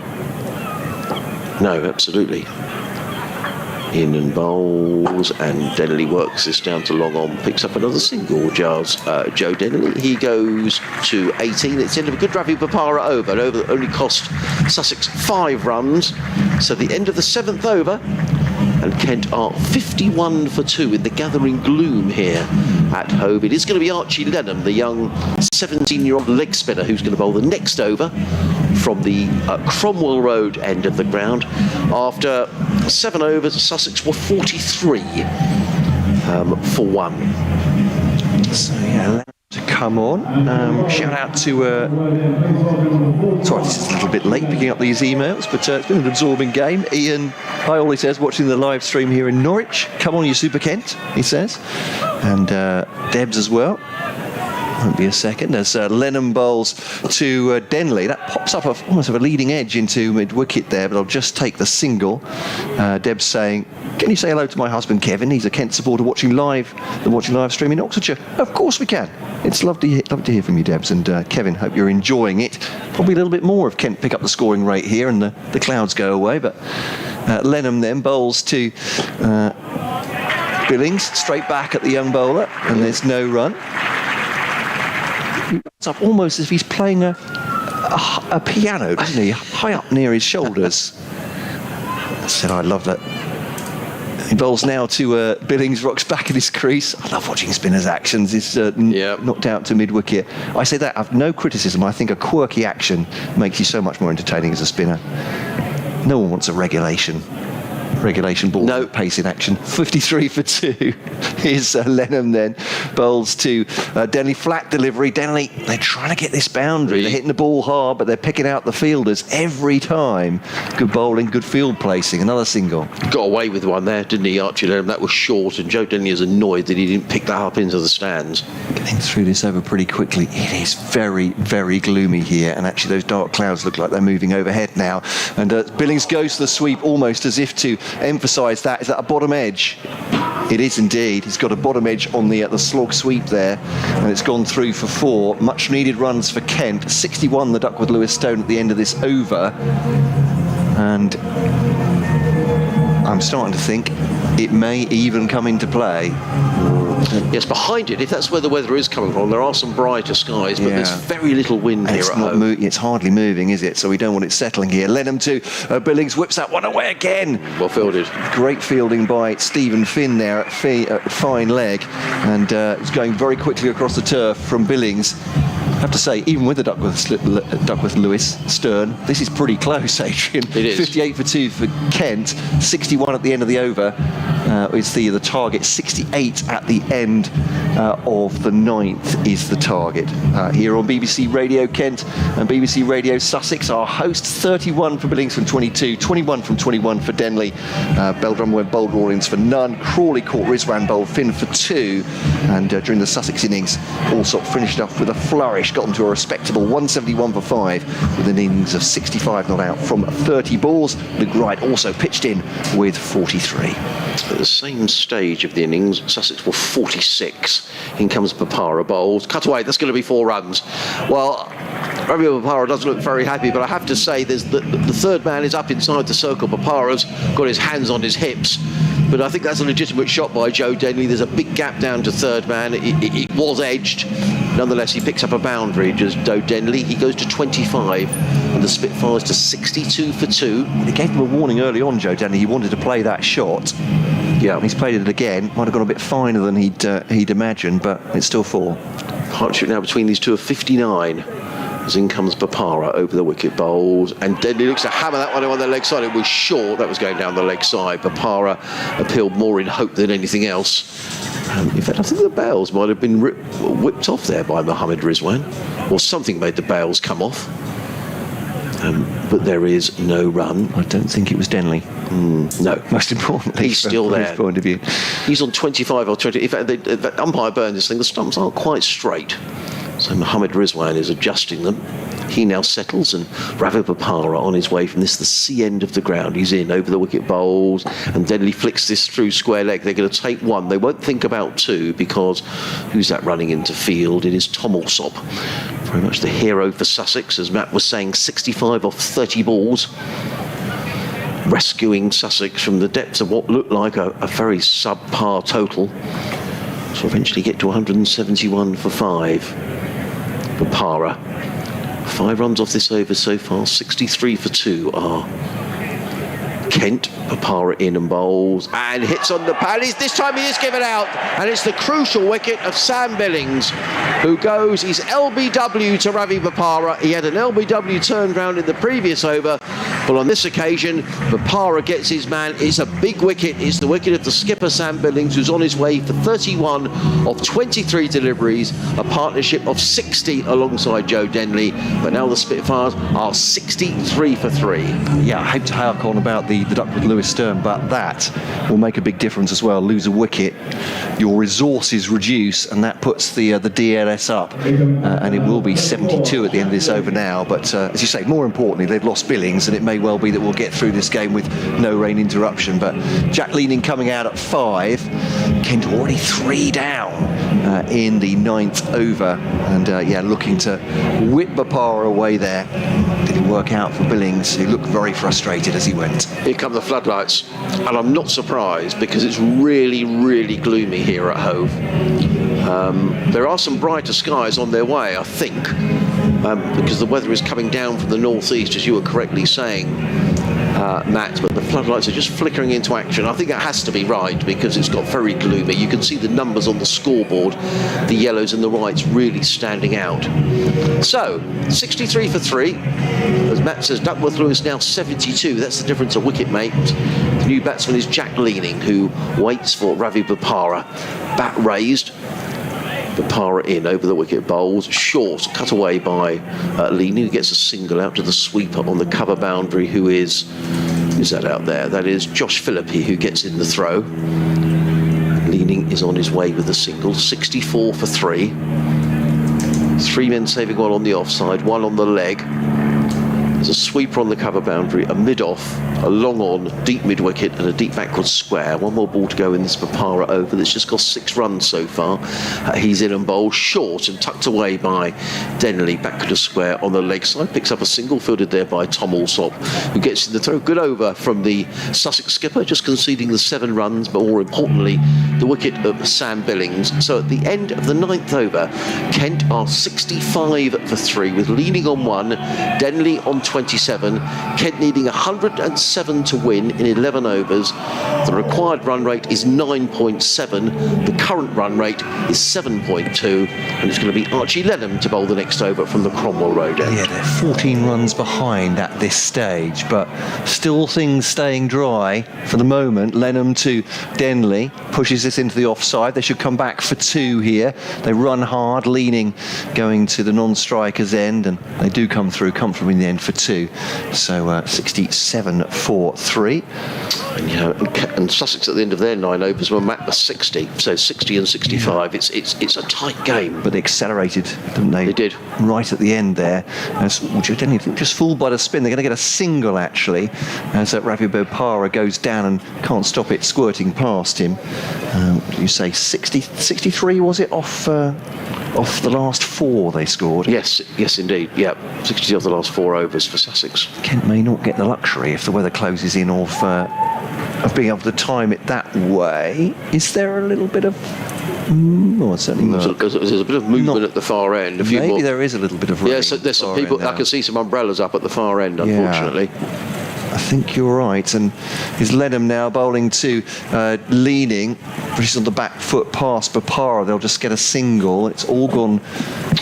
No, absolutely. In and bowls, and Denley works this down to long on, picks up another single. Joe Denley, he goes to 18. It's the end of a good Ravi Papara over. An over that only cost Sussex 5 runs. So the end of the 7th over, and Kent are 51 for 2 in the gathering gloom here at Hove. It is going to be Archie Lennon, the young 17-year-old leg spinner, who's going to bowl the next over from the Cromwell Road end of the ground. After 7 overs, Sussex were 43 for 1. So yeah, to come on. Shout out to sorry, this is a little bit late picking up these emails, but it's been an absorbing game. Ian, hi, all he says, watching the live stream here in Norwich. Come on, you Super Kent, he says. And Debs as well. Won't be a second as Lennon bowls to Denley. That pops up almost of a leading edge into mid-wicket there, but I'll just take the single. Deb's saying, can you say hello to my husband Kevin? He's a Kent supporter watching live stream in Oxfordshire. Of course we can. It's lovely to hear from you, Debs. And Kevin, hope you're enjoying it. Probably a little bit more if Kent pick up the scoring rate here and the clouds go away. But Lennon then bowls to Billings, straight back at the young bowler, and there's no run. It's up almost as if he's playing a piano, doesn't he? High up near his shoulders. I said I love that. He bowls now to Billings, rocks back in his crease. I love watching spinners' actions. He's knocked out to mid-wicket. I say that, I've no criticism. I think a quirky action makes you so much more entertaining as a spinner. No one wants a regulation ball. No pace in action. 53 for 2. Here's Lennon then. Bowls to Denley. Flat delivery. Denley, they're trying to get this boundary. They're hitting the ball hard, but they're picking out the fielders every time. Good bowling, good field placing. Another single. Got away with one there, didn't he, Archie Lennon? That was short, and Joe Denley is annoyed that he didn't pick that up into the stands. Getting through this over pretty quickly. It is very, very gloomy here, and actually those dark clouds look like they're moving overhead now. And Billings goes to the sweep almost as if to emphasise that. Is that a bottom edge? It is indeed. He's got a bottom edge on the slog sweep there, and it's gone through for 4. Much needed runs for Kent. 61 the Duckworth Lewis Stone at the end of this over, and I'm starting to think it may even come into play. Yes, behind it, if that's where the weather is coming from, there are some brighter skies, but there's very little wind here at home. It's hardly moving, is it? So we don't want it settling here. Lennon to Billings, whips that one away again. Well fielded. Great fielding by Stephen Finn there at fine leg, and it's going very quickly across the turf from Billings. I have to say, even with the Duckworth Lewis Stern, this is pretty close, Adrian. It is. 58 for 2 for Kent, 61 at the end of the over is the target. 68 at the end of the 9th is the target. Here on BBC Radio Kent and BBC Radio Sussex, our hosts, 31 for Billings from 22, 21 from 21 for Denley. Beldrum went bowled Rawlins for none. Crawley caught Rizwan bowled Finn for 2. And during the Sussex innings, Allsop finished off with a flourish, got them to a respectable 171 for 5 with an innings of 65 not out from 30 balls. Luke Wright also pitched in with 43. At the same stage of the innings, Sussex were 46. In comes Papara, bowls. Cut away, that's going to be 4 runs. Well, Ravi Papara doesn't look very happy, but I have to say the third man is up inside the circle. Papara's got his hands on his hips. But I think that's a legitimate shot by Joe Denley. There's a big gap down to third man. It was edged. Nonetheless, he picks up a boundary, just Joe Denley. He goes to 25, and the Spitfires to 62 for 2. He gave him a warning early on, Joe Denley. He wanted to play that shot. Yeah. He's played it again. Might have gone a bit finer than he'd imagined, but it's still 4. Partnership now between these two of 59. As in comes Papara over the wicket, bowls, and Denley looks to hammer that one on the leg side. It was short, that was going down the leg side. Papara appealed more in hope than anything else. In fact, I think the bails might have been whipped off there by Mohammad Rizwan, or something made the bails come off. But there is no run. I don't think it was Denley. No. Most importantly, he's still there. From his point of view. He's on 25 or 20. In fact, the umpire burned this thing. The stumps aren't quite straight. So Mohammad Rizwan is adjusting them. He now settles, and Ravi Papara on his way from this, the C end of the ground. He's in over the wicket, bowls, and Denley flicks this through square leg. They're going to take 1. They won't think about 2 because who's that running into field? It is Tom Alsop. Very much the hero for Sussex, as Matt was saying, 65 off 30 balls. Rescuing Sussex from the depths of what looked like a very subpar total. So eventually get to 171 for 5. Papara, 5 runs off this over so far, 63 for 2 are Kent. Papara in and bowls and hits on the paddies. This time he is given out, and it's the crucial wicket of Sam Billings, who goes his LBW to Ravi Papara. He had an LBW turned round in the previous over, but on this occasion Papara gets his man. It's a big wicket. It's the wicket of the skipper Sam Billings, who's on his way for 31 of 23 deliveries, a partnership of 60 alongside Joe Denley. But now the Spitfires are 63 for 3. Yeah, I hope to hark on about the Duckworth Lewis Stern, but that will make a big difference as well. Lose a wicket, your resources reduce, and that puts the DLS up, and it will be 72 at the end of this over now. But as you say, more importantly, they've lost Billings, and it may well be that we'll get through this game with no rain interruption. But Jack Leaning coming out at 5, Kent already 3 down in the 9th over, and looking to whip Papara away there. Didn't work out for Billings, who looked very frustrated as he went. Here come the floodlights, and I'm not surprised because it's really, really gloomy here at Hove. There are some brighter skies on their way, I think, because the weather is coming down from the northeast, as you were correctly saying, Matt, but the floodlights are just flickering into action. I think that has to be right because it's got very gloomy. You can see the numbers on the scoreboard, the yellows and the whites really standing out. So, 63 for 3. As Matt says, Duckworth Lewis now 72. That's the difference, a wicket mate. The new batsman is Jack Leaning, who waits for Ravi Papara. Bat raised. Papara in over the wicket, bowls short, cut away by Leaning, who gets a single out to the sweeper on the cover boundary. Who's that out there? That is Josh Philippi, who gets in the throw. Leaning is on his way with a single, 64 for 3. 3 men saving 1 on the offside, 1 on the leg. There's a sweeper on the cover boundary, a mid-off, a long-on, deep mid-wicket and a deep backward square. 1 more ball to go in this Papara over that's just got 6 runs so far. He's in and bowled short and tucked away by Denley. Backward to square on the leg side. Picks up a single fielded there by Tom Alsop, who gets in the throw. Good over from the Sussex skipper, just conceding the 7 runs, but more importantly, the wicket of Sam Billings. So at the end of the 9th over, Kent are 65 for 3 with Leaning on 1, Denley on 27. Kent needing 107 to win in 11 overs. The required run rate is 9.7. The current run rate is 7.2. And it's going to be Archie Lenham to bowl the next over from the Cromwell Road end. Yeah, they're 14 runs behind at this stage, but still things staying dry for the moment. Lenham to Denley, pushes this into the offside. They should come back for 2 here. They run hard, Leaning going to the non-striker's end, and they do come through comfortably in the end for 2. So 67 for 3. And, you know, and Sussex at the end of their 9 overs were Matt was 60, so 60 and 65. Yeah. It's a tight game. But they accelerated, didn't they? They did. Right at the end there. Just fooled by the spin. They're going to get a single, actually, as Ravi Bopara goes down and can't stop it squirting past him. You say 63, was it, off the last 4 they scored? Yes, indeed. Yeah, 60 off the last 4 overs for Sussex. Kent may not get the luxury if the weather closes in of being able to time it that way. Is there a little bit of... certainly not. There's a bit of movement at the far end. Maybe there is a little bit of rain. Yeah, so there's some people... I can see some umbrellas up at the far end, unfortunately. Yeah. I think you're right, and is Lenham now bowling to leaning, but he's on the back foot past Bopara. They'll just get a single. It's all gone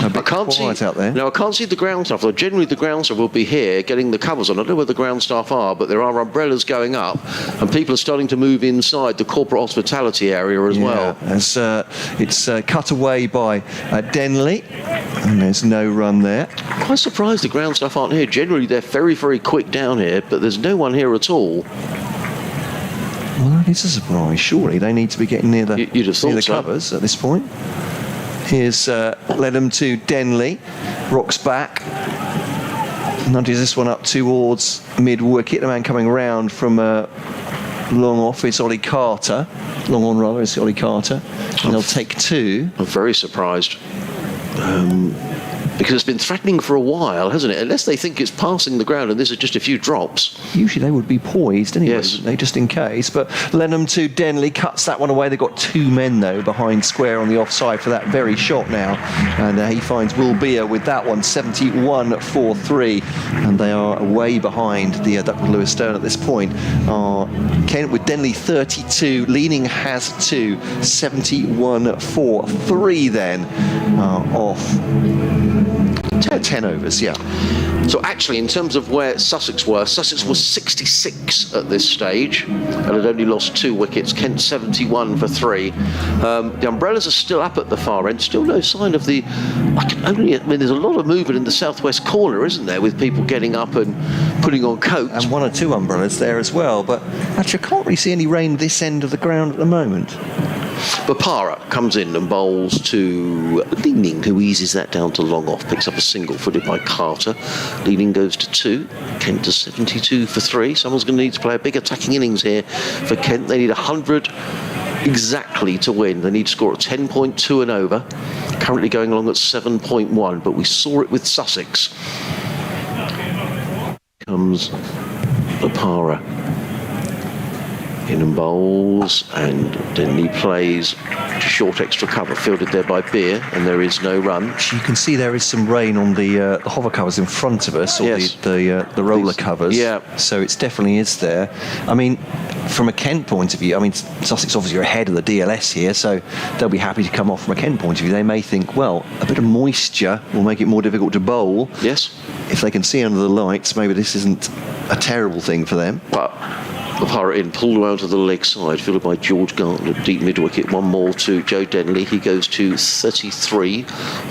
a bit quiet out there. No, I can't see the ground staff. Though generally, the ground staff will be here getting the covers on. I don't know where the ground staff are, but there are umbrellas going up, and people are starting to move inside the corporate hospitality area as well. As it's cut away by Denley, and there's no run there. Quite surprised the ground staff aren't here. Generally, they're very, very quick down here, but there's no one here at all. Well, that is a surprise. Surely they need to be getting near the, You'd have thought near the so. covers at this point. Here's Lenham to Denley. Rocks back. Nudges this one up towards mid-wicket. The man coming round from long off is Ollie Carter. Long on, rather, is Ollie Carter. And they'll take 2. I'm very surprised. Because it's been threatening for a while, hasn't it? Unless they think it's passing the ground and this is just a few drops. Usually they would be poised anyway, yes. Wouldn't they, just in case. But Lenham to Denley cuts that one away. They've got 2 men, though, behind square on the offside for that very shot now. And he finds Will Beer with that one, 71 for 3. And they are way behind the Duckworth Lewis Stern at this point. Kent with Denley 32, Leaning has 2, 71 for 3 then off 10 overs, yeah. So actually, in terms of where Sussex was 66 at this stage and had only lost 2 wickets. Kent 71 for 3. The umbrellas are still up at the far end. Still no sign of the... there's a lot of movement in the southwest corner, isn't there, with people getting up and putting on coats. And 1 or 2 umbrellas there as well. But actually, I can't really see any rain this end of the ground at the moment. Bopara comes in and bowls to Leaning, who eases that down to long off, picks up a single footed by Carter. Leaning goes to 2, Kent to 72 for 3. Someone's going to need to play a big attacking innings here for Kent. They need 100 exactly to win. They need to score at 10.2 and over, currently going along at 7.1, but we saw it with Sussex. Comes Bopara in and bowls, and Denley plays to short extra cover, fielded there by Beer, and there is no run. You can see there is some rain on the hover covers in front of us, or yes. the roller covers. Yeah. So it definitely is there. I mean, from a Kent point of view, Sussex obviously are ahead of the DLS here, so they'll be happy to come off from a Kent point of view. They may think, well, a bit of moisture will make it more difficult to bowl. Yes. If they can see under the lights, maybe this isn't a terrible thing for them. But Bopara in, pulled around to the leg side, fielded by George Gartner, deep mid-wicket. 1 more to Joe Denley. He goes to 33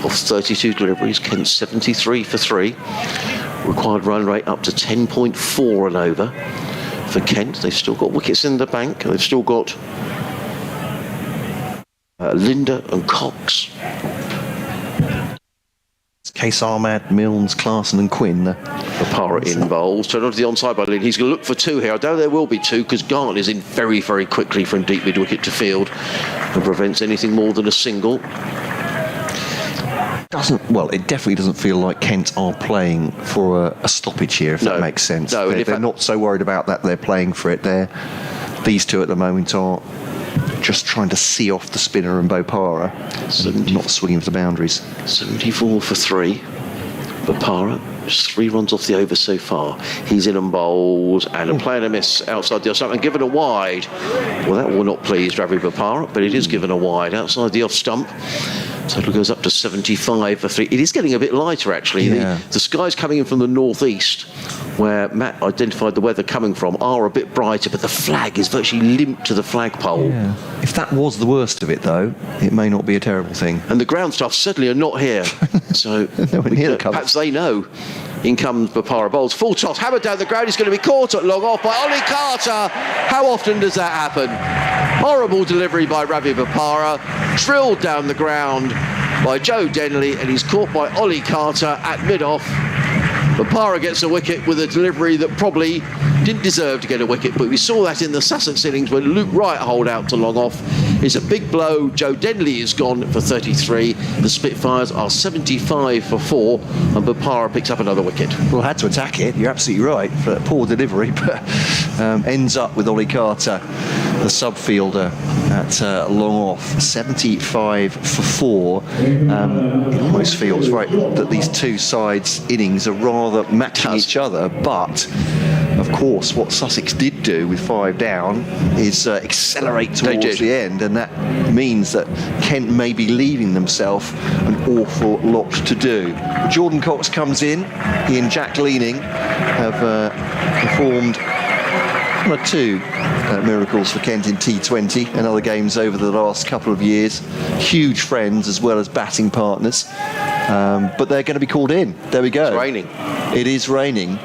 off 32 deliveries. Kent 73 for 3. Required run rate up to 10.4 and over for Kent. They've still got wickets in the bank. They've still got Linda and Cox. Case Ahmad, Milnes, Clarkson and Quinn. Bopara in bowls. Turn onto the onside by Lynn. He's going to look for 2 here. I doubt there will be 2 because Gartner is in very, very quickly from deep mid-wicket to field and prevents anything more than a single. It definitely doesn't feel like Kent are playing for a stoppage here, if that makes sense. No, they're not so worried about that. They're playing for it. These 2 at the moment are just trying to see off the spinner and Bopara and not swinging for the boundaries. 74 for 3. Bopara, just 3 runs off the over so far. He's in and bowls, and a play and a miss outside the off stump and given a wide. Well, that will not please Ravi Bopara, but it is given a wide outside the off stump. Total goes up to 75 for 3. It is getting a bit lighter, actually. Yeah. The skies coming in from the northeast, where Matt identified the weather coming from, are a bit brighter, but the flag is virtually limped to the flagpole. Yeah. If that was the worst of it, though, it may not be a terrible thing. And the ground staff certainly are not here. So Nowhere near the covers. perhaps they know. In comes Bapara Bowles. Full toss, hammered down the ground. He's going to be caught at long off by Ollie Carter. How often does that happen? Horrible delivery by Ravi Bapara. Drilled down the ground by Joe Denley, and he's caught by Ollie Carter at mid-off. Bapara gets a wicket with a delivery that probably didn't deserve to get a wicket, but we saw that in the Sussex innings when Luke Wright holed out to long off. It's a big blow. Joe Denley is gone for 33. The Spitfires are 75 for 4, and Bapara picks up another wicket. Well, had to attack it. You're absolutely right for that poor delivery, but ends up with Ollie Carter, the sub-fielder, at long off. 75 for 4. It almost feels right that these two sides' innings are rather matching each other, but of course what Sussex did do with 5 down is accelerate towards the end, and that means that Kent may be leaving themselves an awful lot to do. Jordan Cox comes in. He and Jack Leaning have performed one or two miracles for Kent in T20 and other games over the last couple of years. Huge friends as well as batting partners, but they're going to be called in. There we go. It's raining. It is raining.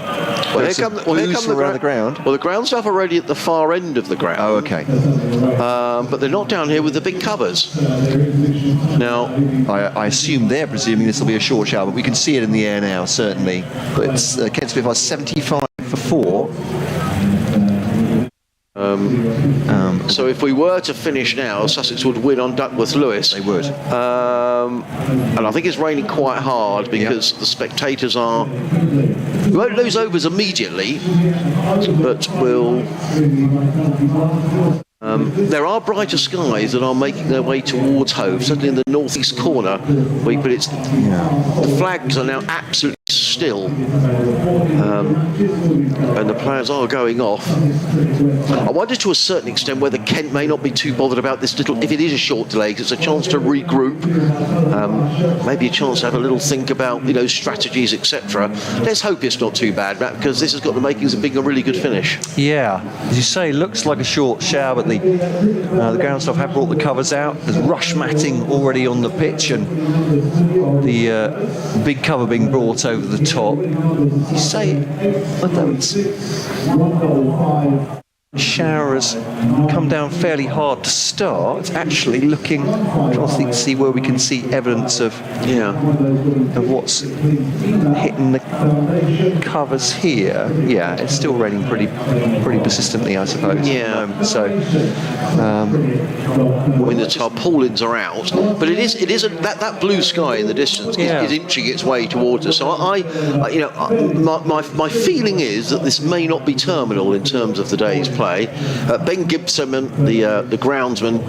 Well, here come the ground. Well, the ground staff are already at the far end of the ground. Oh, okay. But they're not down here with the big covers. Now, I assume they're presuming this will be a short shower, but we can see it in the air now, certainly. But it's Kent Spitfires 75 for 4. So if we were to finish now, Sussex would win on Duckworth Lewis. They would. And I think it's raining quite hard because the spectators are... We won't lose overs immediately, but we'll... there are brighter skies that are making their way towards Hove, certainly in the northeast corner, but it's the flags are now absolutely still, and the players are going off. I wonder to a certain extent whether Kent may not be too bothered about this little, if it is a short delay, because it's a chance to regroup, maybe a chance to have a little think about, strategies, etc. Let's hope it's not too bad, Matt, because this has got the makings of being a really good finish. Yeah, as you say, looks like a short shower, but the ground staff have brought the covers out. There's rush matting already on the pitch, and the big cover being brought over the top. You say, although it's showers come down fairly hard to start, actually looking, I'm trying to see where we can see evidence of what's hitting the covers here. Yeah, it's still raining pretty persistently, I suppose. Yeah. So the tarpaulins are out, but it is that blue sky in the distance is inching its way towards us. So my feeling is that this may not be terminal in terms of the day's play. Ben Gibson, the groundsman,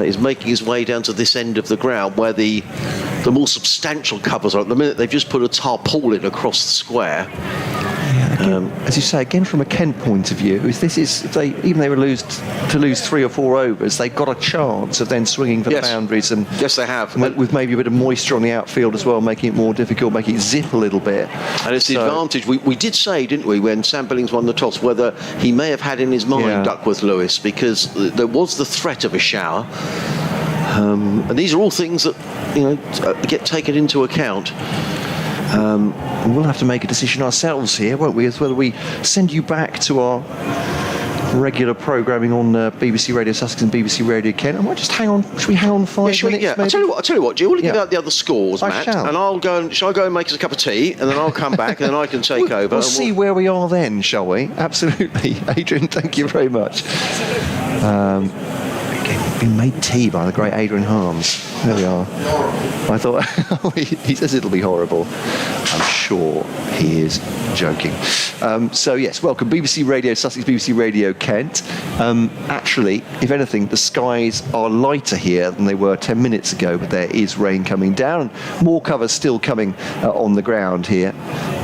is making his way down to this end of the ground where the more substantial covers are. At the minute, they've just put a tarpaulin across the square. As you say, again from a Kent point of view, if they were lose 3 or 4 overs, they've got a chance of then swinging for the boundaries, and yes, they have, with maybe a bit of moisture on the outfield as well, making it more difficult, making it zip a little bit. And it's the advantage. We did say, didn't we, when Sam Billings won the toss, whether he may have had in his mind Duckworth Lewis, because there was the threat of a shower. And these are all things that get taken into account. We'll have to make a decision ourselves here, won't we, as whether we send you back to our regular programming on BBC Radio Sussex and BBC Radio Kent. I might just hang on. Should we hang on 5 minutes? Yeah. I'll tell you what. Do you want to give out the other scores, Matt? Shall. And I'll go. Shall I go and make us a cup of tea, and then I'll come back, and then I can take over. We'll see where we are then, shall we? Absolutely, Adrian. Thank you very much. Been made tea by the great Adrian Harms. There we are. I thought he says it'll be horrible. I'm sure he is joking. So yes, welcome BBC Radio Sussex, BBC Radio Kent. Actually, if anything, the skies are lighter here than they were 10 minutes ago, but there is rain coming down. More covers still coming on the ground here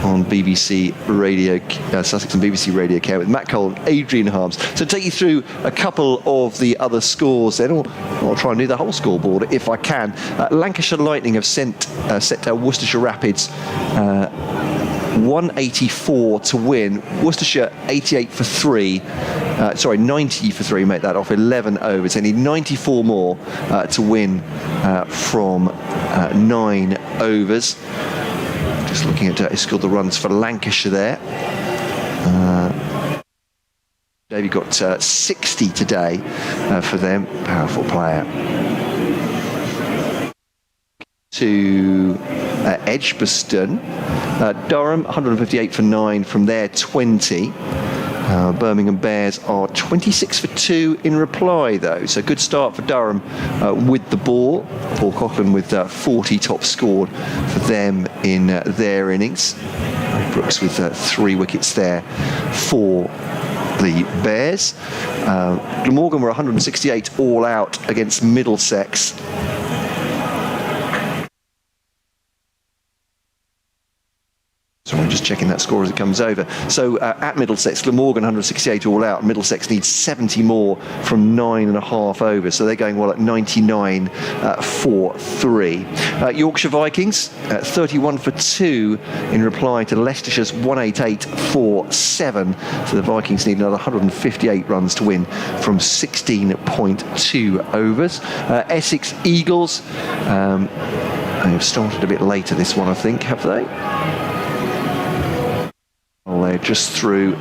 on BBC Radio Sussex and BBC Radio Kent with Matt Cole and Adrian Harms. So take you through a couple of the other scores then. I'll try and do the whole scoreboard if I can. Lancashire Lightning have set Worcestershire Rapids 184 to win. Worcestershire 88 for 3. 90 for 3, make that off 11 overs. They need 94 more to win from 9 overs. Just looking at he scored the runs for Lancashire there. Davey got 60 today for them. Powerful player. To Edgbaston. Durham, 158 for 9 from their 20. Birmingham Bears are 26 for 2 in reply, though. So good start for Durham with the ball. Paul Coughlin with 40 top scored for them in their innings. Brooks with 3 wickets there for the Bears. Glamorgan were 168 all out against Middlesex. So I'm just checking that score as it comes over. So at Middlesex, Glamorgan 168 all out. Middlesex needs 70 more from 9.5 overs. So they're going well at 99 for 3. Yorkshire Vikings 31 for 2 in reply to Leicestershire's 188 for 7. So the Vikings need another 158 runs to win from 16.2 overs. Essex Eagles, they've started a bit later this one, I think, have they? Well, they're just through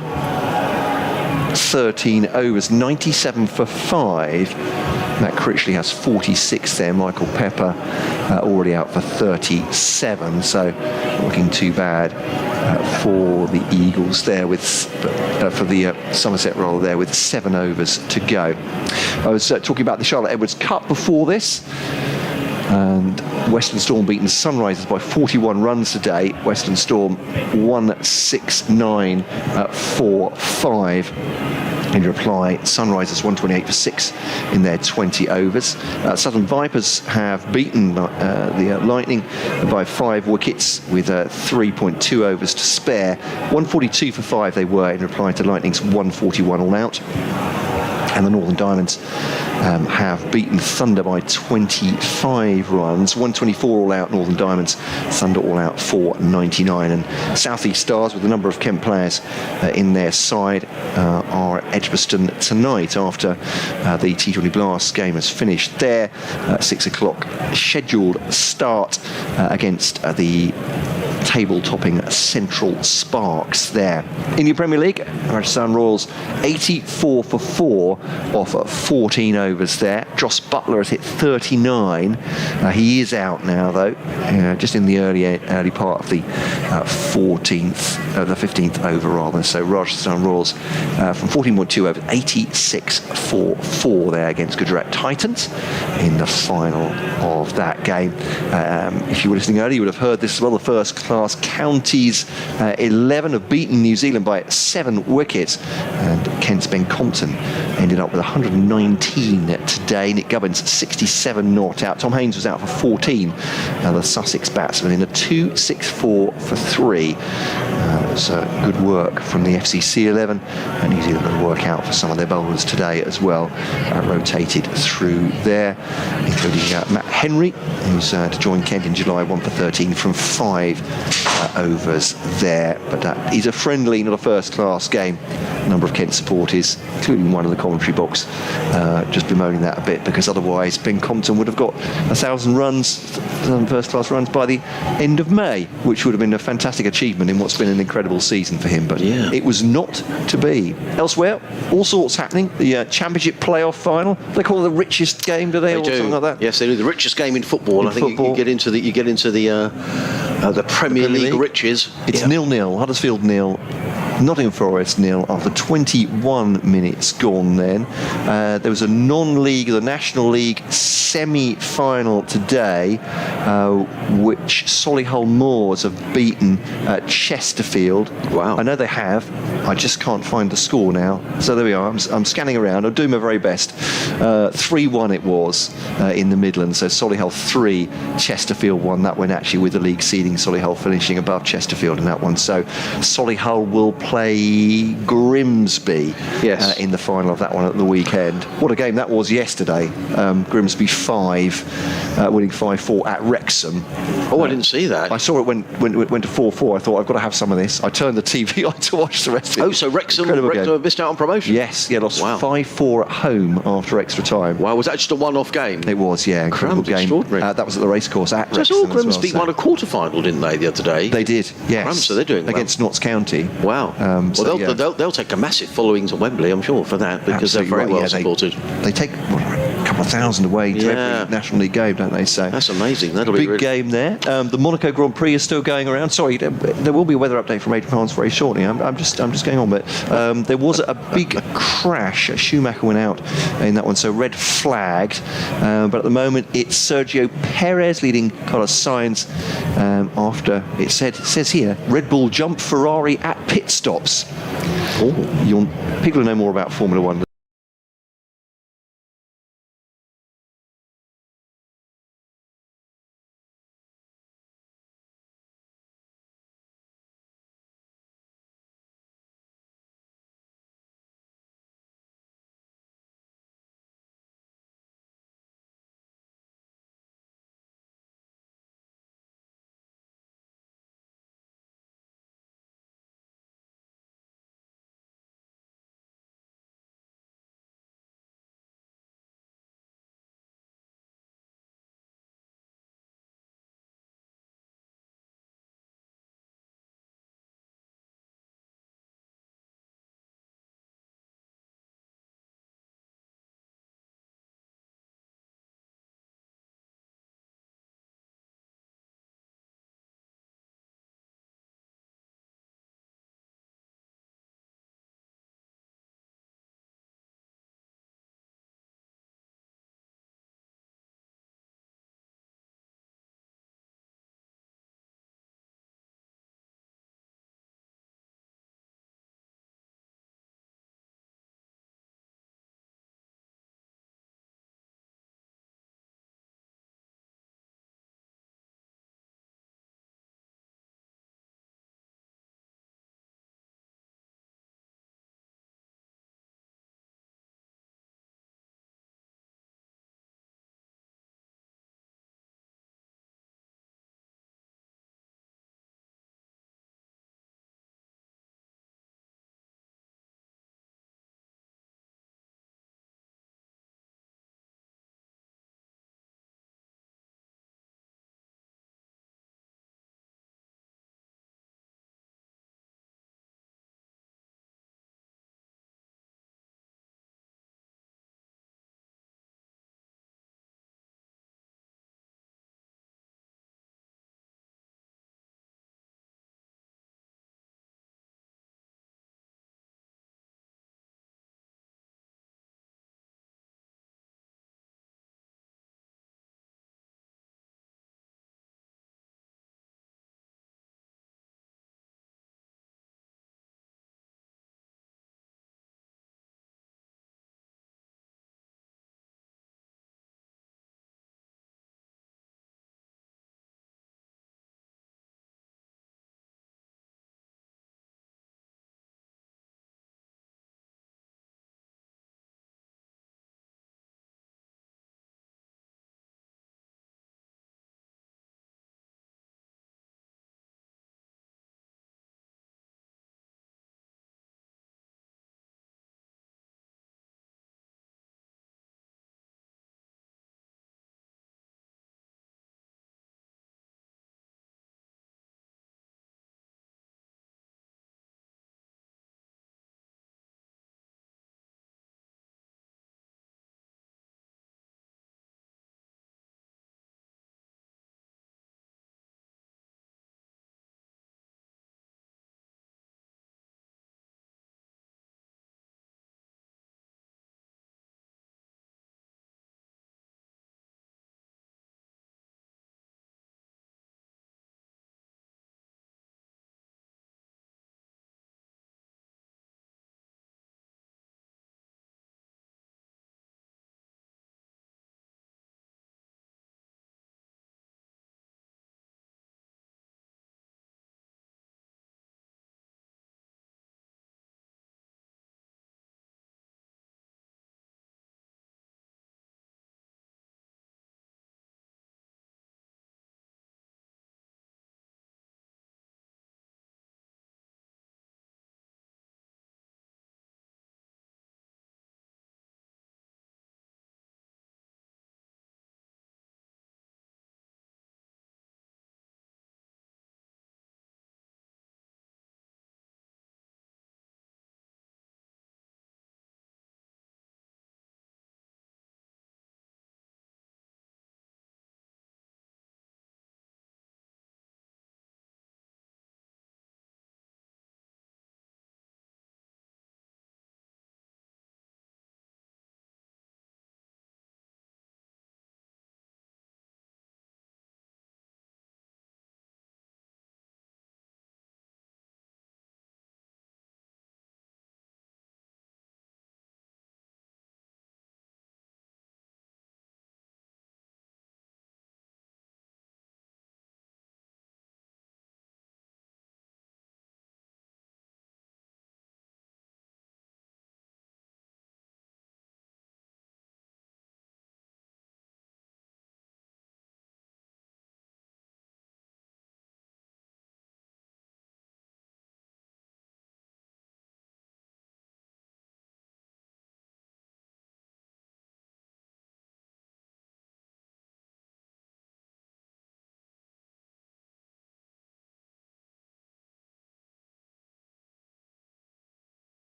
13 overs, 97 for 5. Matt Critchley has 46 there. Michael Pepper already out for 37, so not looking too bad for the Eagles there, with for the Somerset rather, there with 7 overs to go. I was talking about the Charlotte Edwards Cup before this, and Western Storm beaten Sunrisers by 41 runs today. Western Storm 169 for 5. In reply, Sunrisers 128 for 6 in their 20 overs. Southern Vipers have beaten the Lightning by 5 wickets with 3.2 overs to spare. 142 for 5 they were in reply to Lightning's 141 all out. And the Northern Diamonds have beaten Thunder by 25 runs. 124 all out, Northern Diamonds. Thunder all out for 99. And South East Stars, with a number of Kent players in their side, are at Edgbaston tonight after the T20 Blast game has finished there. 6 o'clock scheduled start against the table-topping Central Sparks there. In your Premier League, Rajasthan Royals 84 for 4 off 14 overs there. Joss Butler has hit 39. He is out now, though, just in the early part of the 15th over rather. So Rajasthan Royals from 14.2 overs, 86 for 4 there against Gujarat Titans in the final of that game. If you were listening earlier, you would have heard this as well. The first class counties 11 have beaten New Zealand by 7 wickets, and Kent's Ben Compton ended up with 119 today. Nick Gubbins 67 not out. Tom Haines was out for 14. The Sussex batsman in a 2-6-4 for 3. So good work from the FCC 11. New Zealand will work out for some of their bowlers today as well. Rotated through there, including Matt Henry, who's to join Kent in July, 1 for 13 from 5 overs there. But he's a friendly, not a first-class game. A number of Kent supporters, including one in the commentary box, just bemoaning that a bit, because otherwise Ben Compton would have got 1,000 runs, first-class runs by the end of May, which would have been a fantastic achievement in what's been an incredible season for him. But it was not to be. Elsewhere, all sorts happening. The Championship playoff final. They call it the richest game, do they? Or do. Something like that. Yes, they do. The richest game in football. I think you get into the Premier League riches. It's 0-0. Huddersfield 0. Nottingham Forest 0 after 21 minutes gone then. There was a non-league, the National League semi-final today, which Solihull Moors have beaten Chesterfield. Wow. I know they have. I just can't find the score now. So there we are. I'm scanning around. I'm doing my very best. 3-1 it was in the Midlands. So Solihull 3, Chesterfield 1. That went actually with the league seeding, Solihull finishing above Chesterfield in that one. So Solihull will play play Grimsby Yes. in the final of that one at the weekend. What a game that was yesterday. Grimsby 5, winning 5-4 at Wrexham. Oh, I didn't see that. I saw it when it went to 4-4. I thought, I've got to have some of this. I turned the TV on to watch the rest of it. Oh, so Wrexham missed out on promotion? Yes, lost Wow. 5-4 at home after extra time. Wow, was that just a one-off game? It was, yeah. Incredible Crumbs, game. extraordinary. That was at the racecourse at So I Wrexham saw as well, Grimsby so- won a quarter-final, didn't they, the other day? They did, yes. Crumbs, so they're doing well. Against Notts County. Wow. So, yeah. They'll take a massive following to Wembley, I'm sure, for that, because Absolutely they're very right, well yeah, supported. They take a couple of thousand away to Yeah. every National League game, don't they? So That's amazing. That'll be big really... game there. The Monaco Grand Prix is still going around. Sorry, there will be a weather update from Adrian Hans very shortly. I'm just going on, but there was a big crash. Schumacher went out in that one, so red flagged. But at the moment, it's Sergio Perez leading Carlos Sainz after it says here Red Bull jump Ferrari at pit stops. People who know more about Formula One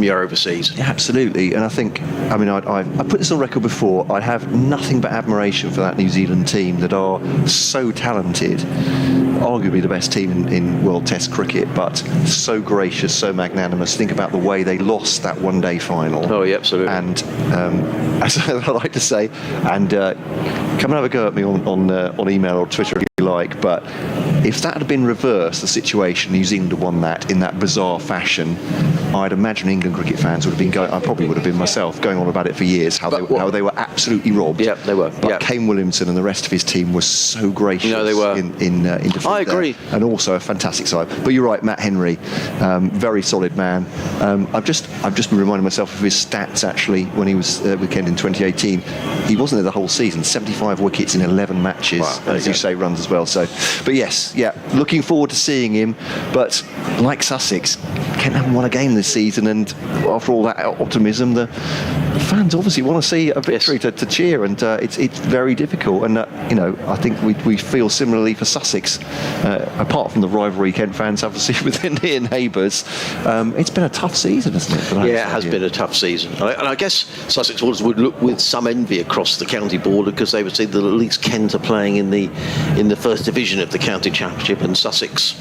you're overseas. Yeah, absolutely. And I think, I mean, I put this on record before, I have nothing but admiration for that New Zealand team that are so talented, arguably the best team in World Test cricket, but so gracious, so magnanimous. Think about the way they lost that one-day final. Oh, yeah, absolutely. And as I like to say, and come and have a go at me on email or Twitter if you like, but if that had been reversed, the situation, New Zealand had won that in that bizarre fashion, I'd imagine England cricket fans would have been going, I probably would have been myself, going on about it for years, how they were absolutely robbed. Yeah, they were. But Kane Williamson and the rest of his team were so gracious they were. in defeat. I agree. There, and also a fantastic side. But you're right, Matt Henry, very solid man. I've just been reminding myself of his stats actually when he was with Kent in 2018. He wasn't there the whole season, 75 wickets in 11 matches, as you say, runs as well. So, but yes, looking forward to seeing him. But like Sussex, Kent haven't won a game this season, and after all that optimism, the fans obviously want to see a victory to cheer, and it's very difficult. And I think we feel similarly for Sussex. Apart from the rivalry Kent fans obviously with their near neighbours, it's been a tough season, hasn't it? Yeah, it has been a tough season, and I guess Sussex would look with some envy across the county border, because they would say that at least Kent are playing in the first division of the county championship, and Sussex,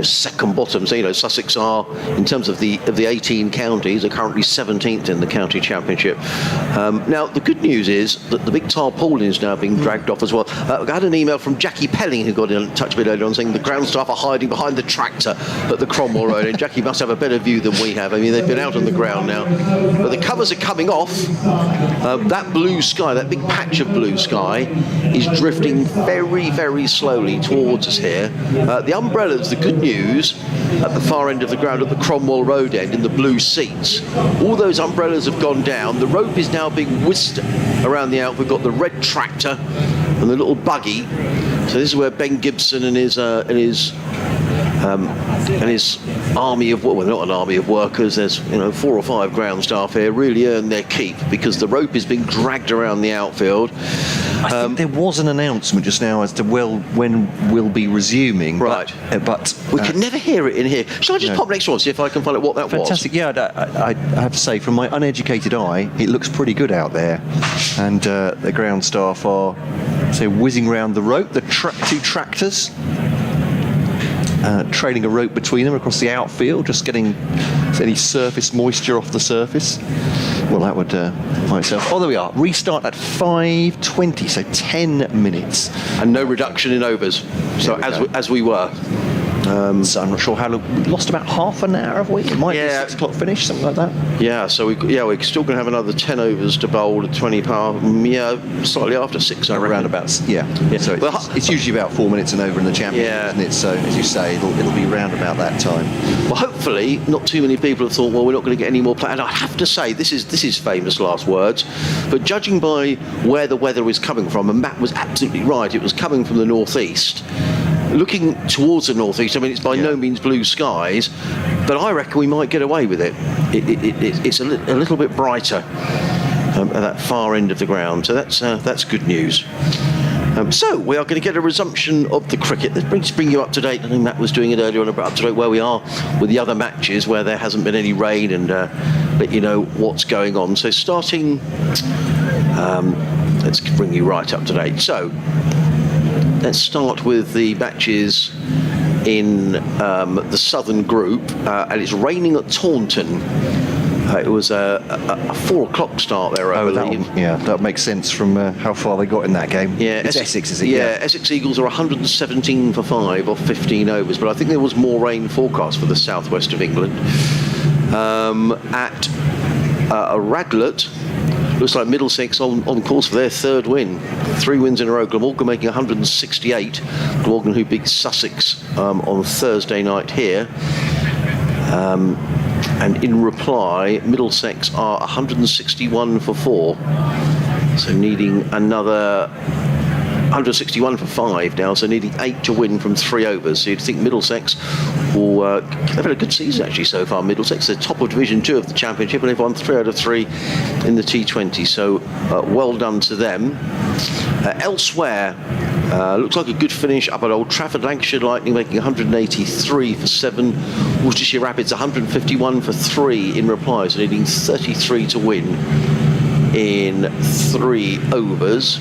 second bottom. So Sussex are, in terms of the 18 counties, are currently 17th in the county championship. Now the good news is that the big tarpaulin is now being dragged off as well. I had an email from Jackie Pelling, who got in touch a bit earlier on, saying the ground staff are hiding behind the tractor at the Cromwell Road, and Jackie must have a better view than we have. I mean, they've been out on the ground now, but the covers are coming off. That blue sky, that big patch of blue sky, is drifting very, very slowly towards us here. The umbrellas, the good news, at the far end of the ground, at the Cromwell Road end, in the blue seats, all those umbrellas have gone down. The rope is now being whisked around the out. We've got the red tractor and the little buggy. So this is where Ben Gibson and his army of, well, not an army of workers, there's 4 or 5 ground staff here, really earn their keep, because the rope is being dragged around the outfield. I think there was an announcement just now as to when we'll be resuming. Right. But we can never hear it in here. Shall I just pop next door and see if I can find out what that was? Fantastic. Yeah, I have to say, from my uneducated eye, it looks pretty good out there. And the ground staff are, whizzing round the rope. The 2 tractors, trailing a rope between them across the outfield, just getting any surface moisture off the surface. Well, that would by itself. Oh, there we are. Restart at 5:20, so 10 minutes. And no reduction in overs. So as we were. So I'm not sure how long. We lost about half an hour, have we? It might be 6 o'clock finish, something like that. Yeah, so we're still going to have another 10 overs to bowl at 20 past. Slightly after 6. Around about. Yeah. So it's usually about 4 minutes and over in the championship, isn't it? So as you say, it'll be round about that time. Well, hopefully, not too many people have thought, well, we're not going to get any more play. And I have to say, this is famous last words, but judging by where the weather is coming from, and Matt was absolutely right, it was coming from the northeast. Looking towards the northeast, I mean, it's by no means blue skies, but I reckon we might get away with it. It's a little bit brighter at that far end of the ground, so that's good news. So we are going to get a resumption of the cricket. Let's bring you up to date. I think Matt was doing it earlier on, but up to date where we are with the other matches where there hasn't been any rain, and let you know what's going on. So starting, let's bring you right up to date. So let's start with the matches in the Southern Group, and it's raining at Taunton. It was a 4 o'clock start there, I believe. That makes sense from how far they got in that game. Yeah, it's Essex, is it? Yeah, Essex Eagles are 117 for 5 off 15 overs, but I think there was more rain forecast for the southwest of England. At Radlett, looks like Middlesex on course for their 3rd win. 3 wins in a row. Glamorgan making 168. Glamorgan, who beat Sussex on Thursday night here. And in reply, Middlesex are 161 for 4. So needing another 161 for 5 now, so needing 8 to win from 3 overs. So you'd think Middlesex will they've had a good season actually so far. Middlesex, they're top of Division 2 of the Championship, and they've won 3 out of 3 in the T20. So well done to them. Elsewhere, Looks like a good finish up at Old Trafford. Lancashire Lightning making 183 for 7. Worcestershire Rapids 151 for 3 in reply, so needing 33 to win in 3 overs.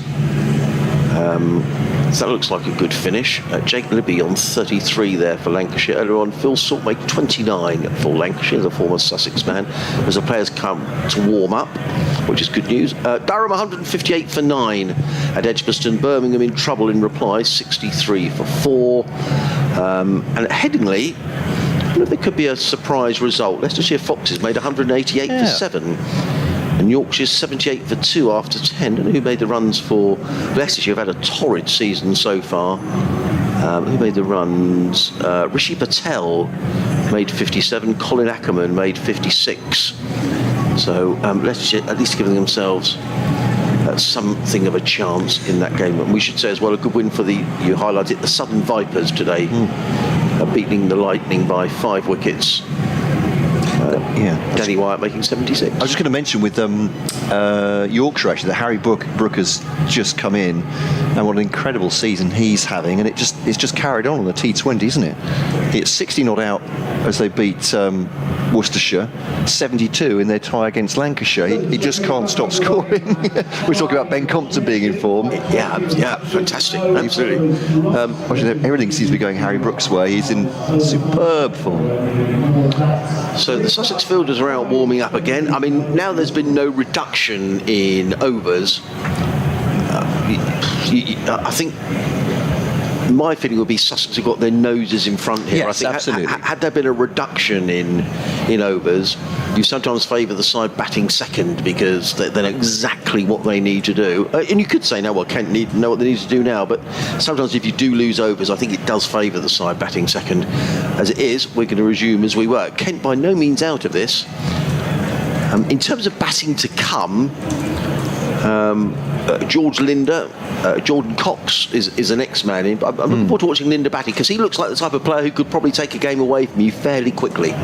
So that looks like a good finish. Jake Libby on 33 there for Lancashire. Earlier on, Phil Salt made 29 for Lancashire, the former Sussex man, as the players come to warm up, which is good news. Durham 158 for 9 at Edgbaston. Birmingham in trouble in reply, 63 for 4. And at Headingley, there could be a surprise result. Leicestershire Foxes made 188 for 7. And Yorkshire's 78 for 2 after 10. And who made the runs for Leicestershire? Have had a torrid season so far. Who made the runs? Rishi Patel made 57. Colin Ackerman made 56. So Leicestershire at least giving themselves something of a chance in that game. And we should say as well, a good win for you highlighted the Southern Vipers today, beating the Lightning by 5 wickets. Danny Wyatt making 76. I was just going to mention with Yorkshire actually that Harry Brook has just come in, and what an incredible season he's having, and it's just carried on the T20, isn't it? It's 60 not out as they beat Worcestershire, 72 in their tie against Lancashire. He just can't stop scoring. We're talking about Ben Compton being in form. Yeah, fantastic, absolutely. Everything seems to be going Harry Brook's way. He's in superb form. So the Sussex fielders are out warming up again. I mean, now there's been no reduction in overs. I think my feeling would be Sussex have got their noses in front here. Yes, I think absolutely. Had there been a reduction in overs, you sometimes favour the side batting second because they know exactly what they need to do. And you could say, no, well, Kent know what they need to do now, but sometimes if you do lose overs, I think it does favour the side batting second. As it is, we're going to resume as we were. Kent by no means out of this. In terms of batting to come, George Linder, Jordan Cox is an ex-man in. I'm looking forward to watching Linder batting because he looks like the type of player who could probably take a game away from you fairly quickly.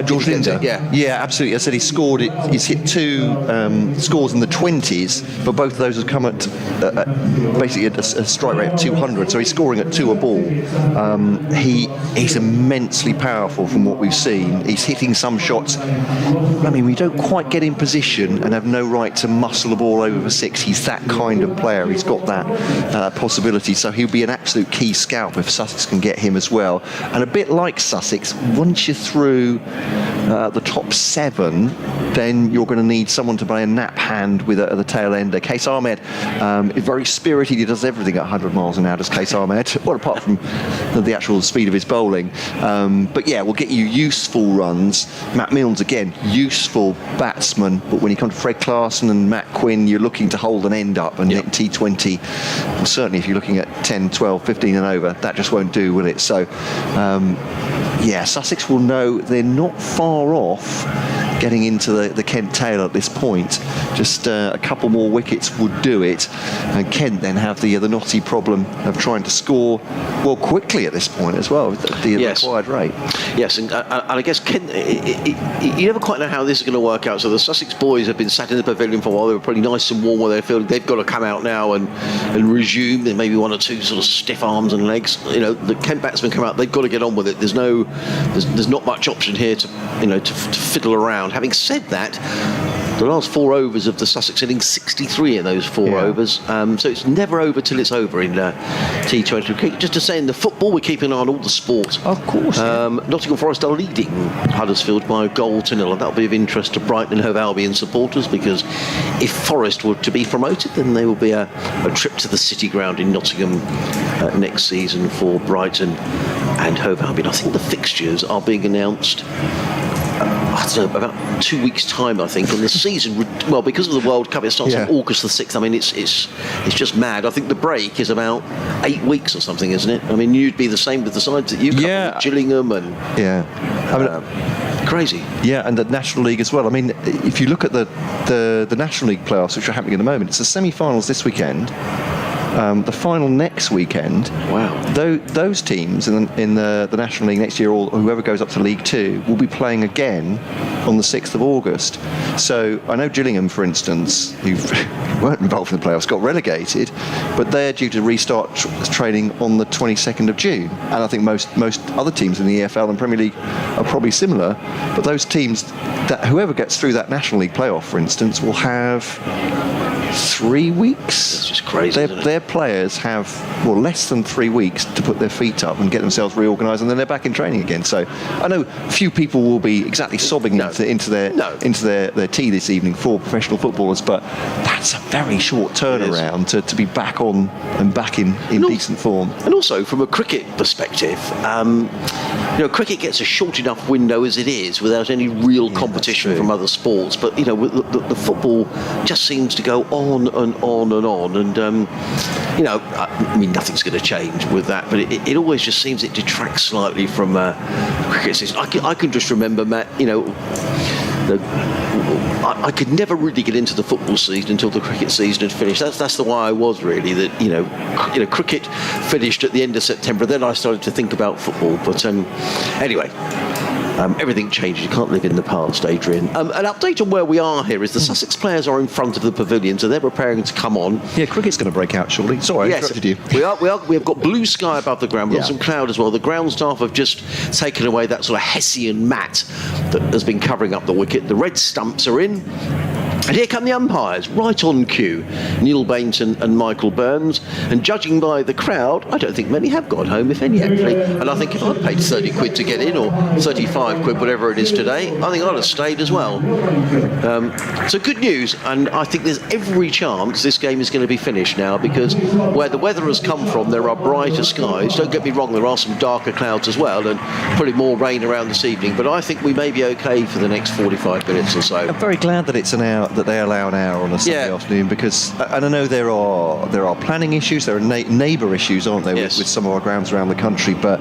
George Linder, yeah, absolutely. I said he scored it. He's hit 2 scores in the 20s, but both of those have come at basically at a strike rate of 200. So he's scoring at 2 a ball. He's immensely powerful from what we've seen. He's hitting some shots. I mean, we don't quite get in position and have no right to muscle the ball over for 6. He's that kind of player. He's got that possibility. So he'll be an absolute key scalp if Sussex can get him as well. And a bit like Sussex, once you're through the top 7, then you're going to need someone to play a nap hand with at the tail ender. Case Ahmed is very spirited. He does everything at 100 miles an hour, does Case Ahmed. Well, apart from the actual speed of his bowling. But yeah, we'll get you useful runs. Matt Milnes, again, useful batsman. But when you come to Fred Clarkson and Matt Quinn, you're looking to hold an end up. And T20, well, certainly if you're looking at 10, 12, 15 and over, that just won't do, will it? So, yeah, Sussex will know they're not far off getting into the Kent tail at this point. Just a couple more wickets would do it, and Kent then have the knotty problem of trying to score quickly at this point as well, the required rate. Yes, and I guess Kent, you never quite know how this is going to work out. So the Sussex boys have been sat in the pavilion for a while. They were pretty nice and warm where they're feeling. They've got to come out now and resume. There may be 1 or 2 sort of stiff arms and legs. You know, the Kent batsmen come out. They've got to get on with it. There's not much option here to fiddle around. Having said that, the last 4 overs of the Sussex innings, 63 in those 4 overs. So it's never over till it's over in T20. Just to say, in the football, we're keeping an eye on all the sport. Of course. Nottingham Forest are leading Huddersfield by a goal to 0, and that'll be of interest to Brighton and Hove Albion supporters, because if Forest were to be promoted, then there will be a trip to the City Ground in Nottingham next season for Brighton and Hove Albion. I think the fixtures are being announced I don't know, about 2 weeks' time, I think, and the season, well, because of the World Cup, it starts on August the 6th. I mean, it's just mad. I think the break is about 8 weeks or something, isn't it? I mean, you'd be the same with the sides that you cover, Gillingham and... I mean, crazy. Yeah, and the National League as well. I mean, if you look at the National League playoffs, which are happening at the moment, it's the semi-finals this weekend. The final next weekend. Wow. Those teams in the National League next year, or whoever goes up to League Two, will be playing again on the 6th of August. So I know Gillingham, for instance, who weren't involved in the playoffs, got relegated, but they're due to restart training on the 22nd of June. And I think most other teams in the EFL and Premier League are probably similar. But those teams, that whoever gets through that National League playoff, for instance, will have 3 weeks. It's just crazy. Their players have less than 3 weeks to put their feet up and get themselves reorganised, and then they're back in training again. So I know few people will be exactly sobbing into their tea this evening for professional footballers, but that's a very short turnaround to be back on and back in decent form. And also from a cricket perspective, cricket gets a short enough window as it is without any real competition from other sports. But the football just seems to go on and on and on, and I mean, nothing's going to change with that, but it always just seems it detracts slightly from cricket season. I can just remember, Matt, I could never really get into the football season until the cricket season had finished. That's the way I was, really. That cricket finished at the end of September. Then I started to think about football. But anyway. Everything changes. You can't live in the past, Adrian. An update on where we are here is the Sussex players are in front of the pavilion, so they're preparing to come on. Yeah, cricket's going to break out shortly. Sorry, I interrupted you. We've got blue sky above the ground. We've got some cloud as well. The ground staff have just taken away that sort of Hessian mat that has been covering up the wicket. The red stumps are in. And here come the umpires, right on cue. Neil Bainton and Michael Burns. And judging by the crowd, I don't think many have gone home, if any, actually. And I think if I'd paid 30 quid to get in, or 35 quid, whatever it is today, I think I'd have stayed as well. So good news. And I think there's every chance this game is going to be finished now, because where the weather has come from, there are brighter skies. Don't get me wrong, there are some darker clouds as well, and probably more rain around this evening. But I think we may be okay for the next 45 minutes or so. I'm very glad that it's an hour, that they allow an hour on a Sunday afternoon, because, and I know there are planning issues, there are neighbour issues, aren't there, with some of our grounds around the country, but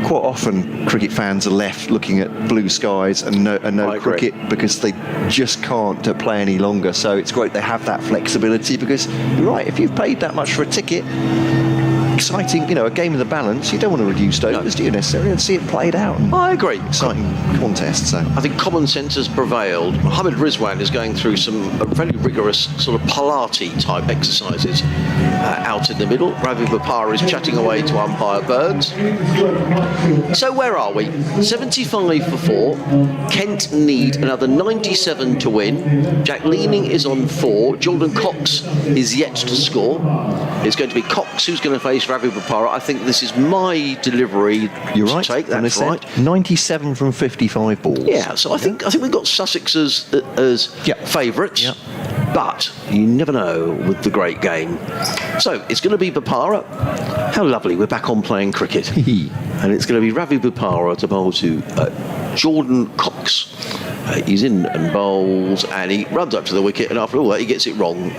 quite often cricket fans are left looking at blue skies and no cricket because they just can't play any longer. So it's great they have that flexibility, because you're right, if you've paid that much for a ticket, exciting, a game of the balance, you don't want to reduce overs, do you, necessarily, and see it played out. I agree. Exciting contest. So I think common sense has prevailed. Mohammed Rizwan is going through some very rigorous sort of Pilates type exercises out in the middle. Ravi Bopara is chatting away to umpire Burns. So where are we? 75 for 4. Kent need another 97 to win. Jack Leaning is on 4. Jordan Cox is yet to score. It's going to be Cox who's going to face Ravi Bopara. I think this is my delivery. You're right. Take that's right. 97 from 55 balls. Yeah, so I think we've got Sussex as favourites. Yep. But you never know with the great game. So it's going to be Bopara. How lovely, we're back on playing cricket. And it's going to be Ravi Bopara to bowl to Jordan Cox. He's in and bowls, and he runs up to the wicket, and after all that he gets it wrong.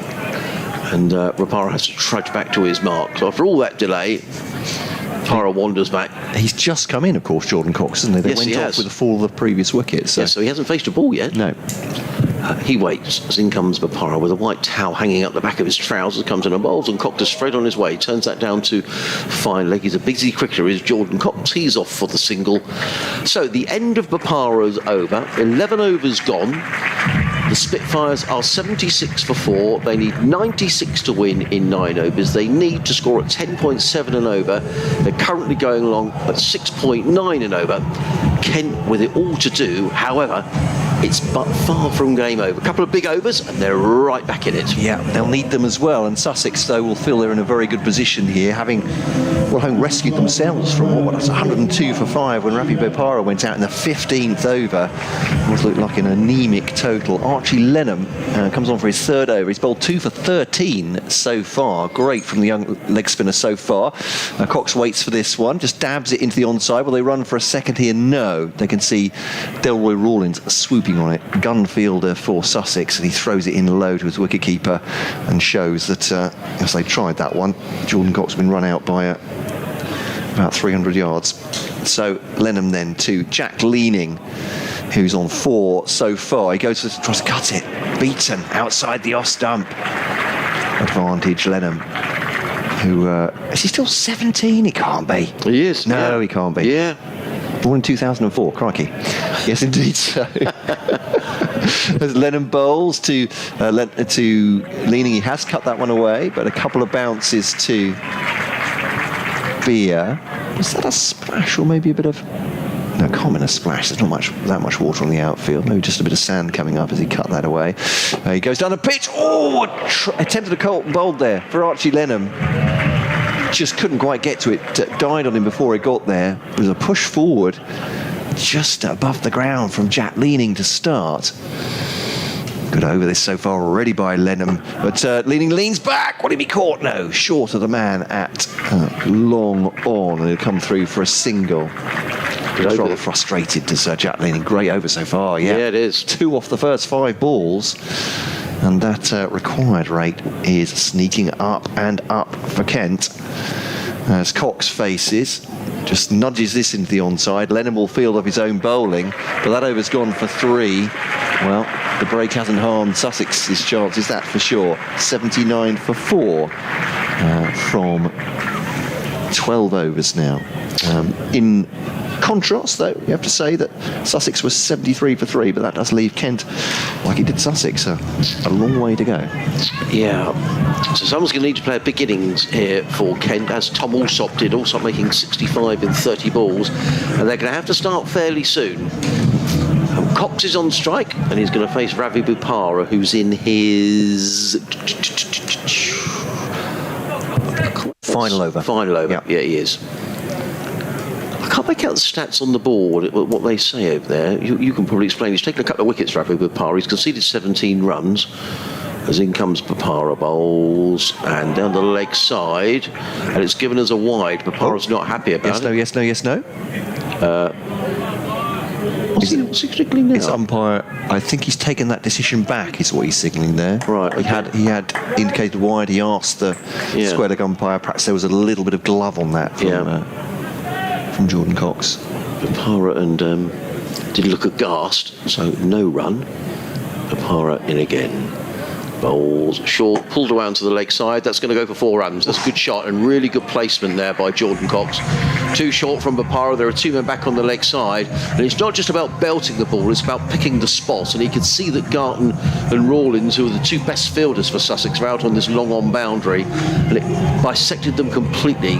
And Bopara has to trudge back to his mark. So after all that delay, Bopara wanders back. He's just come in, of course, Jordan Cox, hasn't he? They went off with the fall of the previous wicket. So. Yes, so he hasn't faced a ball yet. No. He waits as in comes Bopara with a white towel hanging up the back of his trousers, comes in and bowls, and Cox is straight on his way, turns that down to fine leg. He's a busy cricketer, is Jordan Cox. He's off for the single. So the end of Bopara's over. 11 overs gone. The Spitfires are 76 for 4. They need 96 to win in 9 overs. They need to score at 10.7 and over. They're currently going along at 6.9 and over. Kent with it all to do. However, it's but far from game over. A couple of big overs and they're right back in it. Yeah, they'll need them as well. And Sussex, though, will feel they're in a very good position here, having rescued themselves from what was 102 for 5 when Ravi Bopara went out in the 15th over. It looked like an anemic total. Archie Lenham comes on for his 3rd over. He's bowled 2 for 13 so far. Great from the young leg spinner so far. Cox waits for this one, just dabs it into the onside. Will they run for a second here? No. They can see Delroy Rawlins swooping on it. Gun fielder for Sussex, and he throws it in low to his wicketkeeper and shows that as they tried that one, Jordan Cox has been run out by about 300 yards. So Lenham then to Jack Leaning, who's on 4 so far. He goes to tries to cut it. Beaten outside the off stump. advantage. Lenham, who is he still 17? He can't be. He is. No, yeah. he can't be. Yeah. Born in 2004, crikey. Yes, indeed so. As Lenham bowls to Leaning, he has cut that one away, but a couple of bounces to Beer. Was that a splash or maybe a bit of... No, common a splash. There's not that much water on the outfield. Maybe just a bit of sand coming up as he cut that away. He goes down the pitch. Oh, attempted a bold there for Archie Lenham. Just couldn't quite get to it. Died on him before he got there. It was a push forward just above the ground from Jack Leaning to start. Good over this so far already by Lenham. But Leaning leans back. Will he be caught? No. Short of the man at long on. And he'll come through for a single. It's rather frustrated to Jack Leaning. Great over so far, yeah. Yeah, it is. 2 off the first 5 balls. And that required rate is sneaking up and up for Kent. As Cox faces, just nudges this into the onside. Lenham will field up his own bowling, but that over's gone for 3. Well, the break hasn't harmed Sussex's chances, that for sure. 79 for 4 from 12 overs now. In contrast, though, you have to say that Sussex was 73 for 3, but that does leave Kent, like he did Sussex, a long way to go. Yeah. So someone's going to need to play a big innings here for Kent, as Tom Alsop did, Alsop making 65 in 30 balls, and they're going to have to start fairly soon. Cox is on strike, and he's going to face Ravi Bupara, who's in his... Final over. Final over, yeah he is. I can't make out the stats on the board, what they say over there. You can probably explain. He's taken a couple of wickets, Ravi Bupara. He's conceded 17 runs. As in comes Bupara bowls, and down the leg side, and it's given us a wide. Bupara's not happy about it. Yes, no. What's he signalling now? It's umpire. I think he's taken that decision back, is what he's signalling there. Right. Okay. He had indicated wide. He asked the square leg umpire. Perhaps there was a little bit of glove on that from Jordan Cox. Bupara and did look aghast, so no run. Bupara in again. Bowls short, pulled around to the leg side. That's going to go for 4 runs. That's a good shot and really good placement there by Jordan Cox. 2 short from Bupara. There are 2 men back on the leg side, and it's not just about belting the ball, it's about picking the spot. And he could see that Garton and Rawlins, who are the 2 best fielders for Sussex, are out on this long on boundary, and it bisected them completely.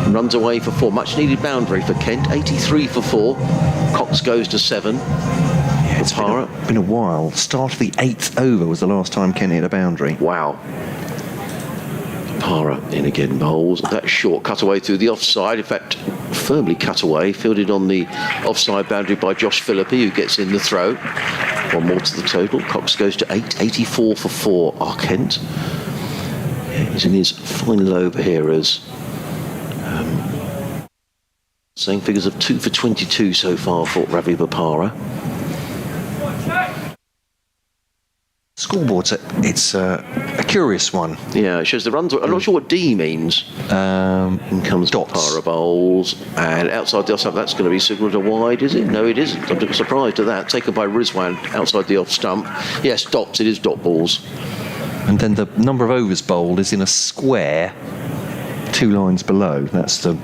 And runs away for 4. Much needed boundary for Kent. 83 for 4. Cox goes to 7. It's been a while. Start of the 8th over was the last time Kent hit a boundary. Wow. Bupara in again, bowls. That short cut away through the offside. In fact, firmly cut away. Fielded on the offside boundary by Josh Philippi, who gets in the throw. 1 more to the total. Cox goes to 8. 84 for 4 are Kent. He's in his final over here as... same figures of 2 for 22 so far for Ravi Bupara. Scoreboard, it's a curious one. Yeah, it shows the runs. I'm not sure what D means. In comes dots. Bupara bowls, and outside the off stump, that's going to be signalled a wide, is it? No, it isn't. I'm surprised at that. Taken by Rizwan outside the off stump. Yes, dots. It is dot balls. And then the number of overs bowled is in a square 2 lines below. That's the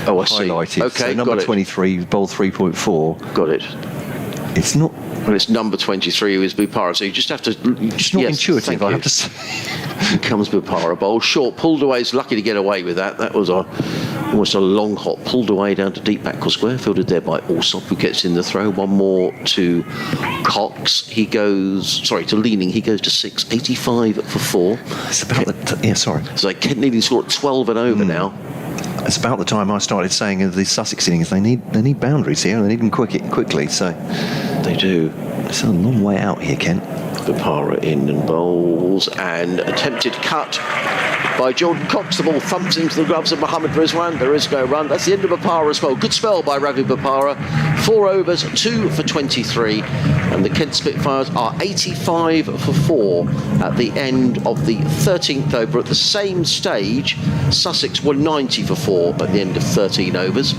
highlighted. Okay, so number 23, bowled 3.4. Got it. It's not... Well, it's number 23 who is Bupara, so you just have to... It's not intuitive, I have to say. Here comes Bupara, bowl short, pulled away. He's lucky to get away with that. That was almost a long hop, pulled away down to deep back square, fielded there by Alsop, who gets in the throw. 1 more to Cox. He goes... Sorry, to Leaning. He goes to 6. 85 for 4. It's about sorry. So Kent needing sort of 12 and over now. It's about the time I started saying in the Sussex innings they need boundaries here, and they need them quickly. So they do. It's a long way out here, Kent. Bupara in and bowls, and attempted cut by Jordan Cox. The ball thumps into the gloves of Mohammad Rizwan. There is no run. That's the end of Bupara's spell. Good spell by Ravi Bupara. 4 overs, 2 for 23, and the Kent Spitfires are 85 for 4 at the end of the 13th over. At the same stage, Sussex were 90 for 4 at the end of 13 overs.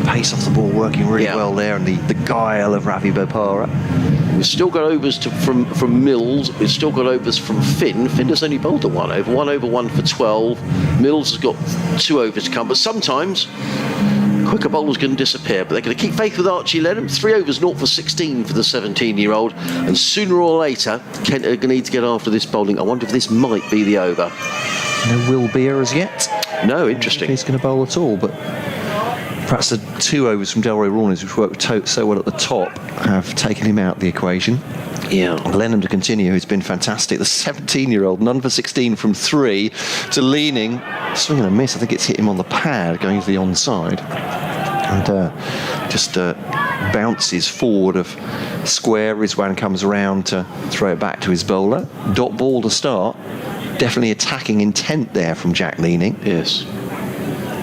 Pace off the ball working really well there, and the guile of Ravi Bupara. We've still got overs from Mills. We've still got overs from Finn. Finn has only bowled a 1 over. 1 over 1 for 12. Mills has got 2 overs to come. But sometimes quicker bowlers can disappear. But they're going to keep faith with Archie Lenham. 3 overs, 0 for 16 for the 17-year-old. And sooner or later, Kent are going to need to get after this bowling. I wonder if this might be the over. No Will Beer as yet. No, interesting. If he's going to bowl at all, but perhaps the 2 overs from Delroy Rawlings, which worked so well at the top, have taken him out of the equation. Yeah. Lenham to continue, who's been fantastic. The 17-year-old, none for 16 from 3 to leaning, swing and a miss. I think it's hit him on the pad going to the onside, and just bounces forward of square. Rizwan comes around to throw it back to his bowler. Dot ball to start. Definitely attacking intent there from Jack Leaning. Yes.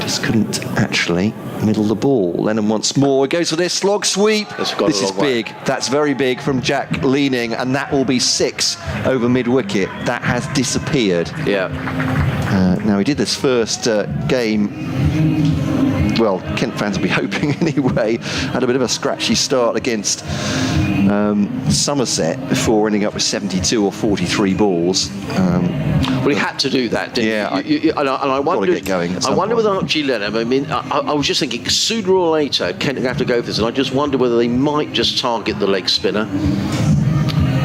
Just couldn't actually middle the ball. Lenham once more goes for this slog sweep. This is big. That's very big from Jack Leaning, and that will be 6 over mid wicket. That has disappeared. Yeah. Now he did this first game. Well, Kent fans will be hoping anyway. Had a bit of a scratchy start against Somerset before ending up with 72 or 43 balls. Well, he had to do that, didn't he? And I wondered, I wonder with Archie Lenham, I mean, I was just thinking sooner or later Kent are going to have to go for this, and I just wonder whether they might just target the leg spinner,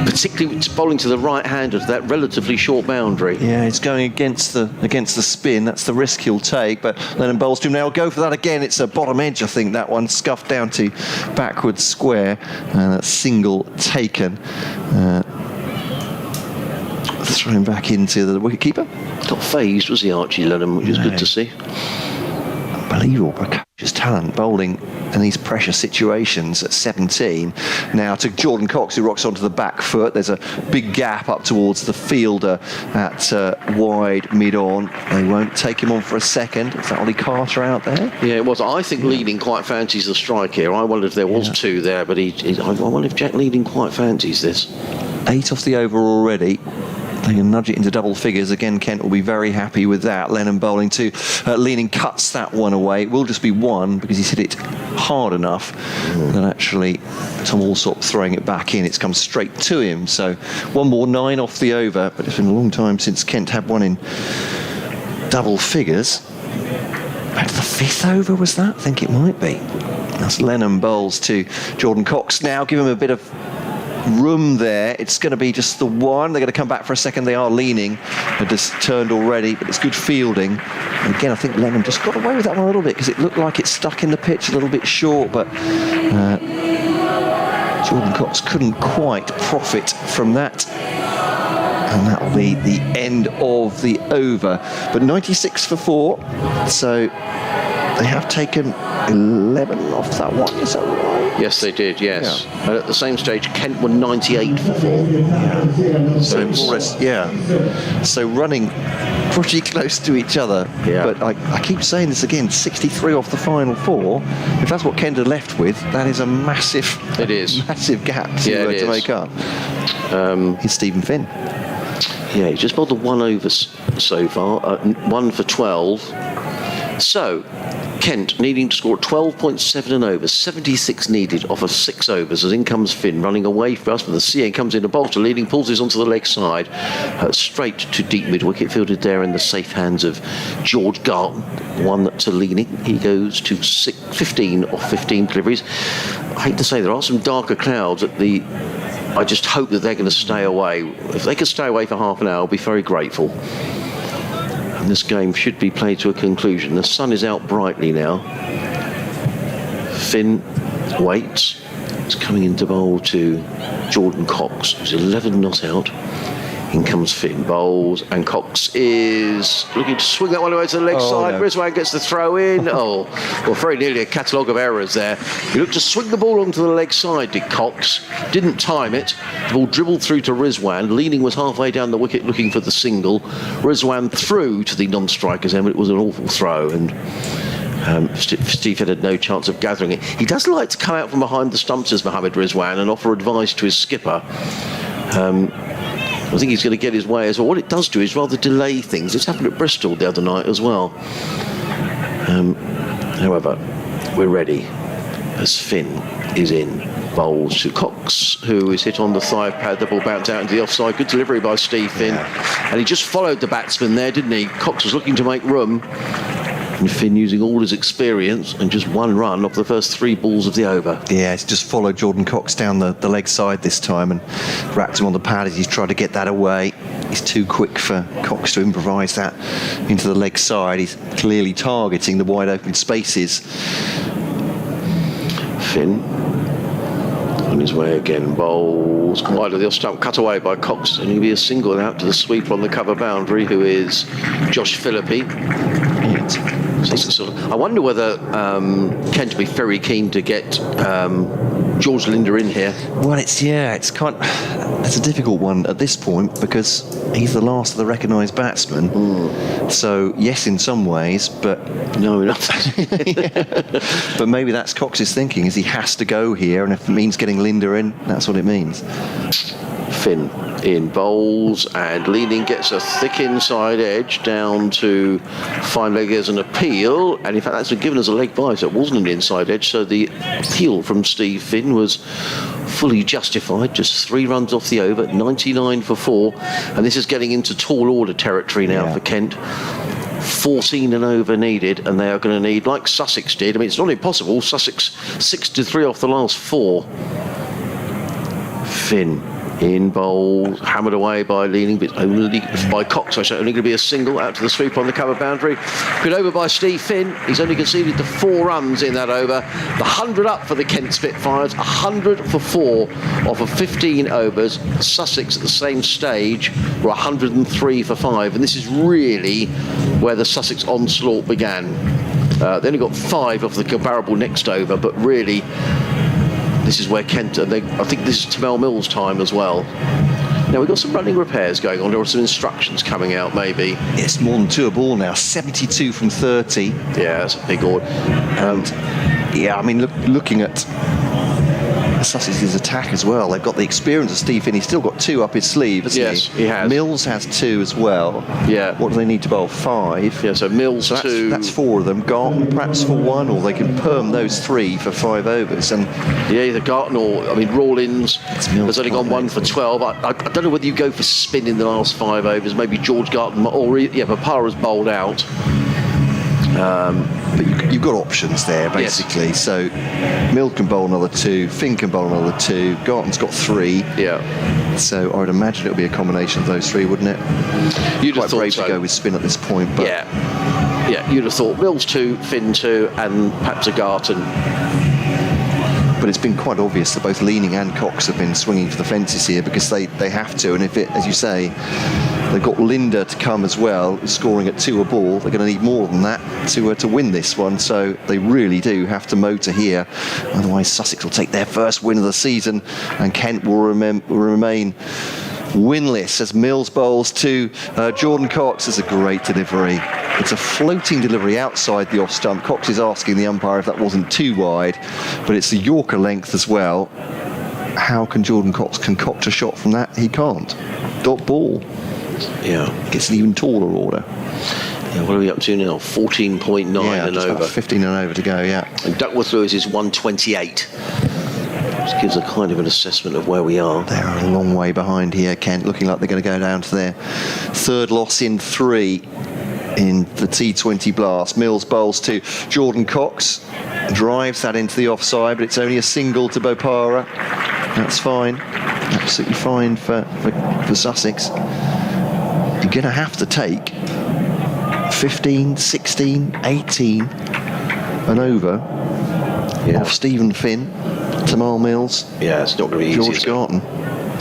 particularly bowling to the right hand of that relatively short boundary. Yeah, it's going against the spin. That's the risk he'll take. But Lenham bowls to him now. Go for that again. It's a bottom edge, I think, that one. Scuffed down to backwards square. And a single taken. Thrown back into the wicketkeeper. Not phased, was he, Archie Lenham, which is good to see. Unbelievable precocious talent bowling in these pressure situations at 17. Now to Jordan Cox, who rocks onto the back foot. There's a big gap up towards the fielder at wide mid-on. They won't take him on for a second. Is that Ollie Carter out there? Yeah, it was. I think Leading quite fancies the strike here. I wondered if there was 2 there, but I wonder if Jack Leading quite fancies this. 8 off the over already. They can nudge it into double figures. Again, Kent will be very happy with that. Lenham bowling too. Leaning cuts that one away. It will just be 1 because he's hit it hard enough that actually Tom Alsop throwing it back in. It's come straight to him. So 1 more, 9 off the over. But it's been a long time since Kent had one in double figures. Back to the 5th over, was that? I think it might be. That's Lenham bowls to Jordan Cox now. Give him a bit of room there. It's going to be just the 1. They're going to come back for a second. They are leaning. They're just turned already, but it's good fielding. And again, I think Lenham just got away with that one a little bit because it looked like it stuck in the pitch a little bit short, but Jordan Cox couldn't quite profit from that. And that will be the end of the over. But 96 for 4. So they have taken 11 off that one. Is that right? Yes, they did, yes. Yeah. And at the same stage, Kent were 98 for 4. Yeah. So running pretty close to each other. Yeah. But I keep saying this again, 63 off the final 4. If that's what Kent are left with, that is a massive gap to make up. Here's Stephen Finn. Yeah, he's just bowled the 1 over so far, 1 for 12. So, Kent needing to score 12.7 and over, 76 needed off of 6 overs as in comes Finn running away for us, but the CA comes in to bowl to Leading, pulls this onto the leg side, straight to deep mid wicket, fielded there in the safe hands of George Garton. 1 to Leading. He goes to 15 off 15 deliveries. I hate to say there are some darker clouds at the... I just hope that they're going to stay away. If they can stay away for half an hour, I'll be very grateful. And this game should be played to a conclusion. The sun is out brightly now. Finn waits. It's coming into bowl to Jordan Cox, who's 11 not out. In comes Finn, bowls, and Cox is looking to swing that one away to the leg side. No. Rizwan gets the throw in. Well, very nearly a catalogue of errors there. He looked to swing the ball onto the leg side, did Cox. Didn't time it. The ball dribbled through to Rizwan. Leading was halfway down the wicket looking for the single. Rizwan threw to the non-striker's end, but it was an awful throw. And Steve had no chance of gathering it. He does like to come out from behind the stumps as Mohamed Rizwan and offer advice to his skipper. I think he's going to get his way as well. What it does do is rather delay things. It's happened at Bristol the other night as well. However, we're ready as Finn is in. Bowls to Cox, who is hit on the thigh pad. The ball bounced out into the offside. Good delivery by Steve Finn. And he just followed the batsman there, didn't he? Cox was looking to make room. And Finn using all his experience and just one run off the first 3 balls of the over. Yeah, he's just followed Jordan Cox down the leg side this time and wrapped him on the pad as he's tried to get that away. He's too quick for Cox to improvise that into the leg side. He's clearly targeting the wide open spaces. Finn on his way again, bowls wide of the off stump, cut away by Cox, and he'll be a single out to the sweeper on the cover boundary, who is Josh Philippi. I wonder whether Kent will be very keen to get George Linder in here. Well, it's a difficult one at this point because he's the last of the recognised batsmen. So yes, in some ways, but no, not. But maybe that's Cox's thinking: is he has to go here, and if it means getting Linder in, that's what it means. Finn in bowls, and leaning gets a thick inside edge down to fine leg as an appeal, and in fact that's been given as a leg by, so it wasn't an inside edge, so the appeal from Steve Finn was fully justified. Just 3 runs off the over, 99 for 4, and this is getting into tall order territory now for Kent. 14 and over needed, and they are going to need, like Sussex did, I mean it's not impossible, Sussex 6-3 off the last 4. Finn in bowl, hammered away by leaning, but only by Cox. So only going to be a single out to the sweep on the cover boundary. Good over by Steve Finn. He's only conceded the 4 runs in that over. The 100 up for the Kent Spitfires. 100 for 4 off of 15 overs. Sussex at the same stage were 103 for 5, and this is really where the Sussex onslaught began. They only got 5 off the comparable next over, but really this is where Kent, I think this is Tamel Mills' time as well. Now we've got some running repairs going on. There are some instructions coming out, maybe. It's more than 2 a ball now. 72 from 30. Yeah, that's a big order. And yeah, I mean, looking at Sussex's attack as well, they've got the experience of Steve Finn. He's still got 2 up his sleeve, hasn't he? Yes, he has. Mills has 2 as well. Yeah. What do they need to bowl? 5. Yeah, so Mills so 2. That's 4 of them. Garton perhaps for 1, or they can perm those 3 for 5 overs. And yeah, either Garton or, I mean, Rawlins has only gone 1 for 12. I don't know whether you go for spin in the last 5 overs. Maybe George Garton or Papara's bowled out. But you've got options there, basically. Yes. So Mills can bowl another 2, Finn can bowl another 2, Garton's got 3. Yeah. So I would imagine it would be a combination of those 3, wouldn't it? You'd quite have thought brave so. to go with spin at this point. But yeah, you'd have thought Mills 2, Finn 2, and perhaps a Garton. But it's been quite obvious that both Leaning and Cox have been swinging for the fences here because they have to. And if it, as you say, they've got Linder to come as well, scoring at 2 a ball. They're going to need more than that to win this one. So they really do have to motor here. Otherwise, Sussex will take their first win of the season, and Kent will remain winless as Mills bowls to Jordan Cox. It's a great delivery. It's a floating delivery outside the off stump. Cox is asking the umpire if that wasn't too wide, but it's a Yorker length as well. How can Jordan Cox concoct a shot from that? He can't. Dot ball. Yeah. Gets an even taller order. Yeah, what are we up to now? 14.9 and just over. About 15 and over to go, yeah. And Duckworth Lewis is 128. Which gives a kind of an assessment of where we are. They're a long way behind here, Kent, looking like they're going to go down to their 3rd loss in 3 in the T20 blast. Mills bowls to Jordan Cox, drives that into the offside, but it's only a single to Bopara. That's fine, absolutely fine for Sussex. You're going to have to take 15, 16, 18 and over off Stephen Finn, Tamal Mills. Yeah, it's not going to be easy. George Garton.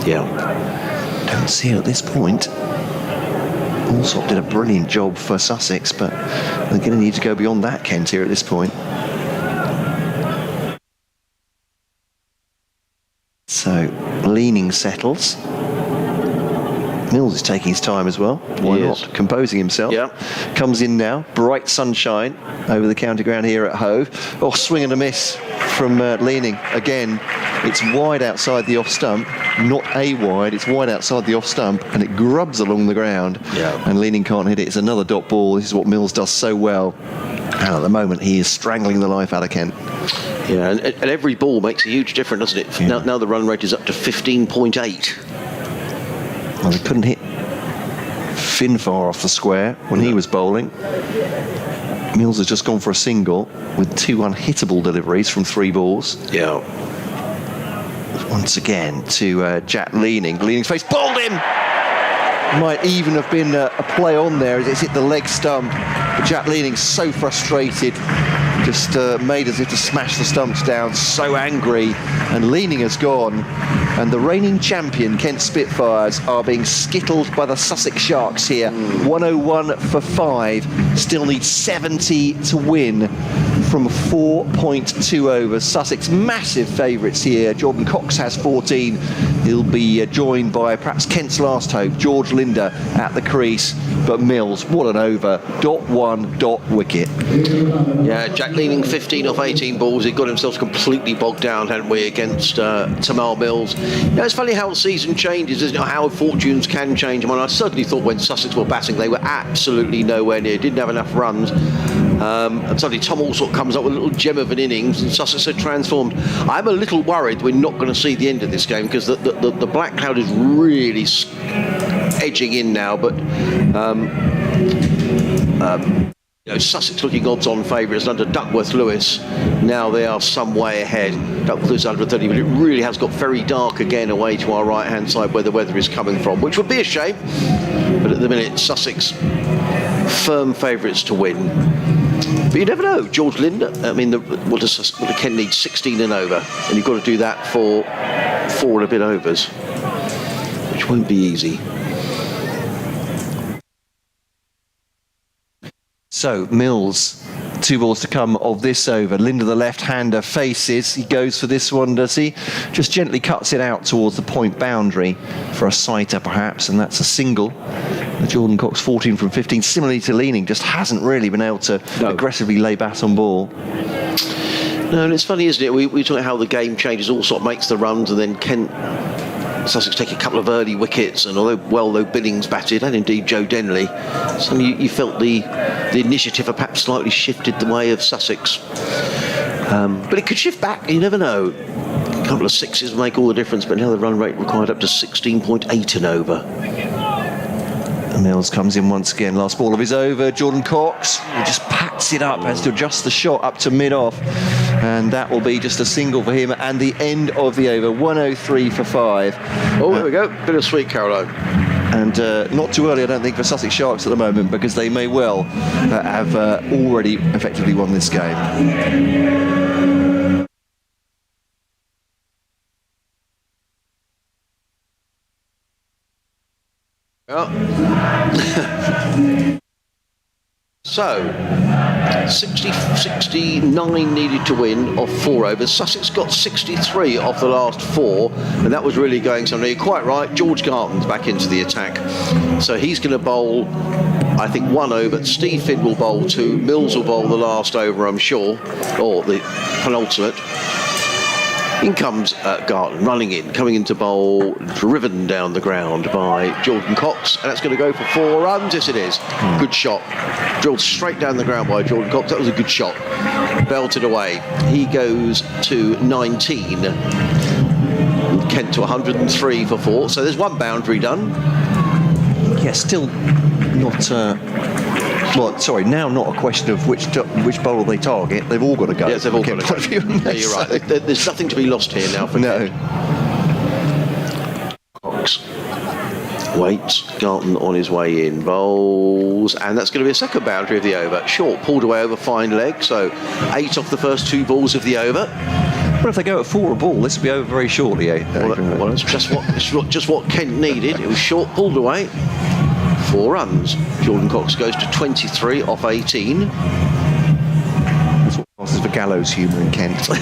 Yeah. Don't see it at this point. Alsop did a brilliant job for Sussex, but they're going to need to go beyond that, Kent, here at this point. So, Leaning settles. Mills is taking his time as well. Why not? Composing himself. Yeah. Comes in now. Bright sunshine over the county ground here at Hove. Oh, swing and a miss from Leaning. Again, it's wide outside the off stump. Not a wide, it's wide outside the off stump, and it grubs along the ground. Yeah. And Leaning can't hit it. It's another dot ball. This is what Mills does so well. And at the moment, he is strangling the life out of Kent. Yeah, and every ball makes a huge difference, doesn't it? Yeah. Now the run rate is up to 15.8. Well, they couldn't hit Finfar off the square when he was bowling. Mills has just gone for a single with 2 unhittable deliveries from 3 balls. Yeah. Once again to Jack Leaning. Leaning's face bowled him! Might even have been a play on there as it's hit the leg stump. But Jack Leaning so frustrated, just made as if to smash the stumps down, so angry. And Leaning has gone. And the reigning champion, Kent Spitfires, are being skittled by the Sussex Sharks here. 101 for 5. Still need 70 to win from 4.2 overs. Sussex massive favourites here. Jordan Cox has 14. He'll be joined by perhaps Kent's last hope, George Linder at the crease. But Mills, what an over. .1 wicket. Yeah, Jack Leaning 15 off 18 balls. He got himself completely bogged down, hadn't we, against Tamal Mills. You know, it's funny how the season changes, isn't it? How fortunes can change. I mean, I certainly thought when Sussex were batting, they were absolutely nowhere near. Didn't have enough runs. And suddenly Tom Allsop comes up with a little gem of an innings and Sussex had transformed. I'm a little worried we're not going to see the end of this game because the black cloud is really edging in now, but you know, Sussex looking odds-on favourites under Duckworth-Lewis. Now they are some way ahead. Duckworth-Lewis under 30, but it really has got very dark again away to our right-hand side where the weather is coming from, which would be a shame. But at the minute, Sussex firm favourites to win. But you never know. George Linder, I mean, what does Kent need? 16 and over. And you've got to do that for 4 and a bit overs, which won't be easy. So, Mills, 2 balls to come of this over. Linder, the left-hander, faces. He goes for this one, does he? Just gently cuts it out towards the point boundary for a sighter, perhaps, and that's a single. Jordan Cox 14 from 15, similarly to Leaning, just hasn't really been able to aggressively lay bat on ball. No, and it's funny, isn't it? We talk about how the game changes, all sort of makes the runs, and then Sussex take a couple of early wickets, and although Billings batted, and indeed Joe Denley, you felt the initiative had perhaps slightly shifted the way of Sussex. But it could shift back, you never know. A couple of sixes make all the difference, but now the run rate required up to 16.8 and over. Mills comes in once again, last ball of his over. Jordan Cox, he just packs it up, has to adjust the shot up to mid-off, and that will be just a single for him, and the end of the over. 103 for 5. Oh, there we go, bit of sweet, Caroline. And not too early, I don't think, for Sussex Sharks at the moment, because they may well have already effectively won this game. So, 69 needed to win off 4 overs. Sussex got 63 off the last 4, and that was really going somewhere. You're quite right, George Garton's back into the attack. So he's going to bowl, I think, 1 over. Steve Finn will bowl 2. Mills will bowl the last over, I'm sure, or the penultimate. In comes Garton, running in, coming into bowl, driven down the ground by Jordan Cox, and that's going to go for 4 runs. Yes, it is. Good shot. Drilled straight down the ground by Jordan Cox. That was a good shot. Belted away. He goes to 19. Kent to 103 for 4. So there's 1 boundary done. Yeah, still not... now not a question of which bowler they target. They've all got to go. Yes, they've all got to go. Yeah, you're right. There's nothing to be lost here now for Kent. Cox waits. Garton on his way in. Bowls. And that's going to be a second boundary of the over. Short, pulled away over fine leg. So 8 off the first 2 balls of the over. Well, if they go at 4 a ball, this will be over very shortly, eh? Well, that's just what Kent needed. It was short, pulled away. 4 runs. Jordan Cox goes to 23 off 18. That's what passes for gallows humour in Kent. Well,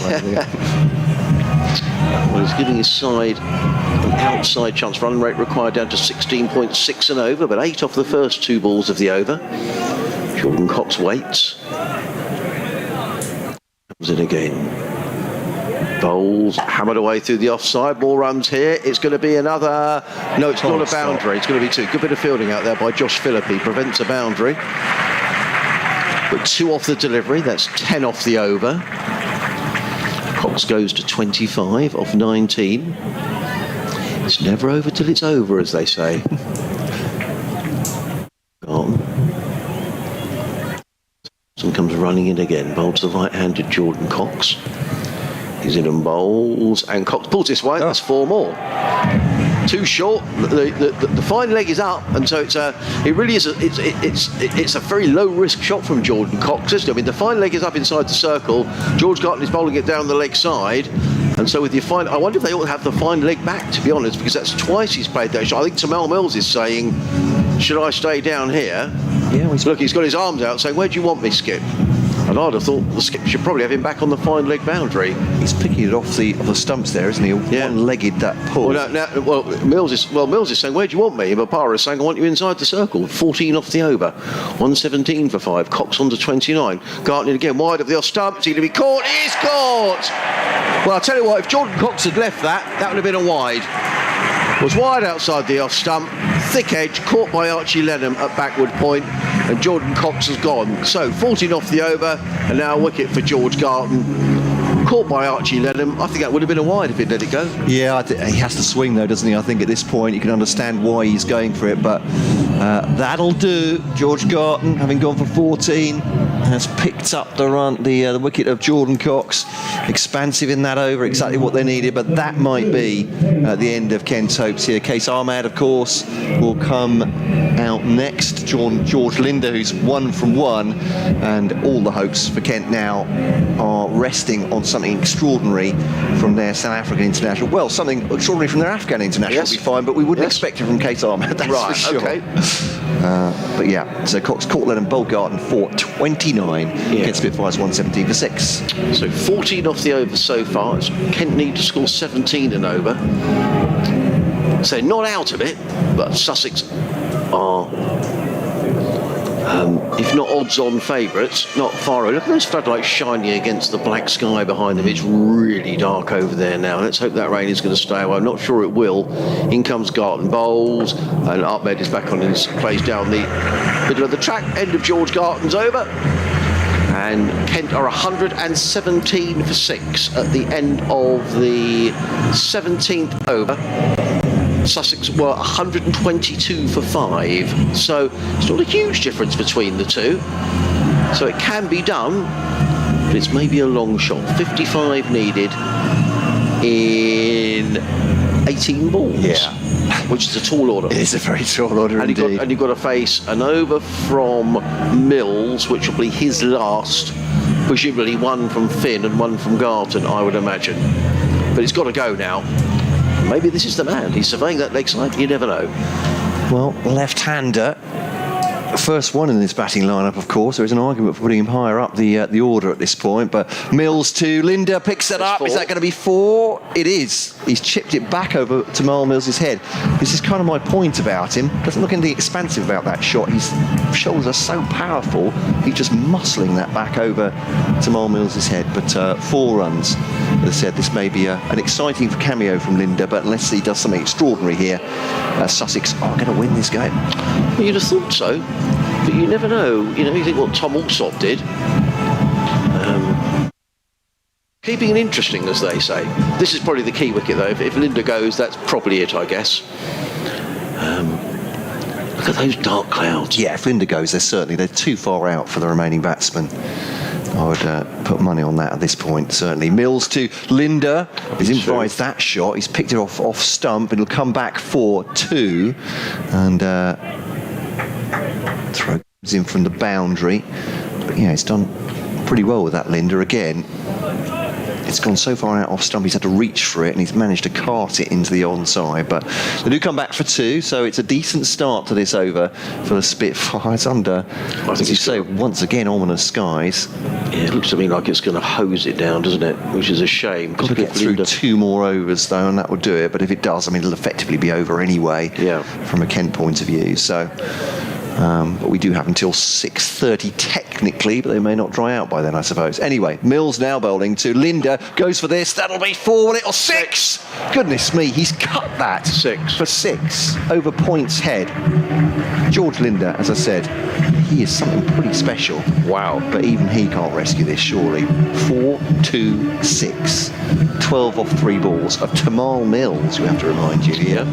he's giving his side an outside chance. Run rate required down to 16.6 and over, but 8 off the first 2 balls of the over. Jordan Cox waits. Comes in again. Bowls, hammered away through the offside. More runs here. It's going to be another... No, it's not a boundary. It's going to be 2. Good bit of fielding out there by Josh Philippi. Prevents a boundary. But 2 off the delivery. That's 10 off the over. Cox goes to 25 off 19. It's never over till it's over, as they say. Gone. Some comes running in again. Bowls the right-handed Jordan Cox. He's in and bowls, and Cox pulls this way. That's 4 more. Too short. The fine leg is up, and so it really is. It's a very low risk shot from Jordan Cox, isn't it? I mean, the fine leg is up inside the circle. George Garton is bowling it down the leg side, and so with your fine, I wonder if they ought to have the fine leg back, to be honest, because that's twice he's played that shot. I think Tamal Mills is saying, "Should I stay down here?" Yeah, look, he's got his arms out, saying, "Where do you want me, Skip?" And I'd have thought the skip should probably have him back on the fine leg boundary. He's picking it off the stumps there, isn't he? One-legged that pull. Well, Mills is saying, "Where do you want me?" And Bapara is saying, "I want you inside the circle." 14 off the over. 117 for 5. Cox on to 29. Garton again wide of the off stump. It's going to be caught. He is caught. Well, I'll tell you what, if Jordan Cox had left that would have been a wide. Was wide outside the off stump, thick edge, caught by Archie Lenham at backward point, and Jordan Cox has gone. So 14 off the over, and now a wicket for George Garton. Caught by Archie Lenham. I think that would have been a wide if he'd let it go. Yeah, he has to swing though, doesn't he? I think at this point you can understand why he's going for it, but that'll do. George Garton, having gone for 14, has picked up the run, the wicket of Jordan Cox. Expansive in that over, exactly what they needed, but that might be the end of Kent's hopes here. Case Ahmad, of course, will come out next. George Linder, who's 1 from 1, and all the hopes for Kent now are resting on something extraordinary from their South African international. Well, something extraordinary from their Afghan international would be fine, but we wouldn't expect it from Case Ahmad, that's for sure. Okay. But yeah, so Cox caught Lenham, bowled Garton for 29 against Spitfires 117 for 6. So 14 off the over so far. Kent need to score 17 and over. So not out of it, but Sussex are, if not odds-on favourites, not far away. Look at those floodlights shining against the black sky behind them. It's really dark over there now. Let's hope that rain is going to stay away. I'm not sure it will. In comes Garton, bowls, and Ahmed is back on his plays down the middle of the track. End of George Garton's over. And Kent are 117 for 6 at the end of the 17th over. Sussex were 122 for 5. So it's not a huge difference between the two. So it can be done, but it's maybe a long shot. 55 needed in 18 balls. Yeah. Which is a tall order. It is a very tall order indeed. And you've got to face an over from Mills, which will be his last, presumably 1 from Finn and 1 from Garton, I would imagine. But it's got to go now. Maybe this is the man. He's surveying that leg side. You never know. Well, left-hander. First one in this batting lineup, of course. There is an argument for putting him higher up the order at this point. But Mills to Linder, picks it up. 4. Is that going to be 4? It is. He's chipped it back over to Mal Mills' head. This is kind of my point about him. Doesn't look anything expansive about that shot. His shoulders are so powerful. He's just muscling that back over to Mal Mills' head. But 4 runs. As I said, this may be an exciting cameo from Linder, but unless he does something extraordinary here, Sussex are going to win this game. Well, you'd have thought so, but you never know. You think what Tom Alsop did. Keeping it interesting, as they say. This is probably the key wicket, though. If Linder goes, that's probably it, I guess. Look at those dark clouds. Yeah, if Linder goes, they're too far out for the remaining batsmen. I would put money on that at this point, certainly. Mills to Linder. He's improvised that shot. He's picked it off stump. It'll come back for 2. And throws in from the boundary. But yeah, he's done pretty well with that, Linder. Again, it's gone so far out off stump, he's had to reach for it, and he's managed to cart it into the onside. But they do come back for 2, so it's a decent start to this over for the Spitfires under, as you say, once again, ominous skies. Yeah, it looks to me like it's going to hose it down, doesn't it? Which is a shame. Got to get through 2 more overs, though, and that would do it. But if it does, I mean, it'll effectively be over anyway, from a Kent point of view. So... but we do have until 6:30 technically, but they may not dry out by then, I suppose. Anyway, Mills now bowling to Linder, goes for this, that'll be 4, or 6! Goodness me, he's cut that 6 for 6 over Point's head. George Linder, as I said, he is something pretty special. Wow. But even he can't rescue this, surely. 4-2-6. 12 off 3 balls of Tamal Mills, we have to remind you here.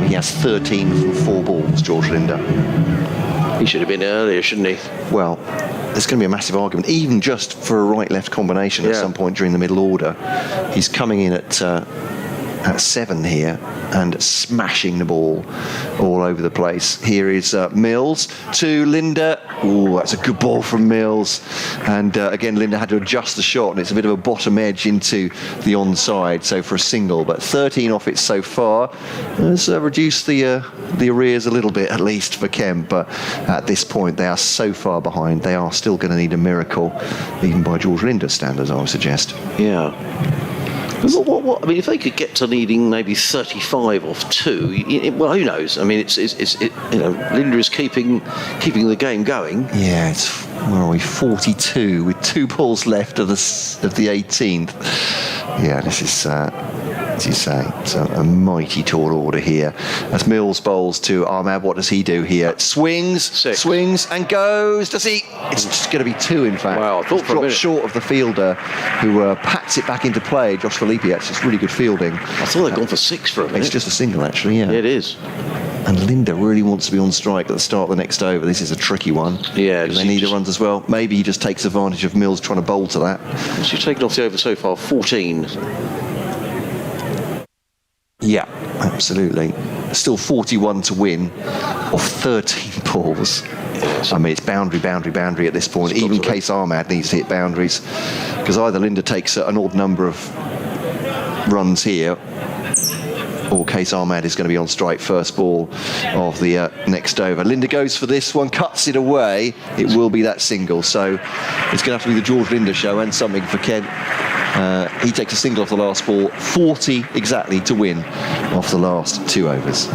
He has 13 from 4 balls, George Linder. He should have been earlier, shouldn't he? Well, there's going to be a massive argument, even just for a right-left combination at some point during the middle order. He's coming in at 7 here and smashing the ball all over the place. Here is Mills to Linder. Ooh, that's a good ball from Mills. And again, Linder had to adjust the shot, and it's a bit of a bottom edge into the onside, so for a single. But 13 off it so far. Has reduced the arrears a little bit, at least for Kemp. But at this point, they are so far behind. They are still going to need a miracle, even by George Linder's standards, I would suggest. Yeah. What, I mean, if they could get to needing maybe 35 off 2, well, who knows? I mean, it's Linder is keeping the game going. Yeah, it's, where are we? 42 with 2 balls left of the 18th. Yeah, this is. As you say, it's a mighty tall order here. As Mills bowls to Ahmad, what does he do here? Swings, 6. Swings and goes. Does he? It's just going to be 2, in fact. Wow, I thought for a minute. Short of the fielder who pats it back into play. Josh Felipe, it's just really good fielding. I thought they'd gone for 6 for a minute. It's just a single, actually, yeah. It is. And Linder really wants to be on strike at the start of the next over. This is a tricky one. Yeah. They need the runs as well. Maybe he just takes advantage of Mills trying to bowl to that. She's taken off the over so far, 14. Yeah, absolutely. Still 41 to win off 13 balls. I mean, it's boundary at this point. Even Case Ahmad needs to hit boundaries, because either Linder takes an odd number of runs here, or Case Ahmad is going to be on strike first ball of the next over. Linder goes for this one, cuts it away. It will be that single. So it's going to have to be the George Linder show and something for Kent. He takes a single off the last ball, 40 exactly to win off the last 2 overs.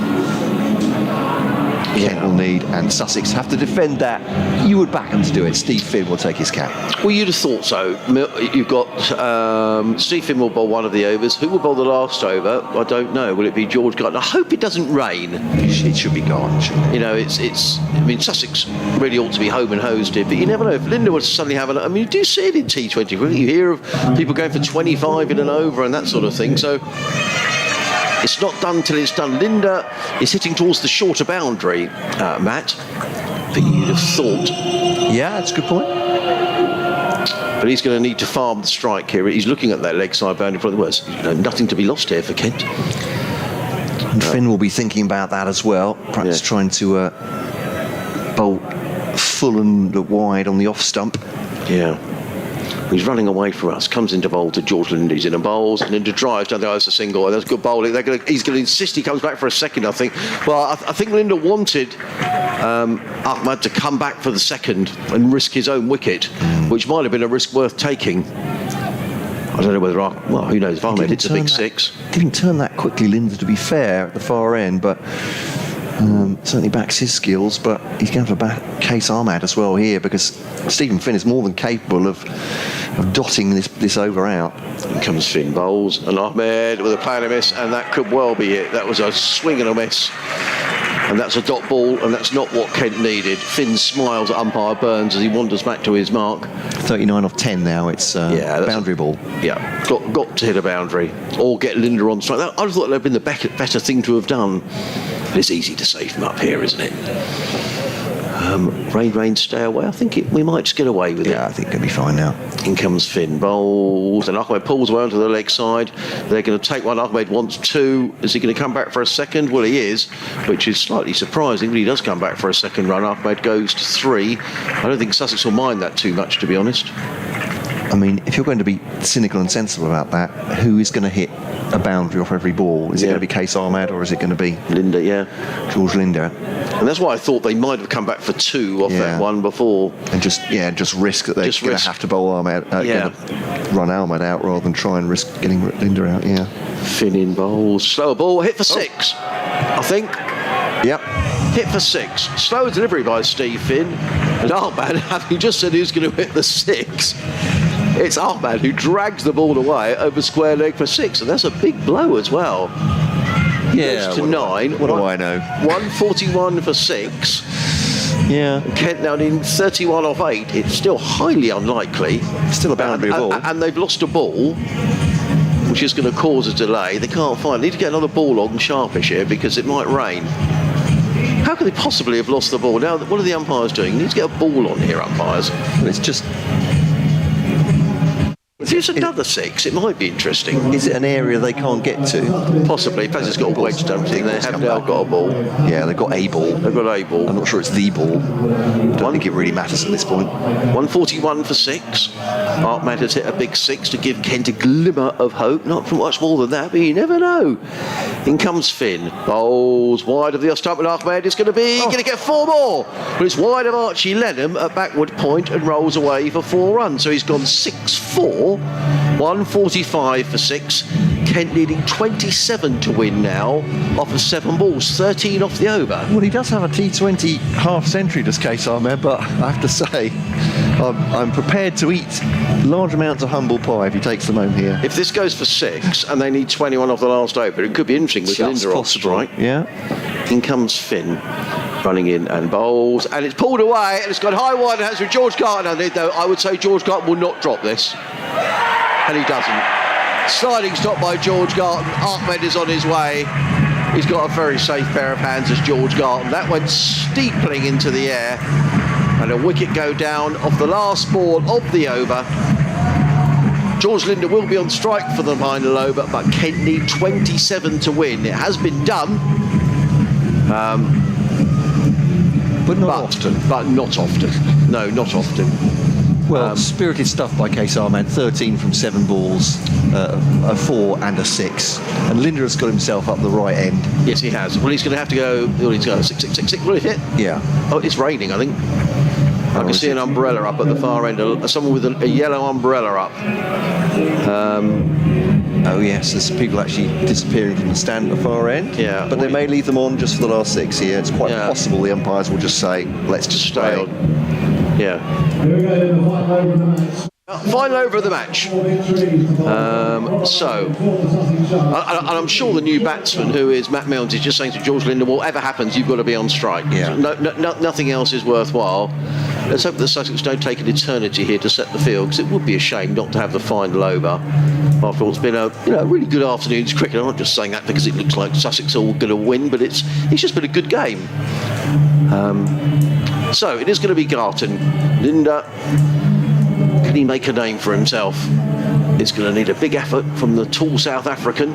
Kent will need, and Sussex have to defend that. You would back them to do it. Steve Finn will take his cap. Well, you'd have thought so. You've got Steve Finn will bowl one of the overs. Who will bowl the last over? I don't know. Will it be George Gardner? I hope it doesn't rain. It should be gone, shouldn't it? You know, it's. I mean, Sussex really ought to be home and hosed here, but you never know. If Linder was to suddenly have I mean, you do see it in T20. Really, you hear of people going for 25 in an over and that sort of thing. So. It's not done till it's done. Linder is hitting towards the shorter boundary, Matt. But you'd have thought. Yeah, that's a good point. But he's going to need to farm the strike here. He's looking at that leg side boundary for the worst. Nothing to be lost here for Kent. And Finn will be thinking about that as well. Perhaps trying to bolt full and wide on the off stump. Yeah. He's running away from us, comes into bowl to George Linder. He's in a bowls, and Linder drives down the ice a single, and that's good bowling. He's going to insist he comes back for a second, I think. Well, I think Linder wanted Ahmad to come back for the second and risk his own wicket, which might have been a risk worth taking. I don't know whether, well, who knows, if Ahmad hits a big 6. Didn't turn that quickly, Linder, to be fair, at the far end, but certainly backs his skills, but he's going to have to back Case Ahmad as well here, because Stephen Finn is more than capable of dotting this over out. In comes Finn, bowls, and Ahmed with a plan of miss, and that could well be it. That was a swing and a miss. And that's a dot ball, and that's not what Kent needed. Finn smiles at umpire Burns as he wanders back to his mark. 39 off 10 now, it's boundary ball. Yeah, got to hit a boundary, or get Linder on strike. I thought that would have been the better thing to have done. But it's easy to save him up here, isn't it? Rain, stay away. I think we might just get away with it. Yeah, I think it'll be fine now. In comes Finn, bowls, and Ahmed pulls away onto the leg side. They're going to take one. Ahmed wants 2. Is he going to come back for a second? Well, he is, which is slightly surprising, but he does come back for a second run. Ahmed goes to 3. I don't think Sussex will mind that too much, to be honest. I mean, if you're going to be cynical and sensible about that, who is going to hit a boundary off every ball? Is it going to be Case Ahmad, or is it going to be Linder? Yeah, George Linder. And that's why I thought they might have come back for 2 off that one before, and just risk that they're going to have to bowl Ahmad, run Ahmad out rather than try and risk getting Linder out. Yeah, Finn in bowls, slower ball, hit for 6. I think. Yep. Hit for 6. Slow delivery by Steve Finn, and Ahmad, having just said who's going to hit the 6. It's Ahmad who drags the ball away over square leg for 6, and that's a big blow as well. He goes to 9. What do I know? 141 for 6. Yeah. Kent now in 31 off 8. It's still highly unlikely. Still a boundary ball. And they've lost a ball, which is going to cause a delay. They can't find. They need to get another ball on sharpish here because it might rain. How could they possibly have lost the ball? Now, what are the umpires doing? You need to get a ball on here, umpires. It's just... If it's another 6, it might be interesting. Is it an area they can't get to? Possibly. Plus it's got a wedge, don't you? They have now got a ball. Yeah, they've got a ball. They've got a ball. I'm not sure it's the ball. I don't think it really matters at this point. 141 for 6. Ahmed has hit a big 6 to give Kent a glimmer of hope. Not for much more than that, but you never know. In comes Finn. Bowls wide of the Ostapman Ahmed. It's going to get 4 more. But it's wide of Archie Lenham at backward point and rolls away for 4 runs. So he's gone 6-4. 145 for 6. Kent needing 27 to win now off of 7 balls, 13 off the over. Well, he does have a T20 half century, does Case Ahmed, but I have to say, I'm prepared to eat large amounts of humble pie if he takes them home here. If this goes for 6 and they need 21 off the last over, it could be interesting with Linda on strike. Yeah. In comes Finn, running in and bowls, and it's pulled away, and it's gone high wide and has with George Carton on it, though I would say George Carton will not drop this. And he doesn't. Sliding stop by George Garton. Ahmed is on his way. He's got a very safe pair of hands as George Garton. That went steepling into the air. And a wicket go down off the last ball of the over. George Linder will be on strike for the final over, but Kent need 27 to win. It has been done. But not often. But not often. No, not often. Well, spirited stuff by Case Ahmed. 13 from 7 balls, a 4 and a 6. And Linder has got himself up the right end. Yes, he has. Well, he's going to have to go. He'll need to go 6, 6, 6, 6. Will it hit? Yeah. Oh, it's raining, I think. I can see an umbrella up at the far end. Someone with a yellow umbrella up. Oh yes, there's people actually disappearing from the stand at the far end. Yeah. But they may leave them on just for the last 6 here. It's quite possible the umpires will just say, let's just stay on. Yeah. Final over of the match. And I'm sure the new batsman, who is Matt Milnes, is just saying to George Linder, whatever happens, you've got to be on strike. Yeah. Nothing else is worthwhile. Let's hope the Sussex don't take an eternity here to set the field, because it would be a shame not to have the final over. After all, it's been a really good afternoon's cricket. I'm not just saying that because it looks like Sussex are all going to win, but it's just been a good game. So it is going to be Garton. Linder, can he make a name for himself? It's going to need a big effort from the tall South African,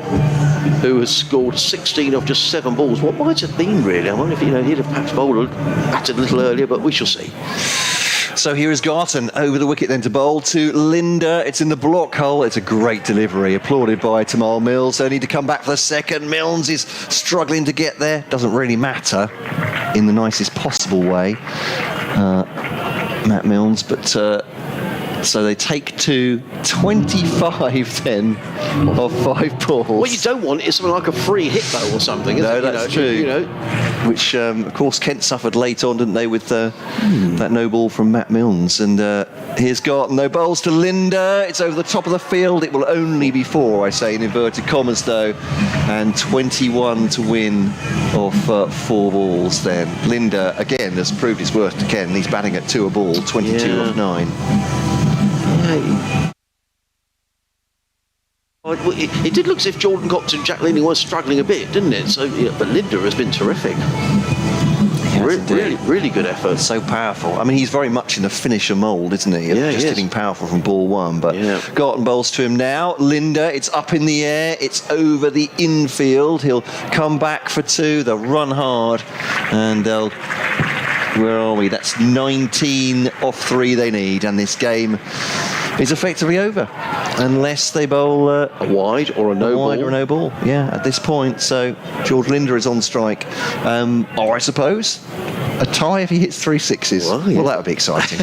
who has scored 16 off just 7 balls. What might it have been, really? I wonder if he'd have perhaps bowled batted a little earlier, but we shall see. So here is Garton over the wicket then to bowl to Linder. It's in the block hole. It's a great delivery, applauded by Tamal Mills. They need to come back for the second. Milnes is struggling to get there. Doesn't really matter in the nicest possible way, Matt Milnes, but so they take to 25 then of 5 balls. What you don't want is something like a free hit though or something. No, that's true. Which, of course, Kent suffered late on, didn't they, with that no ball from Matt Milnes. And here's Garton, no bowls to Linder. It's over the top of the field. It will only be 4, I say, in inverted commas, though. And 21 to win off 4 balls then. Linder, again, has proved his worth to Kent. He's batting at 2 a ball, 22 off 9. It did look as if Jordan Copton and Jack Leaning were struggling a bit, didn't it? So, but Linder has been terrific. Really good effort. So powerful. I mean, he's very much in the finisher mould, isn't he? Yeah, just hitting powerful from ball 1. But Garton bowls to him now. Linder, it's up in the air. It's over the infield. He'll come back for 2. They'll run hard, and they'll. Where are we? That's 19 off 3 they need, and this game is effectively over unless they bowl a wide or a no ball. Wide or a no ball, yeah, at this point. So George Linder is on strike. Or I suppose a tie if he hits 3 sixes. Well, that would be exciting.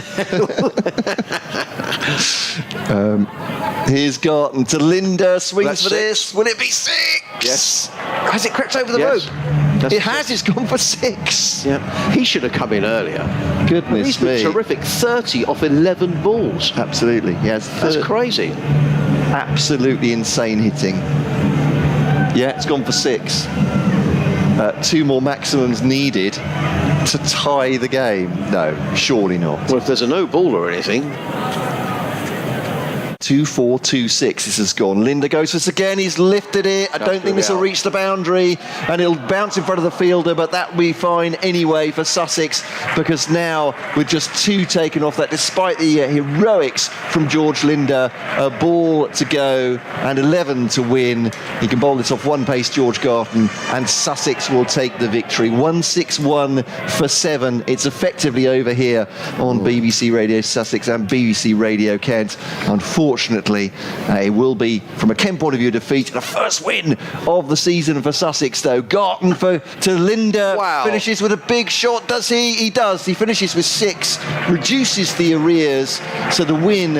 Here's Garton to Linder, swings for 6. this. Will it be 6? Yes. Has it crept over the rope? It has. It's gone for 6. Yeah, he should have come in earlier. Goodness he's been terrific. 30 off 11 balls. Absolutely, yes. That's crazy. Absolutely insane hitting. Yeah, it's gone for 6. 2 more maximums needed to tie the game? No, surely not. Well, if there's a no ball or anything. 2-4-2-6. This has gone. Linda goes for this again. He's lifted it. I don't think this will reach the boundary, and he'll bounce in front of the fielder, but that will be fine anyway for Sussex, because now with just 2 taken off that, despite the heroics from George Linder, a ball to go and 11 to win. He can bowl this off one pace, George Garton, and Sussex will take the victory. 161 for 7. It's effectively over here on BBC Radio Sussex and BBC Radio Kent. Unfortunately, it will be, from a Kent point of view, a defeat. The first win of the season for Sussex, though. Garton to Linder. Wow. Finishes with a big shot. Does he? He does. He finishes with 6, reduces the arrears. So the win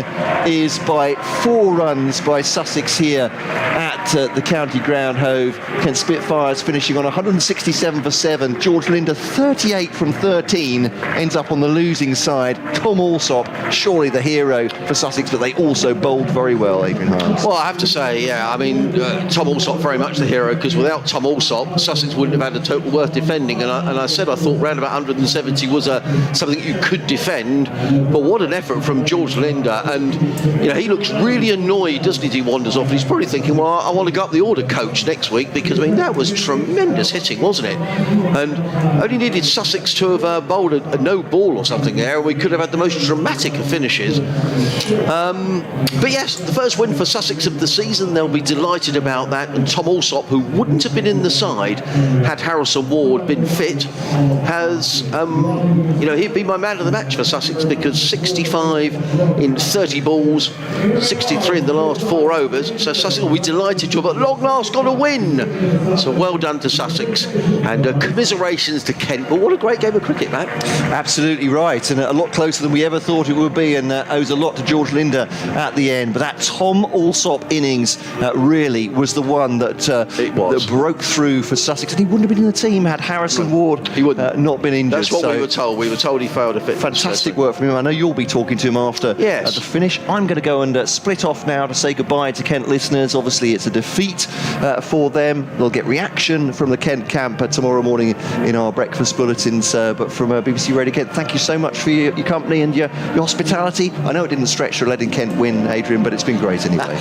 is by 4 runs by Sussex here at the county ground, Hove. Kent Spitfires finishing on 167 for 7. George Linder, 38 from 13, ends up on the losing side. Tom Alsop, surely the hero for Sussex, but they also bowled very well, Adrian Harms. Well, I have to say, yeah, I mean, Tom Alsop very much the hero, because without Tom Alsop, Sussex wouldn't have had a total worth defending. And I said I thought round about 170 was something you could defend, but what an effort from George Linder. And he looks really annoyed, doesn't he? He wanders off. He's probably thinking, well, I want to go up the order, coach, next week, because I mean that was tremendous hitting, wasn't it? And only needed Sussex to have bowled a no ball or something there, and we could have had the most dramatic of finishes. But yes, the first win for Sussex of the season. They'll be delighted about that. And Tom Alsop, who wouldn't have been in the side had Harrison Ward been fit, has, he'd be my man of the match for Sussex, because 65 in 30 balls, 63 in the last 4 overs. So Sussex will be delighted to have at long last got a win. So well done to Sussex, and commiserations to Kent. But what a great game of cricket, Matt. Absolutely right, and a lot closer than we ever thought it would be, and owes a lot to George Linder at the end. But that Tom Alsop innings really was the one that broke through for Sussex, and he wouldn't have been in the team had Harrison Ward not been injured. That's what we were told. We were told he failed a fitness. Fantastic work from him. I know you'll be talking to him after the finish. I'm going to go and split off now to say goodbye to Kent listeners. Obviously, it's a defeat for them. They'll get reaction from the Kent camp tomorrow morning in our breakfast bulletins. But from BBC Radio Kent, thank you so much for your company and your hospitality. I know it didn't stretch to letting Kent win, Adrian, but it's been great anyway.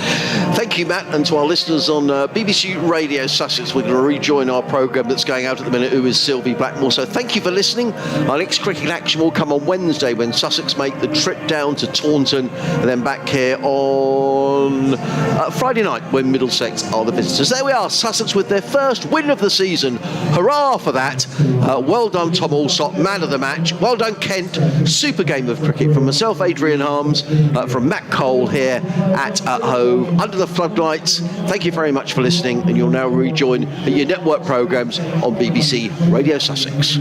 Thank you, Matt, and to our listeners on BBC Radio Sussex. We're going to rejoin our programme that's going out at the minute, who is Sylvie Blackmore. So thank you for listening. Our next cricket action will come on Wednesday, when Sussex make the trip down to Taunton, and then back here on Friday night, when Middlesex are the visitors. There we are, Sussex with their first win of the season. Hurrah for that. Well done, Tom Alsop, man of the match. Well done, Kent. Super game of cricket from myself, Adrian Harms, from Matt Cole here at Hove, under the floodlights. Thank you very much for listening, and you'll now rejoin your network programmes on BBC Radio Sussex.